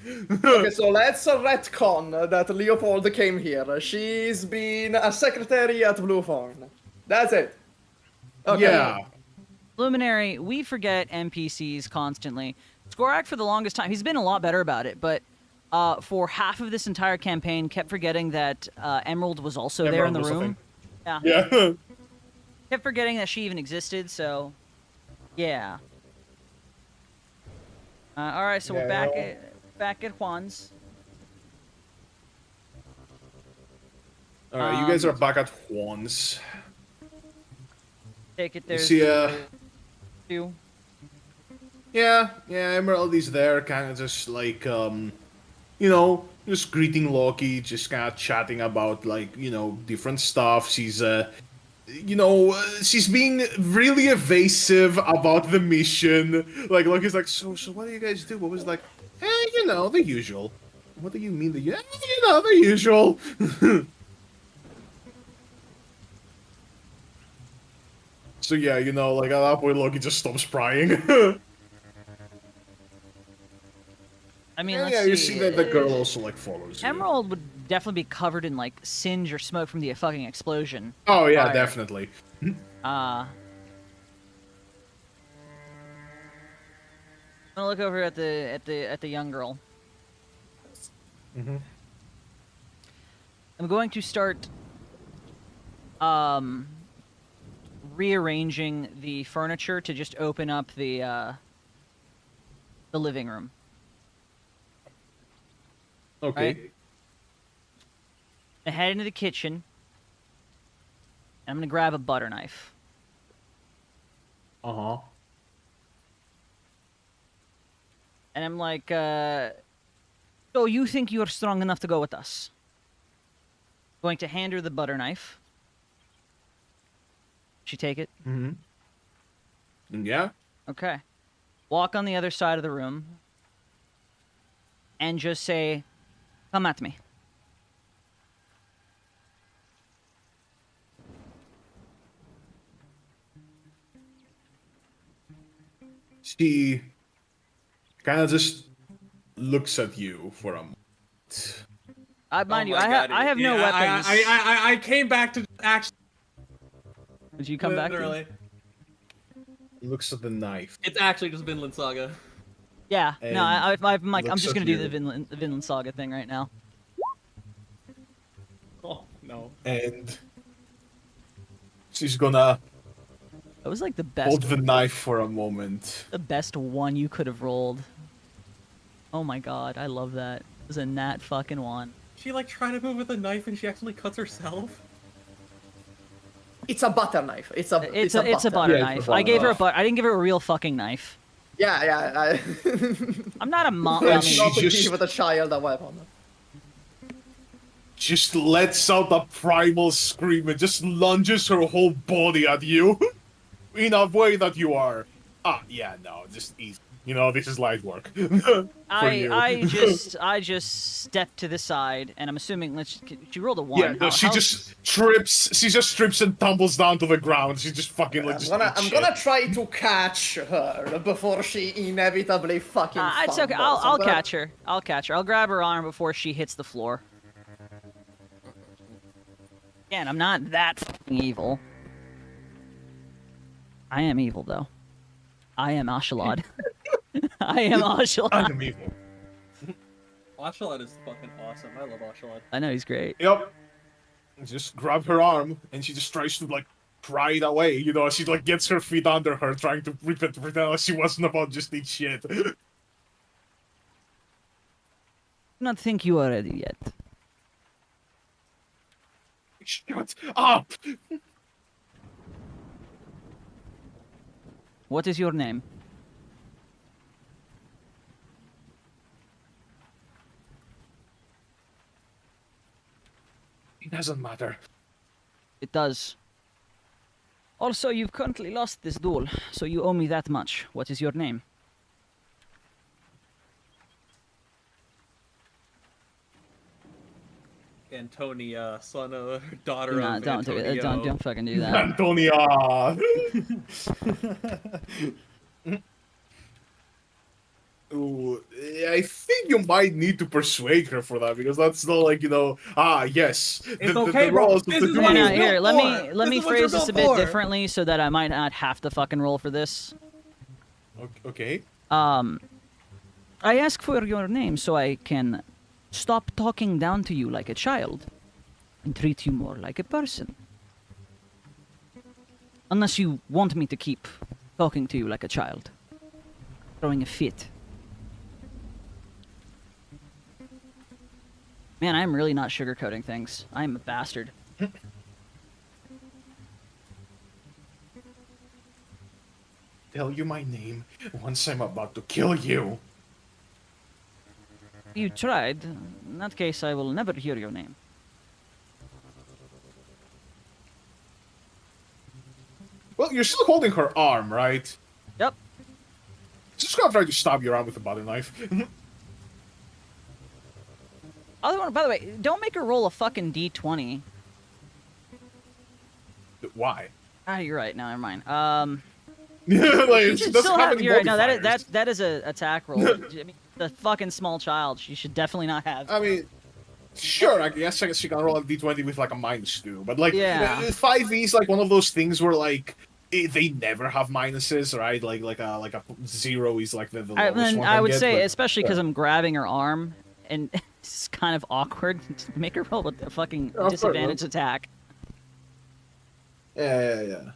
Okay, so let's retcon that Leopold came here. She's been a secretary at Bluethorn. That's it. Okay.
Yeah.
Luminary, we forget NPCs constantly. Skorak, for the longest time, he's been a lot better about it, but for half of this entire campaign, kept forgetting that Emerald was also there in the room. Yeah.
Yeah.
Kept forgetting that she even existed, so yeah. All right, so we're back at Juan's.
All right, you guys are back at Juan's.
Take it there.
See,
two.
yeah, Emerald is there, kind of just like, you know, just greeting Loki, just kind of chatting about, like, you know, different stuff. She's, you know, she's being really evasive about the mission. Like, Loki's like, so what do you guys do? What was like, you know, the usual. What do you mean the, you know, the usual. So yeah, you know, like, at that point, Loki just stops prying.
I mean,
Yeah,
let's
you
see.
see that the girl also, like, follows you.
Emerald would definitely be covered in like singe or smoke from the fucking explosion.
Oh yeah,
Fire.
definitely.
I'm gonna look over at the young girl.
Mm-hmm.
I'm going to start rearranging the furniture to just open up the living room.
Okay.
Right. I head into the kitchen. And I'm gonna grab a butter knife.
Uh-huh.
And I'm like, so you think you're strong enough to go with us? Going to hand her the butter knife. She take it?
Mm-hmm. Yeah.
Okay. Walk on the other side of the room. And just say, come at me.
She kind of just looks at you for a moment.
Mind you, I have no weapons.
I came back to actually.
Did you come back?
Literally.
Looks at the knife.
It's actually just Vinland Saga.
Yeah.
And
No, I'm like, I'm
looks
just
at
gonna do
you.
the Vinland Saga thing right now.
Oh no.
And she's gonna
That was like the
hold
best.
the knife for a moment.
The best one you could have rolled. Oh my god, I love that. It was a nat fucking one.
She like trying to move with a knife and she accidentally cuts herself.
It's a butter knife. It's a
It's a
butter.
butter
Yeah, it's a
knife.
butter
I gave her a
knife.
I didn't give her a real fucking knife.
Yeah.
I'm not a mom.
Yeah,
I
she
mean,
Not to
just-
give the child a weapon.
Just lets out a primal scream and just lunges her whole body at you. In a way that you are. Yeah, no, just easy. You know, this is light work. For you.
I just stepped to the side, and I'm assuming she rolled a 1.
Yeah, no, she just trips and tumbles down to the ground. She just fucking like
I'm gonna try to catch her before she inevitably fucking.
It's okay.
fumbles,
I'll
but-
catch her. I'll catch her. I'll grab her arm before she hits the floor. Again, I'm not that fucking evil. I am evil, though. I am Ashalad. I am Ashalad.
I'm evil.
Ocelot is fucking awesome. I love Ocelot.
I know he's great.
Yep. Just grab her arm and she just tries to like pry it away. You know, she like gets her feet under her, trying to pretend like she wasn't about just eat shit.
Do not think you are ready yet.
Shut up!
What is your name?
It doesn't matter.
It does. Also, you've currently lost this duel, so you owe me that much. What is your name?
Antonia, son of daughter
Nah,
of
don't do it.
Antonio.
Don't fucking do that.
Antonia! Ooh, I think you might need to persuade her for that, because that's not like, you know, yes.
It's okay, bro.
roles of
This
the
is
duel.
what
No,
you're
no, here,
built
let
for.
me
This is what
phrase
you're
this a
built
bit
for.
differently so that I might not have to fucking roll for this.
Okay.
I ask for your name so I can stop talking down to you like a child and treat you more like a person. Unless you want me to keep talking to you like a child. Throwing a fit. Man, I'm really not sugarcoating things. I'm a bastard.
Tell you my name once I'm about to kill you.
You tried. In that case, I will never hear your name.
Well, you're still holding her arm, right?
Yep.
Just gonna try to stab your arm with a butter knife.
Other one, by the way, don't make her roll a fucking d20.
Why?
Ah, you're right. No, never mind.
Like,
You
it
should
doesn't
still
have
have.
any
You're right. No,
modifiers.
that is a attack roll. I mean, the fucking small child. She should definitely not have.
I mean, sure, I guess she can roll a d20 with like a -2, but like
Yeah.
5e is like one of those things where like they never have minuses, right? Like a 0 is like the lowest
then
one
I
can
would
get,
say,
but-
especially because I'm grabbing her arm, and it's kind of awkward to make her roll with a fucking
fair
disadvantage
enough.
attack.
Yeah.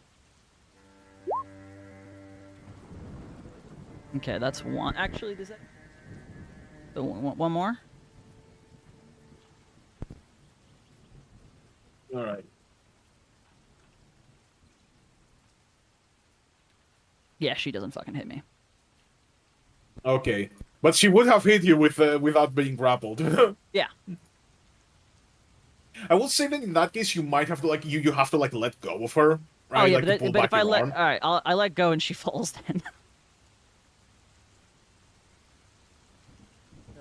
Okay, that's one. Actually, does that? So one more?
All right.
Yeah, she doesn't fucking hit me.
Okay, but she would have hit you with without being grappled.
Yeah.
I will say that in that case, you might have to like you have to like let go of her, right?
Oh yeah,
like, to pull
but
back
if I
your
let,
arm.
all right, I let go and she falls then.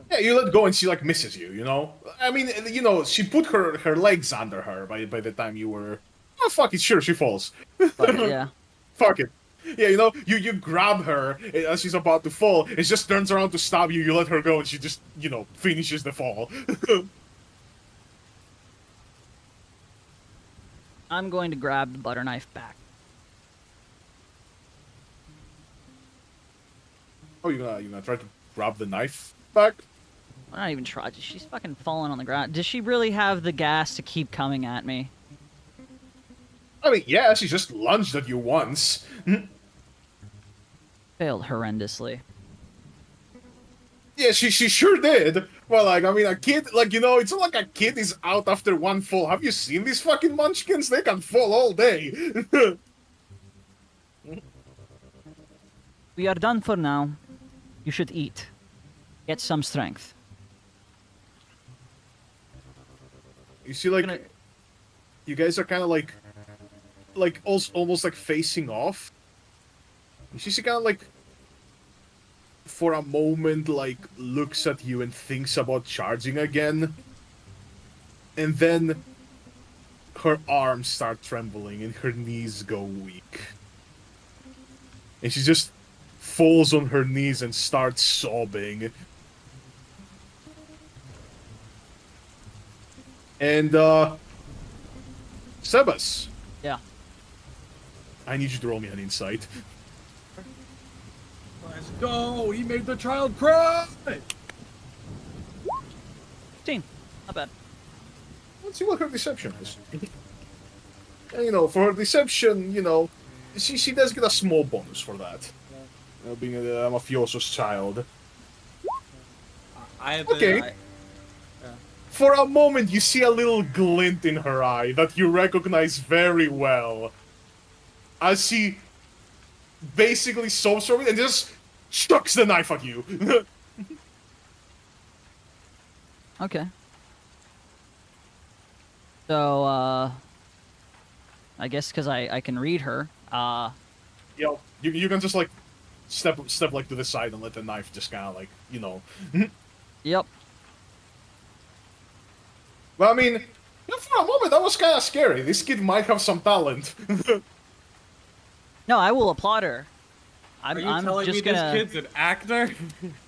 Yeah, you let go and she like misses you. You know, I mean, you know, she put her legs under her by the time you were. Oh fuck it, sure she falls.
But yeah.
Fuck it. Yeah, you know, you grab her as she's about to fall. It just turns around to stab you. You let her go, and she just finishes the fall.
I'm going to grab the butter knife back.
Oh, you're gonna try to grab the knife back?
I'm not even trying. She's fucking falling on the ground. Does she really have the gas to keep coming at me?
I mean, yeah, she just lunged at you once.
Failed horrendously.
Yeah, she sure did. Well, like, I mean, a kid, like, it's not like a kid is out after one fall. Have you seen these fucking munchkins? They can fall all day.
We are done for now. You should eat. Get some strength.
You see, like, you guys are kind of like almost like facing off. You see, she kind of like, for a moment, like, looks at you and thinks about charging again. And then her arms start trembling and her knees go weak. And she just falls on her knees and starts sobbing. And, Sebas,
Yeah.
I need you to roll me an insight.
Let's go! He made the child cry!
15. Not bad.
Let's see what her deception is. And, for her deception, she does get a small bonus for that. Being a mafioso's child.
I have
Okay. For a moment, you see a little glint in her eye that you recognize very well. As she basically sobs for it and just chucks the knife at you.
Okay. So, I guess because I can read her,
You can just, like, step like to the side and let the knife just kind of, like,
Yep.
Well, I mean, for a moment, that was kind of scary. This kid might have some talent.
No, I will applaud her. I'm
telling
just
me
gonna.
this kid's an actor?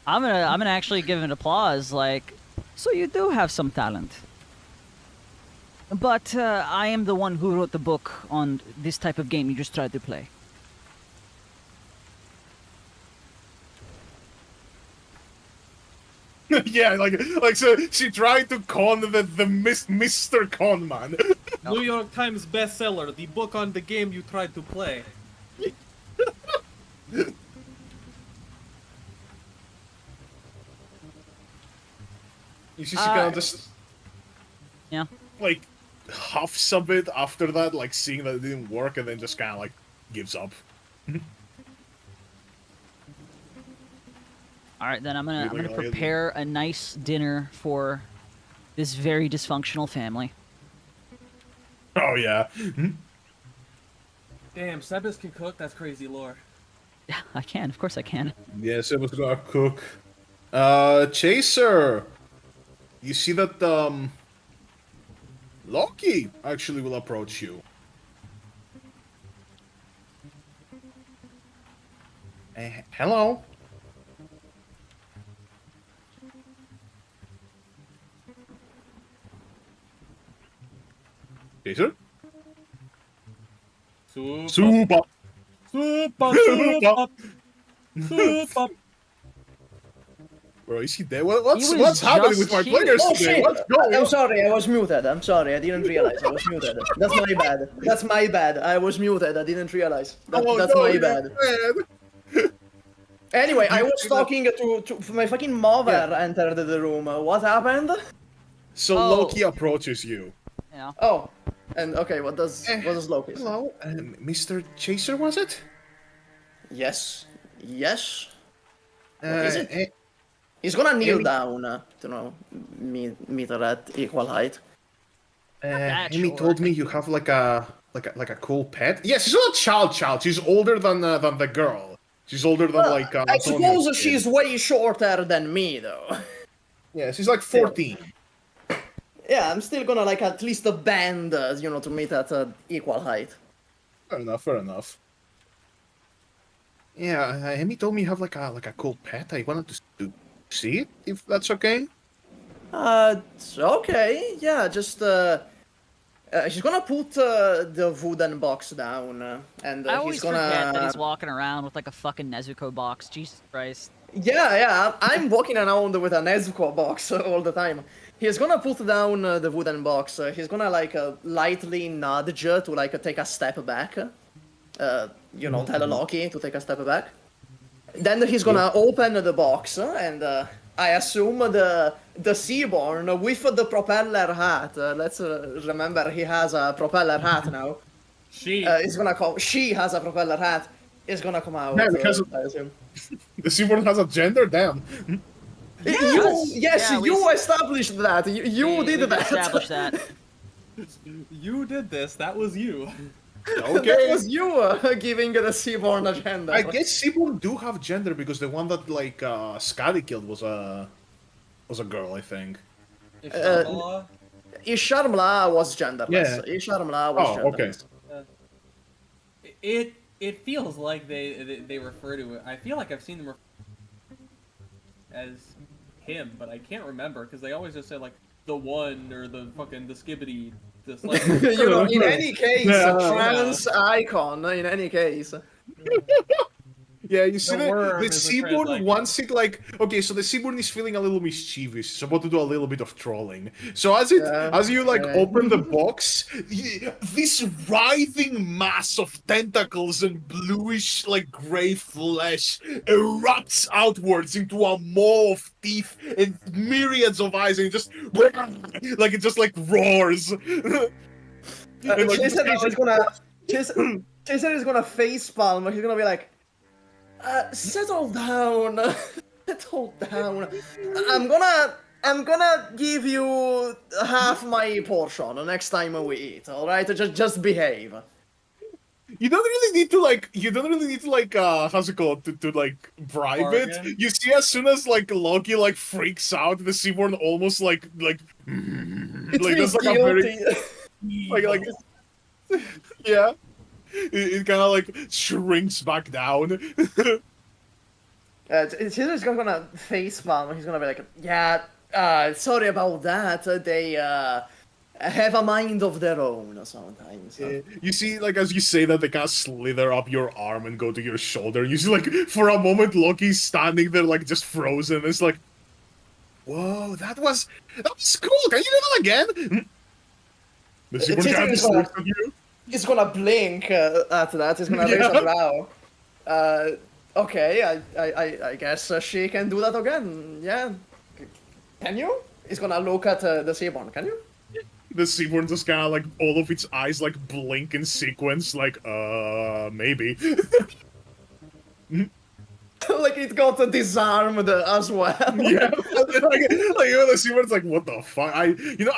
I'm gonna actually give an applause. Like, so you do have some talent. But I am the one who wrote the book on this type of game you just tried to play.
Yeah, like so she tried to con the Mr. Conman.
New York Times bestseller, the book on the game you tried to play.
You see, she kind of just
Yeah.
like huffs a bit after that, like seeing that it didn't work, and then just kind of like gives up.
All right, then I'm gonna prepare a nice dinner for this very dysfunctional family.
Oh yeah.
Damn, Sebas can cook? That's crazy lore.
Yeah, I can. Of course I can.
Yes, it was gonna cook. Chaser. You see that Loki actually will approach you. Hello. Chaser?
Super.
Super. Bro, is he dead? What's happening with my players
Oh
today?
shit!
What's going
I'm
on?
sorry, I was muted. I'm sorry, I didn't realize I was muted. That's my bad. That's my bad. I was muted. I didn't realize. That's my bad. Anyway, I was talking to my fucking mother entered the room. What happened?
So Loki approaches you.
Yeah.
Oh, and okay, what does Loki say?
Hello, Mr. Chaser, was it?
Yes. Yes.
What
is it? He's gonna kneel down to meet her at equal height.
Amy told me you have like a cool pet. Yes, she's not a child. She's older than the girl. She's older than like.
I suppose she's way shorter than me, though.
Yeah, she's like 14.
Yeah, I'm still gonna like at least bend, to meet at equal height.
Fair enough. Fair enough. Yeah, Amy told me you have like a cool pet. I wanted to see it, if that's okay.
It's okay. Yeah, just she's gonna put the wooden box down, and
I always
he's gonna.
forget that he's walking around with like a fucking Nezuko box. Jesus Christ.
Yeah, I'm walking around with a Nezuko box all the time. He's gonna put down the wooden box. He's gonna like lightly nudge to like take a step back. Tell Loki to take a step back. Then he's gonna open the box, and I assume the Seaborn with the propeller hat. Let's remember he has a propeller hat now.
She
has a propeller hat. Is gonna come out.
Yeah, because
I assume.
the Seaborn has a gender. Damn.
You established that. You did that.
Established that.
You did this. That was you.
Okay.
That was you giving the Seaborn a gender.
I guess Seaborn do have gender because the one that like Scotty killed was a girl, I think.
Isharmla was genderless.
Yeah.
Isharmla was genderless.
Okay. It feels like they refer to it. I feel like I've seen them as him, but I can't remember because they always just say like the one or the skibbity. This, like,
in any case, trans icon. In any case.
Yeah, you see the
is a
Seaborn
trans
wants it like okay, so the Seaborn is feeling a little mischievous. It's about to do a little bit of trolling. So as you like open the box, this writhing mass of tentacles and bluish like gray flesh erupts outwards into a maw of teeth and myriads of eyes, and it just like roars.
Chaser is gonna face palm. He's gonna be like. Settle down. Settle down. I'm gonna give you half my portion next time we eat. All right, just behave.
You don't really need to like how's it called to like bribe
Bargain.
it. You see, as soon as like Loki like freaks out, the Seaborn almost like
It
like
feels
that's like
guilty.
a very yeah. It kind of like shrinks back down.
Caesar's gonna face palm. He's gonna be like, yeah, sorry about that. They have a mind of their own sometimes.
You see, like as you say that, they kind of slither up your arm and go to your shoulder. You see, like for a moment, Loki's standing there, like just frozen. It's like, whoa, that was cool. Can you do that again? The Seaborn kind of just looks at you.
He's gonna blink at that. He's gonna raise a brow. Okay, I guess she can do that again. Yeah. Can you? He's gonna look at the Seaborn. Can you?
The Seaborn just kind of like all of its eyes like blink in sequence, like maybe.
Like it got disarmed as well.
Yeah, like even the Seaborn's like, what the fuck? I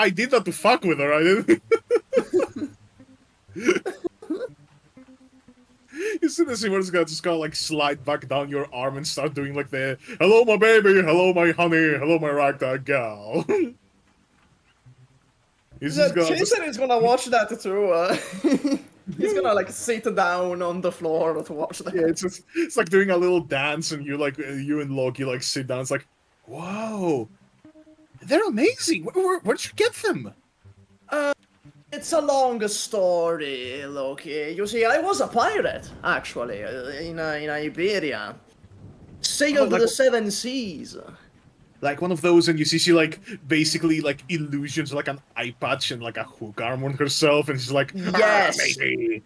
did that to fuck with her. I didn't. You see the Seaborn's gonna just kind of like slide back down your arm and start doing like the hello my baby, hello my honey, hello my ragtag gal.
Jason is gonna watch that too. He's gonna like sit down on the floor to watch that.
Yeah, it's like doing a little dance, and you and Loki like sit down. It's like, whoa, they're amazing. Where'd you get them?
It's a long story, Loki. You see, I was a pirate, actually, in Iberia. Sailed the seven seas.
Like one of those, and you see she like basically like illusions like an eye patch and like a hook arm on herself, and she's like,
Yes.
Matey.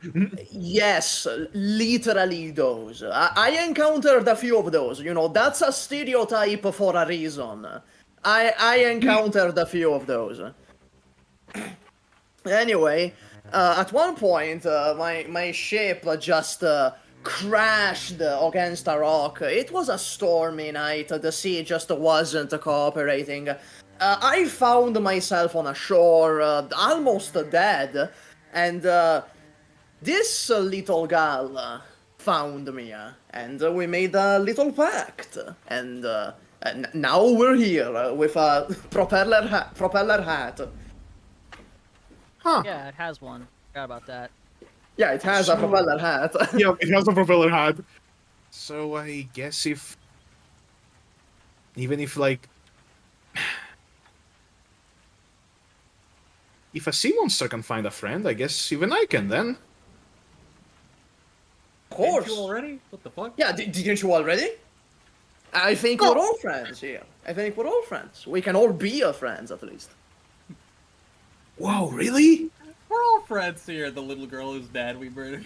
Yes, literally those. I encountered a few of those. You know, that's a stereotype for a reason. I encountered a few of those. Anyway, at one point, my ship just crashed against a rock. It was a stormy night. The sea just wasn't cooperating. I found myself on a shore, almost dead, and this little gal found me, and we made a little pact, and now we're here with a propeller hat.
Huh.
Yeah, it has one. Forgot about that.
Yeah, it has a propeller hat.
Yeah, it has a propeller hat. So I guess even if like, if a sea monster can find a friend, I guess even I can then.
Of course.
Didn't you already? What the fuck?
Yeah, didn't you already? I think we're all friends here. I think we're all friends. We can all be friends at least.
Whoa, really?
We're all friends here. The little girl whose dad we murdered.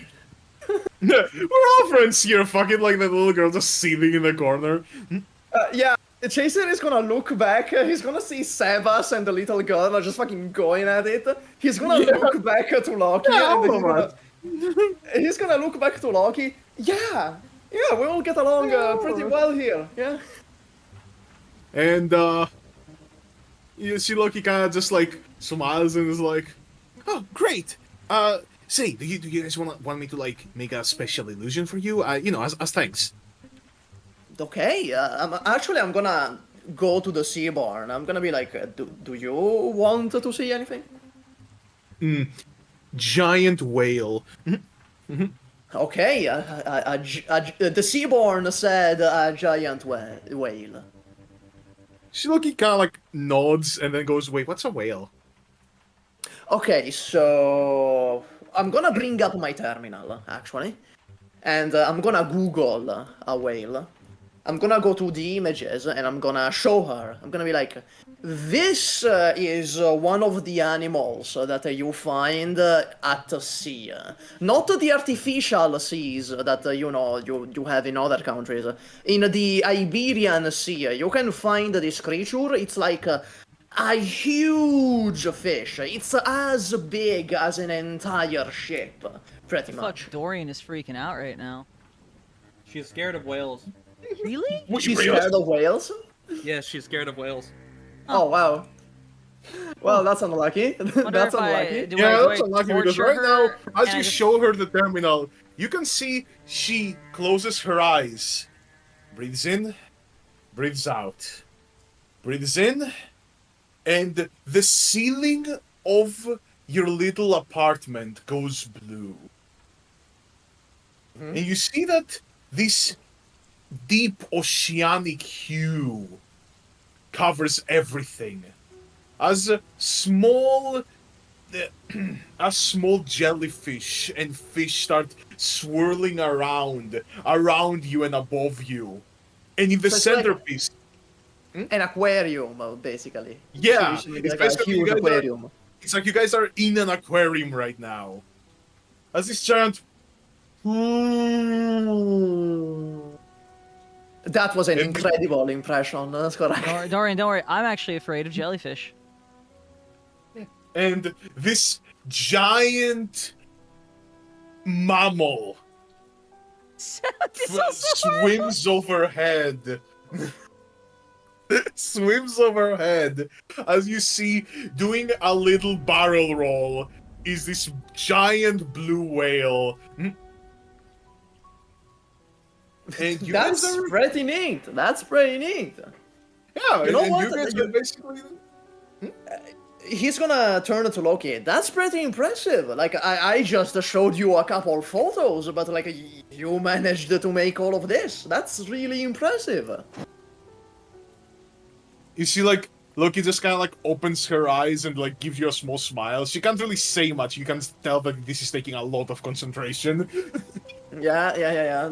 We're all friends here, fucking like that little girl just seething in the corner.
Yeah, Chaser is gonna look back. He's gonna see Sebas and the little girl are just fucking going at it. He's gonna look back to Loki.
Yeah,
and he's gonna look back to Loki. Yeah, we all get along pretty well here. Yeah.
And you see Loki kind of just like smiles and is like, "Oh, great. Say, do you guys want me to like make a special illusion for you? You know, as thanks."
Okay. I'm gonna go to the Seaborn. I'm gonna be like, do you want to see anything?
Giant whale.
Okay. The Seaborn said a giant whale.
She Loki kind of like nods and then goes, "Wait, what's a whale?"
Okay, so I'm gonna bring up my terminal, actually, and I'm gonna Google a whale. I'm gonna go to the images and I'm gonna show her. I'm gonna be like, this is one of the animals that you find at sea. Not the artificial seas that, you have in other countries. In the Iberian Sea, you can find this creature. It's like a huge fish. It's as big as an entire ship, pretty much.
Fuck, Dorian is freaking out right now.
She's scared of whales.
Really?
She's scared of whales?
Yeah, she's scared of whales.
Oh, wow. Well, that's unlucky. That's unlucky.
That's unlucky because right now, as you
just
show her the terminal, you can see she closes her eyes, breathes in, breathes out, breathes in, and the ceiling of your little apartment goes blue. And you see that this deep oceanic hue covers everything. As a small jellyfish and fish start swirling around you and above you. And in the
So it's
centerpiece...
An aquarium, basically.
Yeah,
So
it's
like a
basically
huge aquarium.
It's like you guys are in an aquarium right now. As this giant...
That was an incredible impression, that's correct.
Dorian, don't worry. I'm actually afraid of jellyfish.
And this giant mammal swims overhead. Swims overhead as you see doing a little barrel roll is this giant blue whale. And you
That's
guys are...
pretty neat. That's pretty neat.
Yeah,
You know
and
what?
you guys are basically...
He's gonna turn to Loki. That's pretty impressive. Like, I just showed you a couple photos, but like, you managed to make all of this. That's really impressive.
You see, like Loki just kind of like opens her eyes and like gives you a small smile. She can't really say much. You can tell that this is taking a lot of concentration.
Yeah.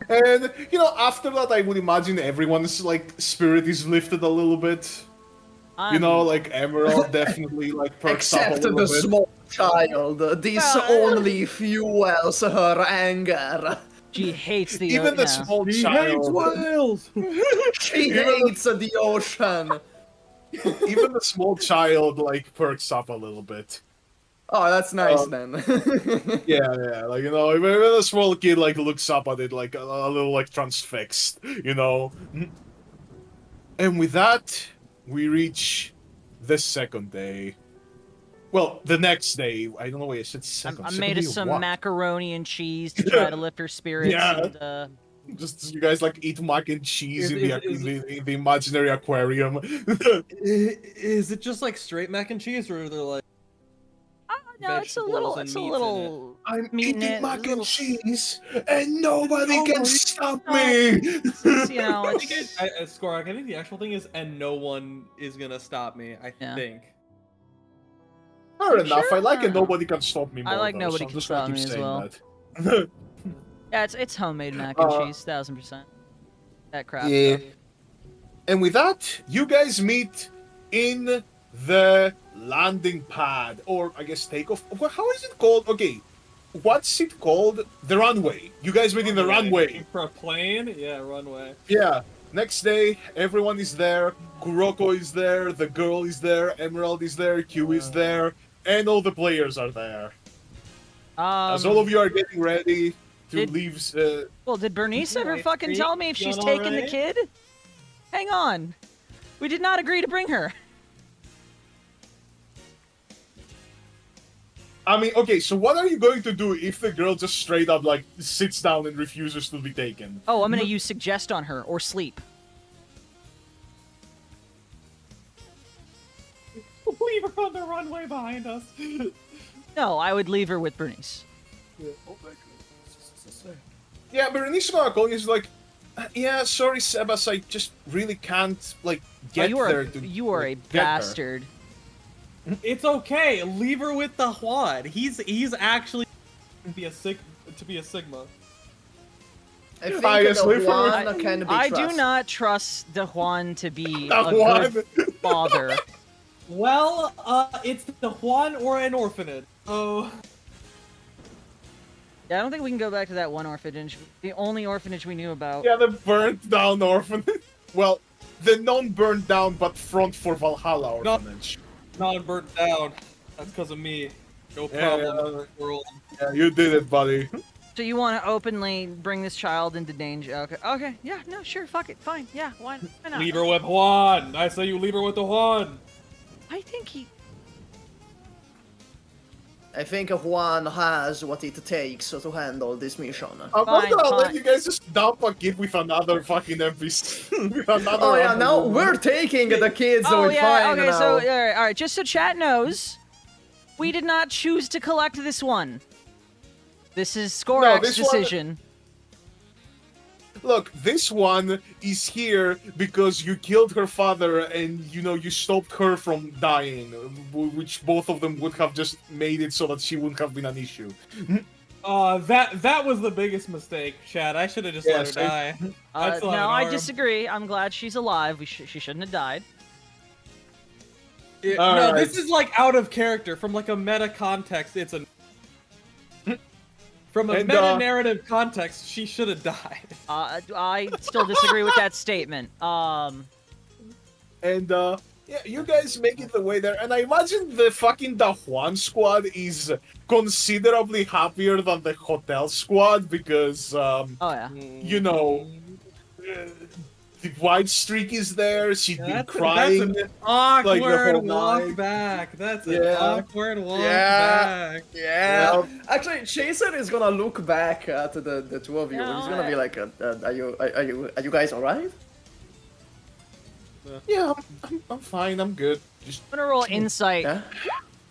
And you know, after that, I would imagine everyone's like spirit is lifted a little bit. You know, like Emerald definitely like perks up a
Except
little
the
bit.
small child. This only fuels her anger.
She hates the
Even the
yeah.
small
He
child.
hates whales.
She hates the ocean.
Even the small child like perks up a little bit.
Oh, that's nice then.
Yeah, like you know, even a small kid like looks up at it like a little like transfixed, you know. And with that, we reach the second day. Well, the next day. I don't know why I said second.
I
Second
made
day
us
of
some
what?
macaroni and cheese to try to lift her spirits.
Yeah.
And,
Just you guys like eat mac and cheese
Is-
in the imaginary aquarium.
Is it just like straight mac and cheese, or are there like
no, it's a little.
vegetables and
It's a
meats in
little.
I'm
meat in
eating
it,
mac
a little-
and cheese, and nobody
Oh,
can
you-
stop
No.
me.
It's, you know,
I
it's,
think Skorak, I think the actual thing is, and no one is gonna stop me. I
Yeah.
think.
Fair enough.
Sure.
I like it. Nobody can stop me.
I
More,
like
though,
nobody
so I'm
can
just gonna
stop
keep
me as
saying
well.
that.
yeah, it's homemade mac and cheese, 1000%. That crap.
Yeah.
Stuff.
And with that, you guys meet in the landing pad, or I guess takeoff. How is it called? Okay, what's it called? The runway. You guys meet in the runway.
For a plane? Yeah, runway.
Yeah. Next day, everyone is there. Kuroko is there. The girl is there. Emerald is there. Q is there, and all the players are there. As all of you are getting ready to
did-
leave.
Well, did Bernice ever
Alright,
fucking tell me if she's taking the kid? Hang on. We did not agree to bring her.
I mean, okay, so what are you going to do if the girl just straight up, like, sits down and refuses to be taken?
Oh, I'm gonna use suggest on her or sleep.
Leave her on the runway behind us.
No, I would leave her with Bernice.
Yeah, Berenice is gonna call you. She's like, yeah, sorry, Sebas, I just really can't, like, get there to.
You are a
like, get her."
bastard.
It's okay. Leave her with the Juan. He's actually to be a Sigma.
I think
I guess
the
leave her
Juan
with-
can be
I do
trusted.
not trust the Juan to be
The
a
Juan.
good father.
Well, it's the Juan or an orphanage. Oh.
Yeah, I don't think we can go back to that one orphanage. The only orphanage we knew about.
Yeah, the burnt down orphanage. Well, the non-burnt down but front for Valhalla orphanage.
Not burnt down. That's because of me. No
Yeah,
problem
yeah.
in the world.
Yeah, you did it, buddy.
So you want to openly bring this child into danger? Okay. Okay. Yeah. No. Sure. Fuck it. Fine. Yeah. Why not?
Leave her with Juan. I say you leave her with the Juan.
I think he.
I think Juan has what it takes to handle this mission.
I'm not
Fine,
gonna let
fine.
you guys just dump a kid with another fucking NPC. With another
Oh yeah,
random
now
woman.
we're taking the kids
Oh
with
yeah.
fine
Okay.
now.
So all right. Just so chat knows, we did not choose to collect this one. This is Skorak's
this one-
decision.
Look, this one is here because you killed her father and, you know, you stopped her from dying, which both of them would have just made it so that she wouldn't have been an issue.
That was the biggest mistake, Chad. I should have just
Yeah,
let her
same.
die. I'd still have
No,
an
I
arm.
disagree. I'm glad she's alive. She shouldn't have died.
No,
Alright.
this is like out of character from like a meta context. It's a from a
And,
meta narrative context. She should have died.
I still disagree with that statement.
And, yeah, you guys make it the way there, and I imagine the fucking Da Juan squad is considerably happier than the hotel squad because,
Oh yeah.
you know, the white streak is there, she'd been crying.
That's an awkward
whole
walk
night.
back. That's an
Yeah.
awkward walk
Yeah.
back.
Yeah. Actually, Chaser is gonna look back at the two of you.
Yeah,
He's gonna be like, "Are you guys alright?"
Yeah, I'm fine, I'm good. Just
I'm gonna roll insight.
Yeah.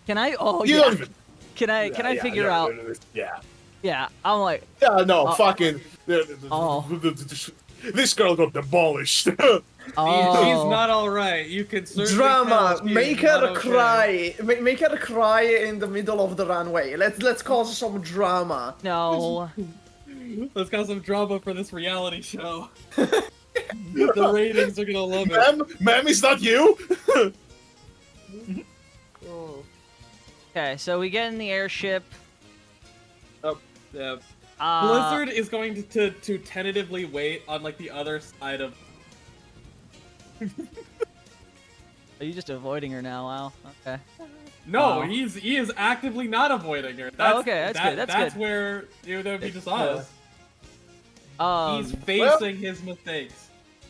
Can I? Oh
you
yeah.
don't even.
Can I figure out?
Yeah.
Yeah. I'm like.
Yeah, no,
Oh.
fucking.
Oh.
This girl got demolished.
Oh.
She's not alright. You can certainly
Drama.
tell she
Make
is not
her
okay.
cry. Make her cry in the middle of the runway. Let's cause some drama.
No.
Let's got some drama for this reality show. The ratings are gonna love it.
Ma'am, is that you?
Oh.
Okay, so we get in the airship.
Yeah.
Uh,
Blizzard is going to tentatively wait on like the other side of.
Are you just avoiding her now, Al? Okay.
No,
Oh.
he is actively not avoiding her. That's,
okay, that's good, that's
that's
good.
where that would be just us. He's
Um,
facing his mistakes.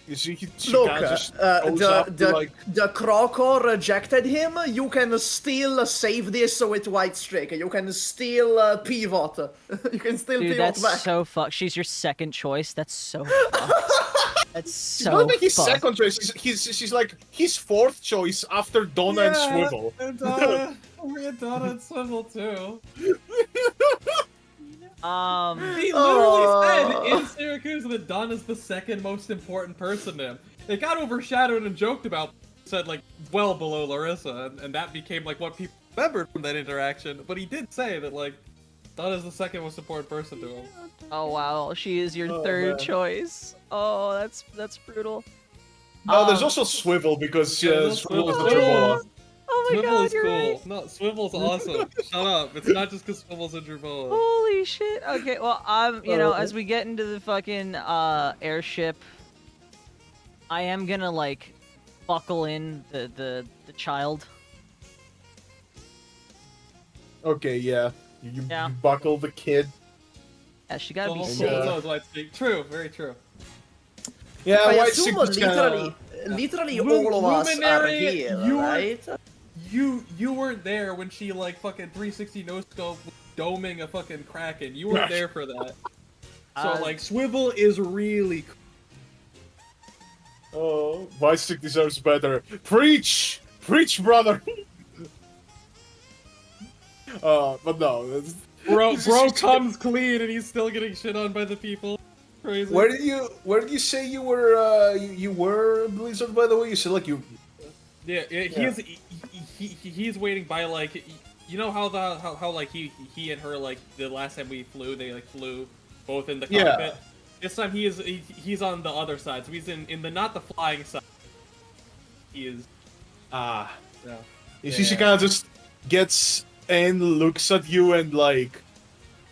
You see, she
Look,
kinda just goes up to, like,
the Croco rejected him. You can still save this with White Streak. You can still pivot. You can still
dude,
pivot
that's
back.
so fucked. She's your second choice. That's so fucked. That's so
not like his
fucked.
second choice. She's like his fourth choice after Donna and Swivel.
And Donna, Donna and Swivel too. He literally said in Syracuse that Donna's the second most important person to him. It got overshadowed and joked about, said like well below Larissa, and that became like what people remembered from that interaction. But he did say that like Donna's the second most important person to him.
Oh wow, she is your third
man.
choice. Oh, that's brutal.
No, there's also Swivel because
Yeah, there's
Swivel is the
Swivel.
Tribola.
Oh my
Swivel
god,
is
you're
cool.
right.
No, Swivel's awesome. Shut up. It's not just because Swivel's a Tribola.
Holy shit. Okay, well, as we get into the fucking airship, I am gonna like buckle in the child.
Okay, yeah. You
Yeah.
buckle the kid.
Yeah, she gotta be
So
safe.
is White Stick. True, very true.
Yeah,
I
White
assume
Stick was
literally
Lu-
all of us are
Luminary,
here,
you were-
right?
You weren't there when she like fucking 360 no scope doming a fucking Kraken. You weren't there for that. So like Swivel is really cool.
Oh, White Stick deserves better. Preach! Preach, brother! But no.
Bro comes clean and he's still getting shit on by the people. Crazy.
Where did you say you were, you were Blizzard, by the way? You said, like, you...
Yeah, he's waiting by like, you know how like he and her like the last time we flew they like flew both in the cockpit.
Yeah.
This time he's on the other side, so he's in the not the flying side. He is.
Yeah. You
Yeah.
see, she kind of just gets and looks at you and, like,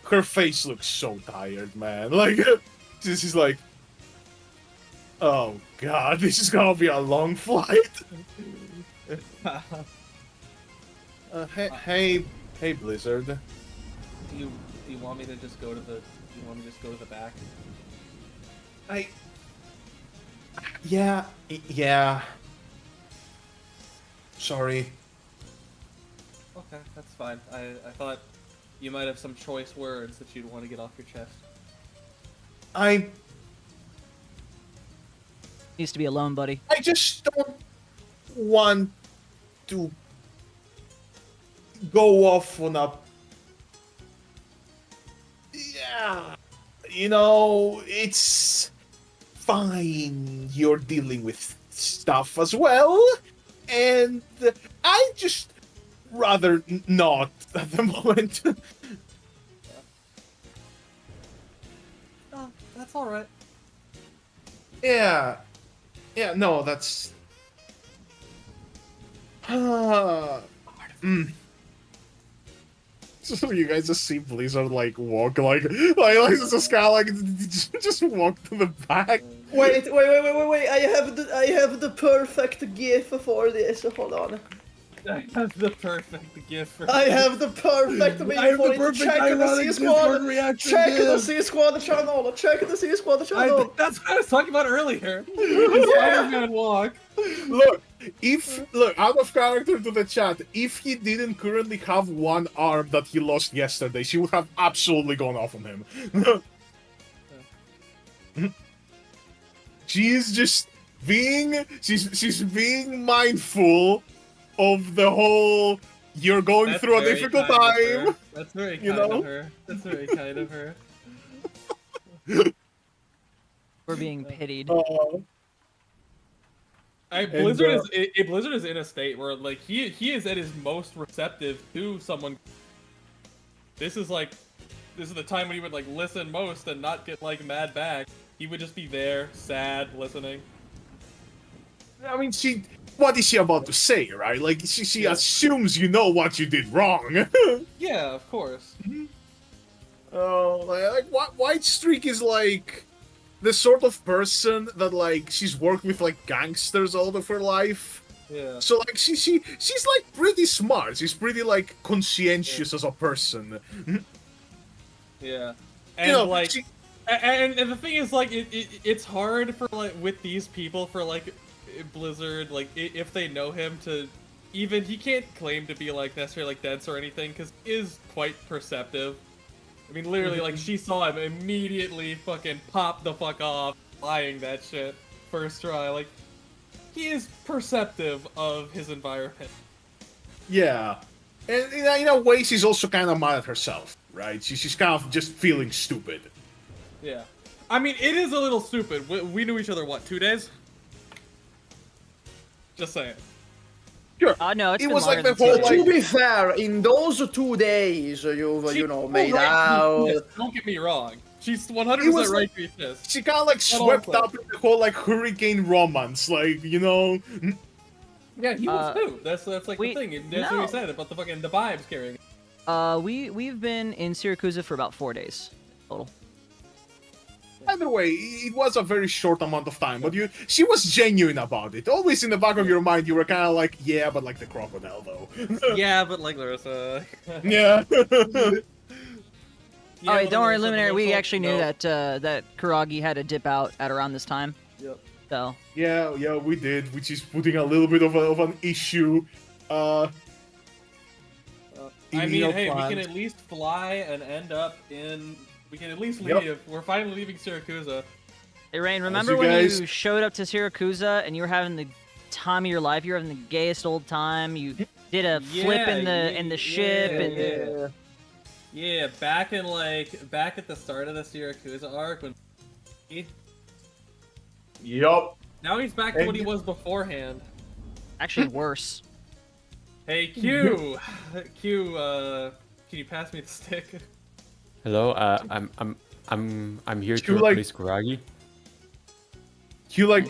her face looks so tired, man. Like, she's like, oh god, this is gonna be a long flight. Hey, Blizzard.
Do you want me to just go to the? Do you want me to just go to the back?
Yeah. Sorry.
Okay, that's fine. I thought you might have some choice words that you'd want to get off your chest.
Needs to be alone, buddy.
I just don't want to go off on a... Yeah, you know, it's fine you're dealing with stuff as well, and I just rather not at the moment.
Oh, that's all right.
Yeah, no, that's... So you guys just see Blizzard like walk like just kind of like just walk to the back.
Wait! I have the perfect gif for this. Hold on.
I have the perfect gift for.
I have the perfect meme for it. Check the C Squad. Check the C Squad channel. Check the C Squad channel.
That's what I was talking about earlier. The Spider-Man walk.
Look, out of character to the chat, if he didn't currently have one arm that he lost yesterday, she would have absolutely gone off on him. She's just being she's being mindful of the whole you're going
That's
through a
very
difficult
kind of
time.
her. That's very kind
You know?
of her. That's very kind of her.
We're being pitied.
Blizzard is in a state where like he is at his most receptive to someone. This is the time when he would like listen most and not get like mad back. He would just be there, sad, listening.
I mean, what is she about to say, right? Like, she assumes you know what you did wrong.
Yeah, of course.
Oh, White Streak is like the sort of person that like she's worked with like gangsters all of her life.
Yeah.
So like she's like pretty smart. She's pretty like conscientious as a person.
Yeah. And like and the thing is like it's hard for like with these people for like Blizzard like if they know him to even he can't claim to be like necessarily like dense or anything because he is quite perceptive. I mean, literally, like, she saw him immediately fucking pop the fuck off, flying that shit first try. Like, he is perceptive of his environment.
Yeah. And in a way, she's also kind of mad at herself, right? She's kind of just feeling stupid.
Yeah. I mean, it is a little stupid. We knew each other, what, 2 days? Just saying.
Sure.
No, it's
it
been
was like
longer
the
than
whole
2 days.
To be fair, in those 2 days, you've made out.
Don't get me wrong. She's 100% right to be pissed.
She kind of like swept up in the whole like hurricane romance, like
Yeah, he was too. That's like the thing. That's what we said about the vibes carrying.
We've been in Syracuse for about 4 days total.
Either way, it was a very short amount of time, but she was genuine about it. Always in the back of your mind, you were kind of like, yeah, but like the crocodile, though.
Yeah, but like Larissa.
Yeah.
Oh, wait, don't worry, Luminary. We actually knew that that Kuragi had to dip out at around this time.
Yep.
So.
Yeah, we did, which is putting a little bit of an issue.
I mean, hey, we can at least fly and end up in. We can at least leave. Yep. We're finally leaving Syracuse.
Hey, Rain, remember when you showed up to Syracuse and you were having the time of your life? You were having the gayest old time. You did a flip in the ship.
Yeah, back at the start of the Syracuse arc when.
Yup.
Now he's back to what he was beforehand.
Actually, worse.
Hey, Q. Q. Can you pass me the stick?
Hello, I'm here to replace Kuragi.
Q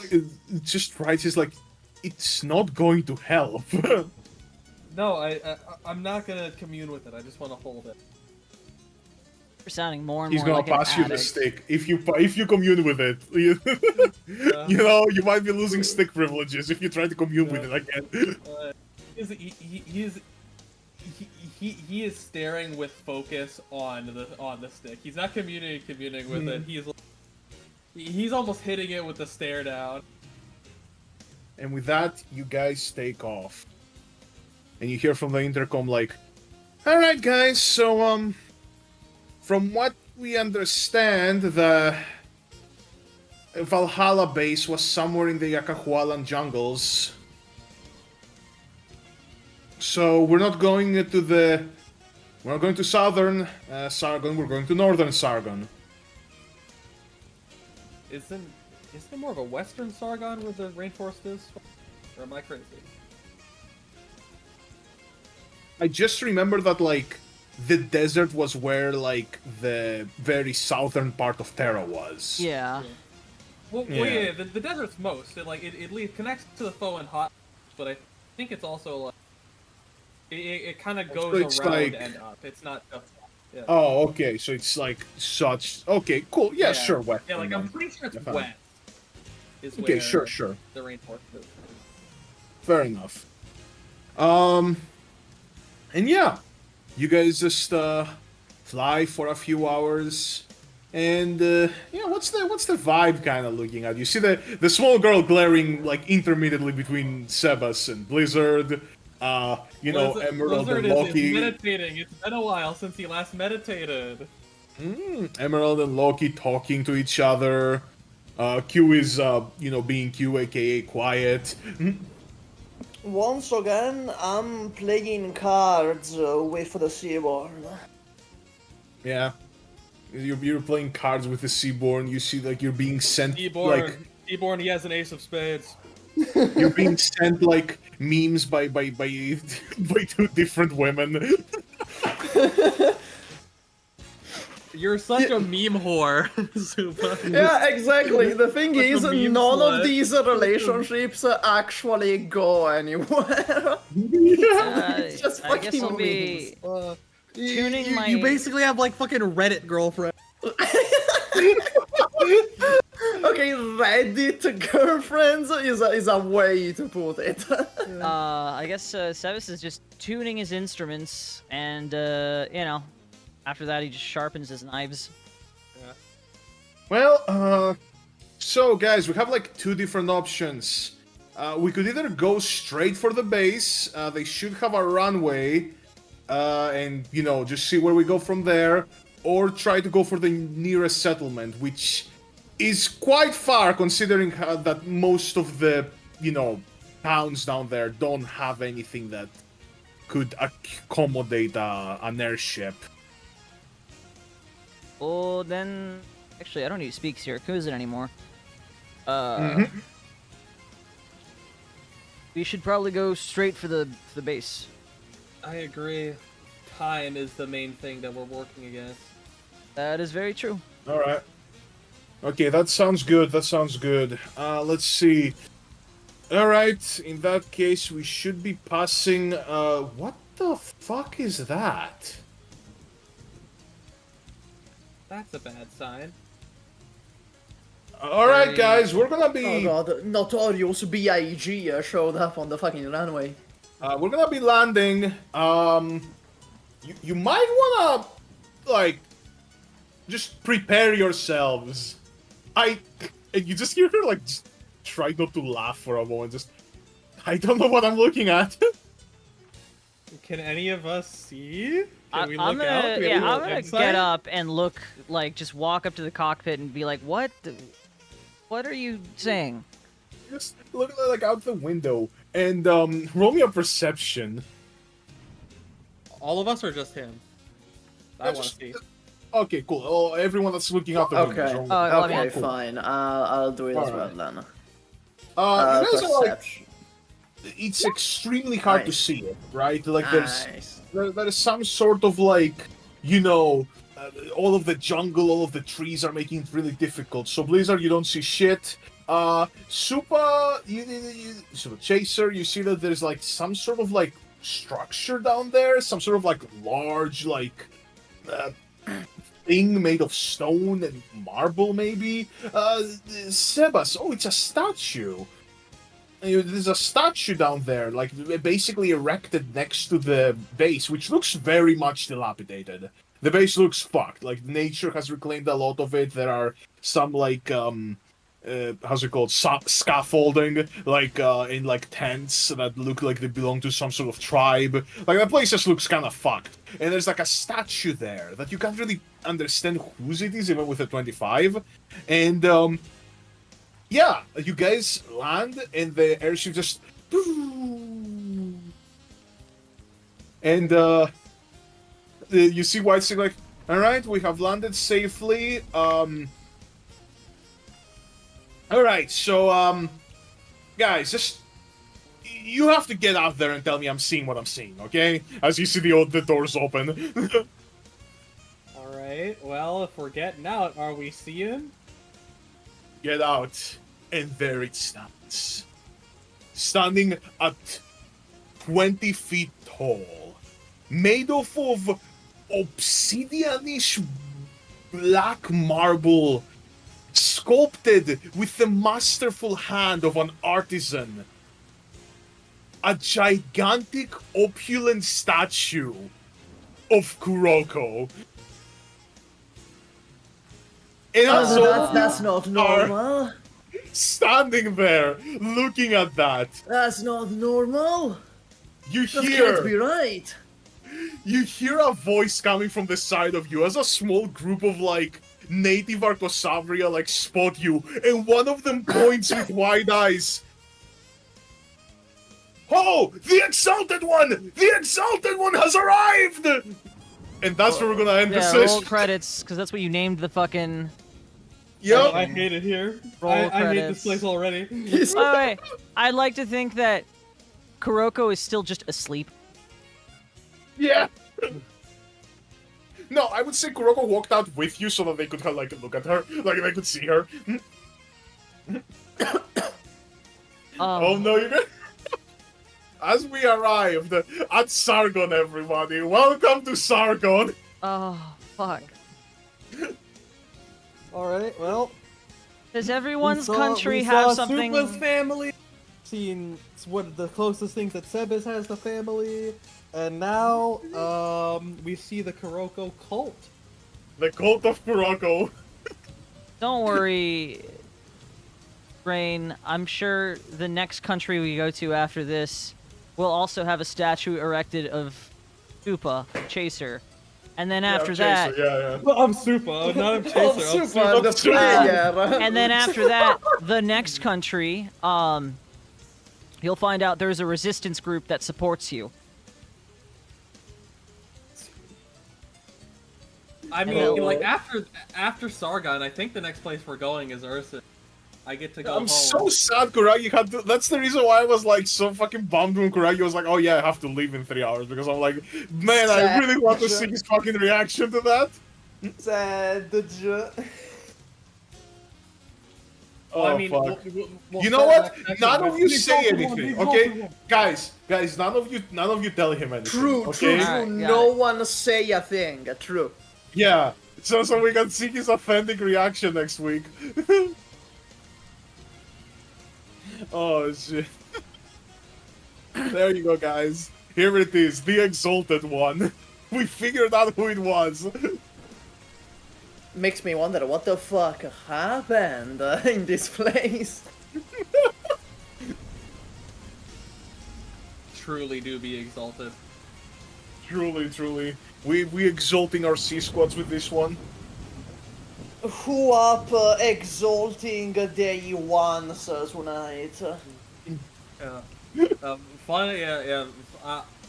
just writes is like, it's not going to help.
No, I'm not gonna commune with it. I just want to hold it.
You're sounding more and
He's
more like
gonna pass you the stick if you commune with it. You know, you might be losing stick privileges if you try to commune with it again.
He is staring with focus on the stick. He's not communing with it. He's almost hitting it with the stare down.
And with that, you guys take off. And you hear from the intercom like, "Alright guys, so from what we understand, the Valhalla base was somewhere in the Yakahualan jungles. So we're not going to southern Sargon, we're going to northern Sargon."
Isn't there more of a western Sargon where the rainforest is? Or am I crazy?
I just remember that, like, the desert was where, like, the very southern part of Terra was.
Yeah.
Well, yeah, the desert's most. It connects to the foe and hot, but I think it's also, like, it kind of goes around like... and up. It's not just... Yeah.
Oh, okay, so it's, like, such... Okay, cool, yeah, sure, wet.
Yeah, like, I'm pretty sure it's wet.
Okay, sure.
The rainforest is.
Fair enough. And yeah, you guys just fly for a few hours, and yeah, what's the vibe kind of looking at? You see the small girl glaring like intermittently between Sebas and Blizzard. You know, Emerald
Blizzard
and Loki.
is meditating. It's been a while since he last meditated.
Emerald and Loki talking to each other. Q is being Q, aka quiet.
Once again, I'm playing cards with the Seaborn.
Yeah. You're playing cards with the Seaborn, you see like you're being sent
Seaborn,
like...
Seaborn, he has an ace of spades.
You're being sent like memes by by 2 different women.
You're such a meme whore, Zupa.
Yeah, exactly. The thing
Like
is,
a meme
none
slut.
of these relationships actually go anywhere. It's just
I guess I'll
fucking
be
memes.
tuning my.
You basically have like fucking Reddit girlfriend.
Okay, Reddit girlfriends is a way to put it.
I guess Sevis is just tuning his instruments, and you know, after that he just sharpens his knives.
Well, so guys, we have like 2 different options. We could either go straight for the base. They should have a runway, and you know, just see where we go from there, or try to go for the nearest settlement, which is quite far considering that most of the, you know, towns down there don't have anything that could accommodate an airship.
Oh, then actually, I don't need to speak Syracuse anymore. We should probably go straight for the base.
I agree. Time is the main thing that we're working against.
That is very true.
All right. Okay, that sounds good. That sounds good. Let's see. All right. In that case, we should be passing. What the fuck is that?
That's a bad sign.
All right, guys, we're gonna be.
Oh god, notorious BIG showed up on the fucking runway.
We're gonna be landing. You might wanna, like, just prepare yourselves. And you just hear her like just try not to laugh for a moment. Just, I don't know what I'm looking at.
Can any of us see? Can we
I'm
look out?
gonna,
Do we have
yeah,
a
I'm
little
gonna
insight?
get up and look, like, just walk up to the cockpit and be like, what are you saying?
Just look like out the window and roll me a perception.
All of us or just him? I want to
Just-
see.
Okay, cool. Oh, everyone that's looking out the window.
Okay.
roll me-
let me-
Okay,
cool.
fine. I'll do it as well
Alright.
then.
You guys are like,
Perception.
it's extremely hard to
Nice.
see it, right? Like
Nice.
there is some sort of like, you know, all of the jungle, all of the trees are making it really difficult. So Blizzard, you don't see shit. Supa, so Chaser, you see that there's like some sort of like structure down there, some sort of like large like thing made of stone and marble, maybe. Sebas, oh, it's a statue. There's a statue down there, like basically erected next to the base, which looks very much dilapidated. The base looks fucked. Like nature has reclaimed a lot of it. There are some like how's it called? Scaffolding, like in like tents that look like they belong to some sort of tribe. Like the place just looks kind of fucked. And there's like a statue there that you can't really understand whose it is, even with a 25. And yeah, you guys land and the airship just and you see White saying like, all right, we have landed safely. All right, so guys, just you have to get out there and tell me I'm seeing what I'm seeing, okay? As you see the doors open.
Alright, well, if we're getting out, are we seeing?
Get out, and there it stands. Standing at 20 feet tall. Made of obsidianish black marble. Sculpted with the masterful hand of an artisan. A gigantic, opulent statue of Kuroko. And
That's not normal.
standing there, looking at that.
That's not normal.
You
That can't be
hear,
right.
you hear a voice coming from the side of you as a small group of like native Arcosavria like spot you, and one of them points with wide eyes. Oh, the Exalted One! The Exalted One has arrived! And that's where we're gonna end the
Yeah, roll
session.
credits, because that's what you named the fucking
Yup.
I hate it here.
Roll
I hate
credits.
this place already.
By the way, I'd like to think that Kuroko is still just asleep.
Yeah. No, I would say Kuroko walked out with you so that they could like look at her, like they could see her. Oh no, you're gonna... As we arrived at Sargon, everybody, welcome to Sargon.
Oh, fuck.
Alright, well.
Does everyone's
we
country
saw
have something?
Supa's family. Seen what the closest things that Sebes has to family. And now, we see the Kuroko cult.
The cult of Kuroko.
Don't worry, Rain. I'm sure the next country we go to after this will also have a statue erected of Supa, Chaser. And then after that...
Well, I'm Supa, not I'm Chaser. I'm
Supa, the player.
And then after that, the next country, you'll find out there's a resistance group that supports you.
I mean, like, after Sargon, I think the next place we're going is Ursa. I get to go home.
I'm so sad Kuragi had to... That's the reason why I was, like, so fucking bummed when Kuragi was like, oh yeah, I have to leave in 3 hours, because I'm like, man, I really want to see his fucking reaction to that.
Sad.
Oh,
I mean,
fuck.
we'll
You know what?
next
None
time.
of you
He's
say
going to
anything,
one,
okay? Guys, none of you tell him anything,
True,
okay?
true.
Alright,
No
got it.
one say a thing. True.
Yeah, so we can see his authentic reaction next week. Oh, shit. There you go, guys. Here it is, the Exalted one. We figured out who it was.
Makes me wonder what the fuck happened in this place.
Truly do be exalted.
Truly, truly. We exalting our sea squads with this one.
Who up exalting day one tonight?
Funny, yeah.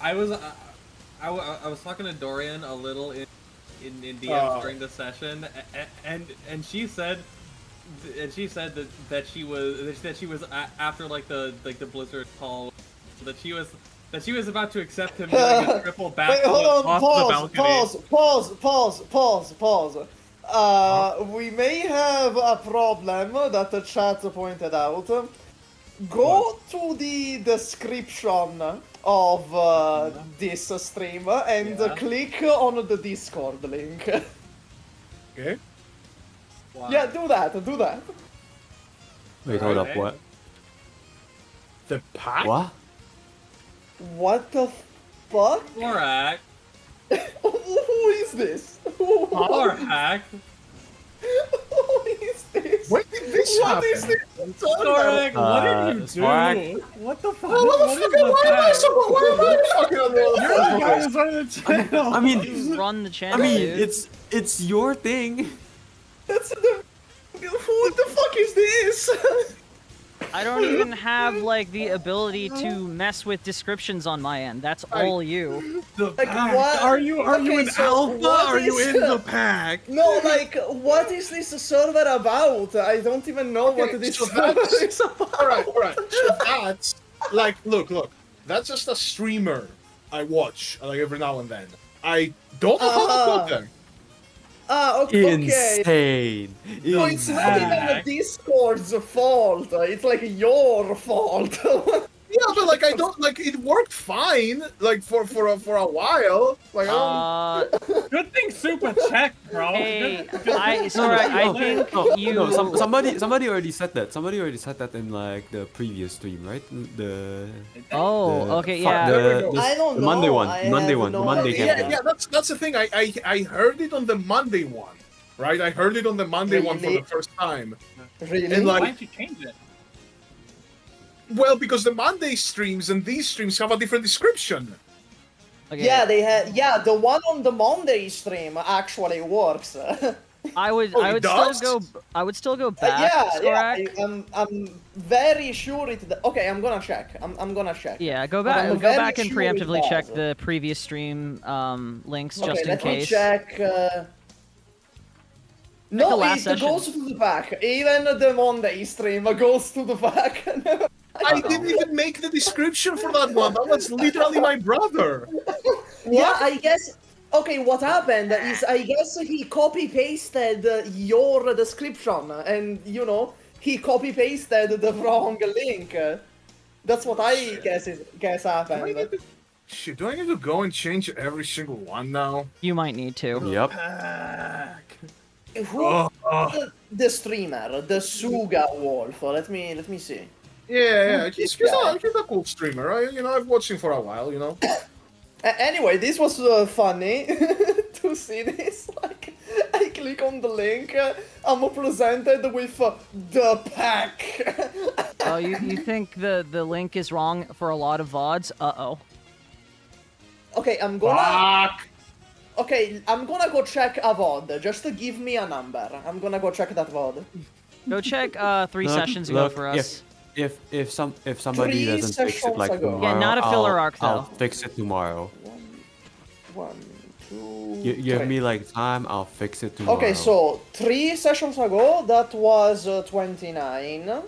I was talking to Dorian a little in DM during the session, and she said that she was after like the Blizzard call that she was about to accept him doing a triple back
Wait, hold on,
off the balcony.
Pause. We may have a problem that the chat pointed out. Go to the description of this stream and click on the Discord link.
Okay.
Wow.
Yeah, do that.
Wait, hold up, what?
The pack?
What?
What the fuck?
Alright.
Who is this?
Alright.
Who is this?
When did this
What
happen?
is this?
Sorek, what did you do?
Spork?
What the fuck?
Why am I fucking on
You're the
the
guy who's on the channel.
I mean,
You run the channel,
I mean,
dude.
it's your thing.
That's the... What the fuck is this?
I don't even have like the ability to mess with descriptions on my end. That's all you.
The
Like,
pack.
what?
Are you
Okay,
in
so
alpha?
what
Are you
is-
in the pack?
No, like, what is this server about? I don't even know what this
so
server
that's-
is about.
Alright. So that's like, look. That's just a streamer I watch like every now and then. I don't know how to put them.
Okay.
Insane.
No, it's not even the Discord's fault. It's like your fault.
Yeah, but like I don't like it worked fine like for a while. Like I don't.
Good thing Super checked, bro.
Hey,
Good-
I think you.
No, somebody already said that. Somebody already said that in like the previous stream, right?
Oh,
the-
okay,
fuck,
yeah.
the
I don't
the
know.
Monday one.
I
Monday
have
one.
no
The Monday
idea.
campaign.
Yeah, that's the thing. I heard it on the Monday one, right? I heard it on the Monday one for
Really?
the first time.
Really?
And like,
Why didn't you change it?
well, because the Monday streams and these streams have a different description.
Okay,
Yeah, they had. Yeah, the one on the Monday stream actually works.
I would
it does?
still go back.
yeah.
Skorak.
I'm very sure it. Okay, I'm gonna check. I'm gonna check.
Yeah, go
But I'm
back. Go
very
back and
sure it
preemptively check
does.
the previous stream links
Okay,
just in
let me
case.
check. No,
last
it
session.
goes to the back. Even the Monday stream goes to the back.
I didn't even make the description for that one. That was literally my brother.
Yeah, I guess. Okay, what happened is I guess he copy pasted your description, and you know he copy pasted the wrong link. That's what I guess happened.
Shit, do I need to go and change every single one now?
You might need to.
Yep.
Who the streamer, the Suga Wolf? Let me see.
Yeah, he's a cool streamer. I've watched him for a while, you know.
Anyway, this was funny to see this. Like, I click on the link, I'm presented with the pack.
Oh, you think the link is wrong for a lot of VODs? Uh-oh.
Okay, I'm gonna go check a VOD. Just to give me a number. I'm gonna go check that VOD.
Go check 3
Look,
sessions ago
look,
for us.
If somebody
3
doesn't fix it like
sessions ago.
tomorrow,
Yeah, not a filler arc, though.
I'll fix it tomorrow.
1, 2,
Give
3.
me like time, I'll fix it tomorrow.
Okay, so 3 sessions ago, that was 29.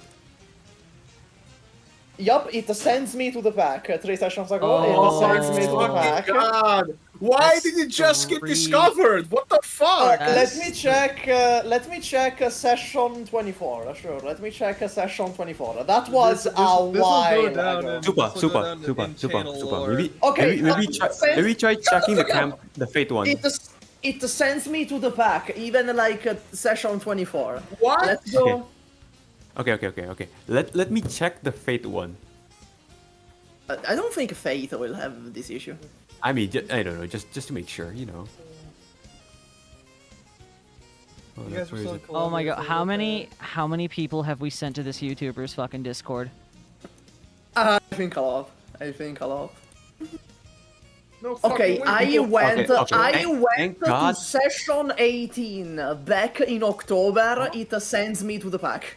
Yup, it sends me to the pack. 3 sessions ago, it sends me to the pack.
God, why did it just get discovered? What the fuck?
Let me check. Session 24. Sure. Let me check session 24. That was a while ago.
Super. Maybe
Okay,
maybe try checking the fate one.
It sends me to the pack, even like session 24.
What?
Let's go.
Okay. Let me check the fate one.
I don't think Faith will have this issue.
I mean, I don't know, just to make sure, you know. Oh,
You guys were so
Oh my god, how many people have we sent to this YouTuber's fucking Discord?
I think a lot.
No
Okay,
fucking way.
I went
Thank
to
God.
session 18 back in October. It sends me to the pack.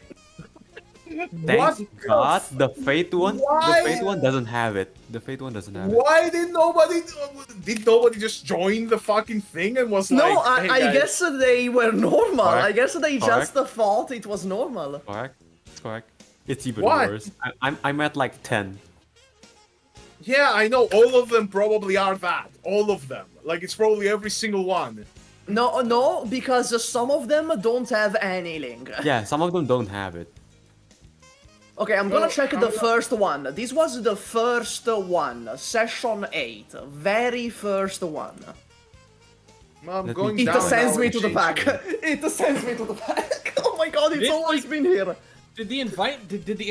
Thank God, the fate one.
Why?
The fate one doesn't have it.
Why did nobody just join the fucking thing and was
No,
like, hey,
I
guys.
guess they were normal.
Correct.
I guess they just
Correct.
thought it was normal.
Correct. It's even
Why?
worse. I'm at like 10.
Yeah, I know, all of them probably are that. All of them. Like, it's probably every single one.
No, because some of them don't have any link.
Yeah, some of them don't have it.
Okay, I'm gonna check the first one. This was the first one, session 8, very first one.
I'm
Let
going
me-
down
It sends
now
me
and
to the pack.
changing it.
It sends me to the pack. Oh my god, it's
Did,
always
like-
been here.
Did the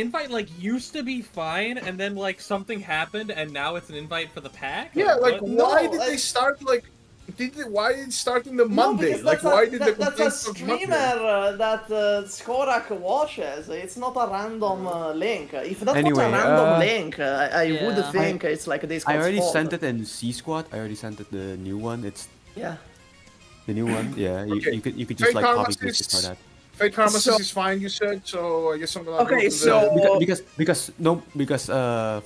invite like used to be fine and then like something happened and now it's an invite for the pack?
Yeah, like,
what?
No,
why did
like-
they start, like... Why did it start in the Monday?
because
Like,
that's
why
a,
did
that,
the
that's a
complaints start Monday?
streamer that Skorak watches. It's not a random link. If that was
Anyway,
a random link, I would
Yeah.
think it's like this.
I already sent it in C Squad. I already sent it the new one. It's
Yeah.
the new one. Yeah,
Okay.
you could just
Fake
like copy
Harmacists-
paste it for that.
Fate Harmacists
So-
is fine, you said, so I guess I'm gonna
Okay,
go to
so-
Because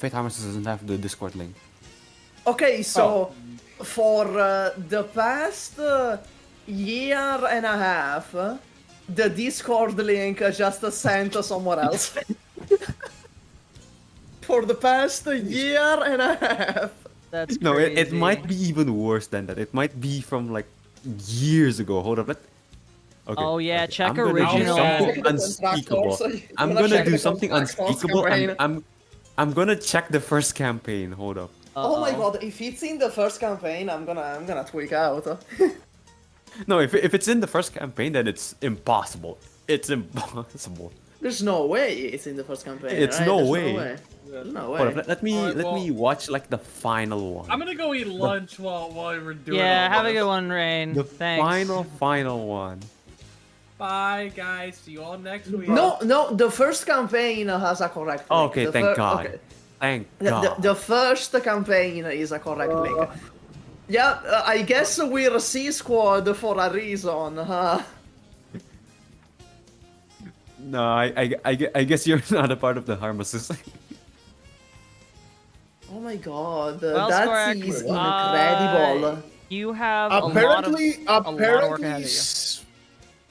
Fate Harmacists doesn't have the Discord link.
Okay, so for the past year and a half, the Discord link just sent somewhere else. For the past year and a half.
That's
No,
crazy.
it might be even worse than that. It might be from like years ago. Hold up, Okay.
Oh, yeah,
okay.
check
I'm gonna do
original.
something unspeakable. I'm gonna do something unspeakable. I'm gonna check the first campaign. Hold up.
Oh my
Uh-oh.
god, if it's in the first campaign, I'm gonna tweak out.
No, if it's in the first campaign, then it's impossible. It's impossible.
There's no way it's in the first campaign.
It's
right?
no
There's
way.
No way.
Hold up, let me
Alright,
let
well-
me watch like the final one.
I'm gonna go eat lunch while we're doing
Yeah,
all
have a
this.
good one, Rain.
The
Thanks.
final one.
Bye guys, see you all next week.
No, the first campaign has a correct link.
Okay,
The
thank God.
okay.
Thank
The,
God.
the first campaign is a correct link. Yeah, I guess we're C Squad for a reason, huh?
No, I guess you're not a part of the Harmacists.
Oh my god,
Well,
that
Skorak,
is incredible.
You have
Apparently,
a lot of work ahead of you.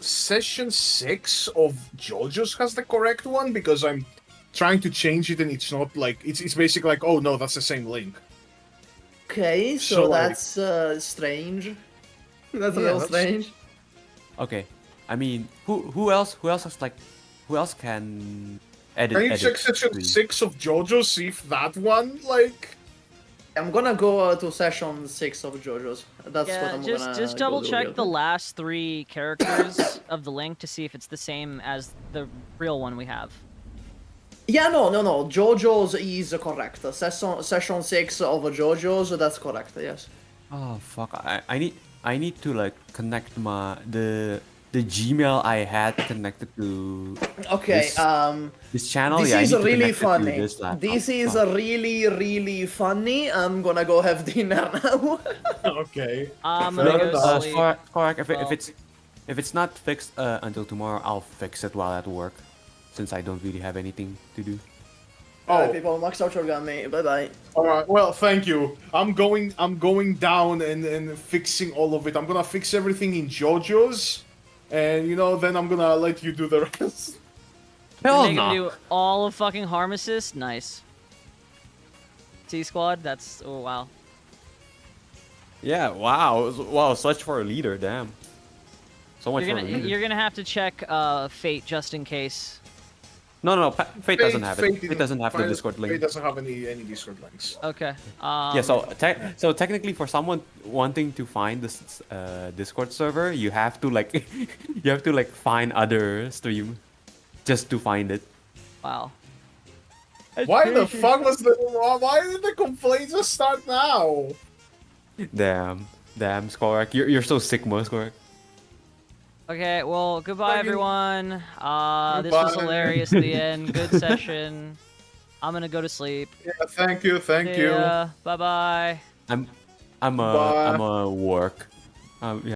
session 6 of JoJo's has the correct one, because I'm trying to change it and it's not like it's basically like, oh no, that's the same link.
Okay, so that's strange. That's a little strange.
Okay, I mean, who else can edit?
Can you check session 6 of JoJo's, see if that one like?
I'm gonna go to session 6 of JoJo's. That's what I'm gonna
just double check the last 3 characters of the link to see if it's the same as the real one we have.
Yeah, no. JoJo's is correct. Session 6 of JoJo's, that's correct. Yes.
Oh fuck! I need to like connect the Gmail I had connected to.
Okay.
This channel.
This is really funny. This is really funny. I'm gonna go have dinner now.
Okay.
I'm gonna go sleep.
Correct. If it's not fixed until tomorrow, I'll fix it while at work, since I don't really have anything to do.
Alright, people, max out your gun, mate. Bye bye.
Alright, well, thank you. I'm going down and fixing all of it. I'm gonna fix everything in JoJo's, and then I'm gonna let you do the rest.
You're making him do all of fucking Harmacists? Nice. T-Squad? That's... oh, wow.
Yeah, wow, such for a leader, damn. So much for a leader.
You're gonna have to check Fate just in case.
No, Fate doesn't have it. Fate doesn't have the Discord link.
Fate doesn't have any Discord links.
Okay.
Yeah, so technically for someone wanting to find this Discord server, you have to like find other stream just to find it.
Wow.
Why the fuck why did the complaints just start now?
Damn, Skorak. You're so sick, Skorak.
Okay, well, goodbye everyone. This was hilarious at the end. Good session. I'm gonna go to sleep.
Yeah, thank you.
Bye bye.
I'm a work. Yeah.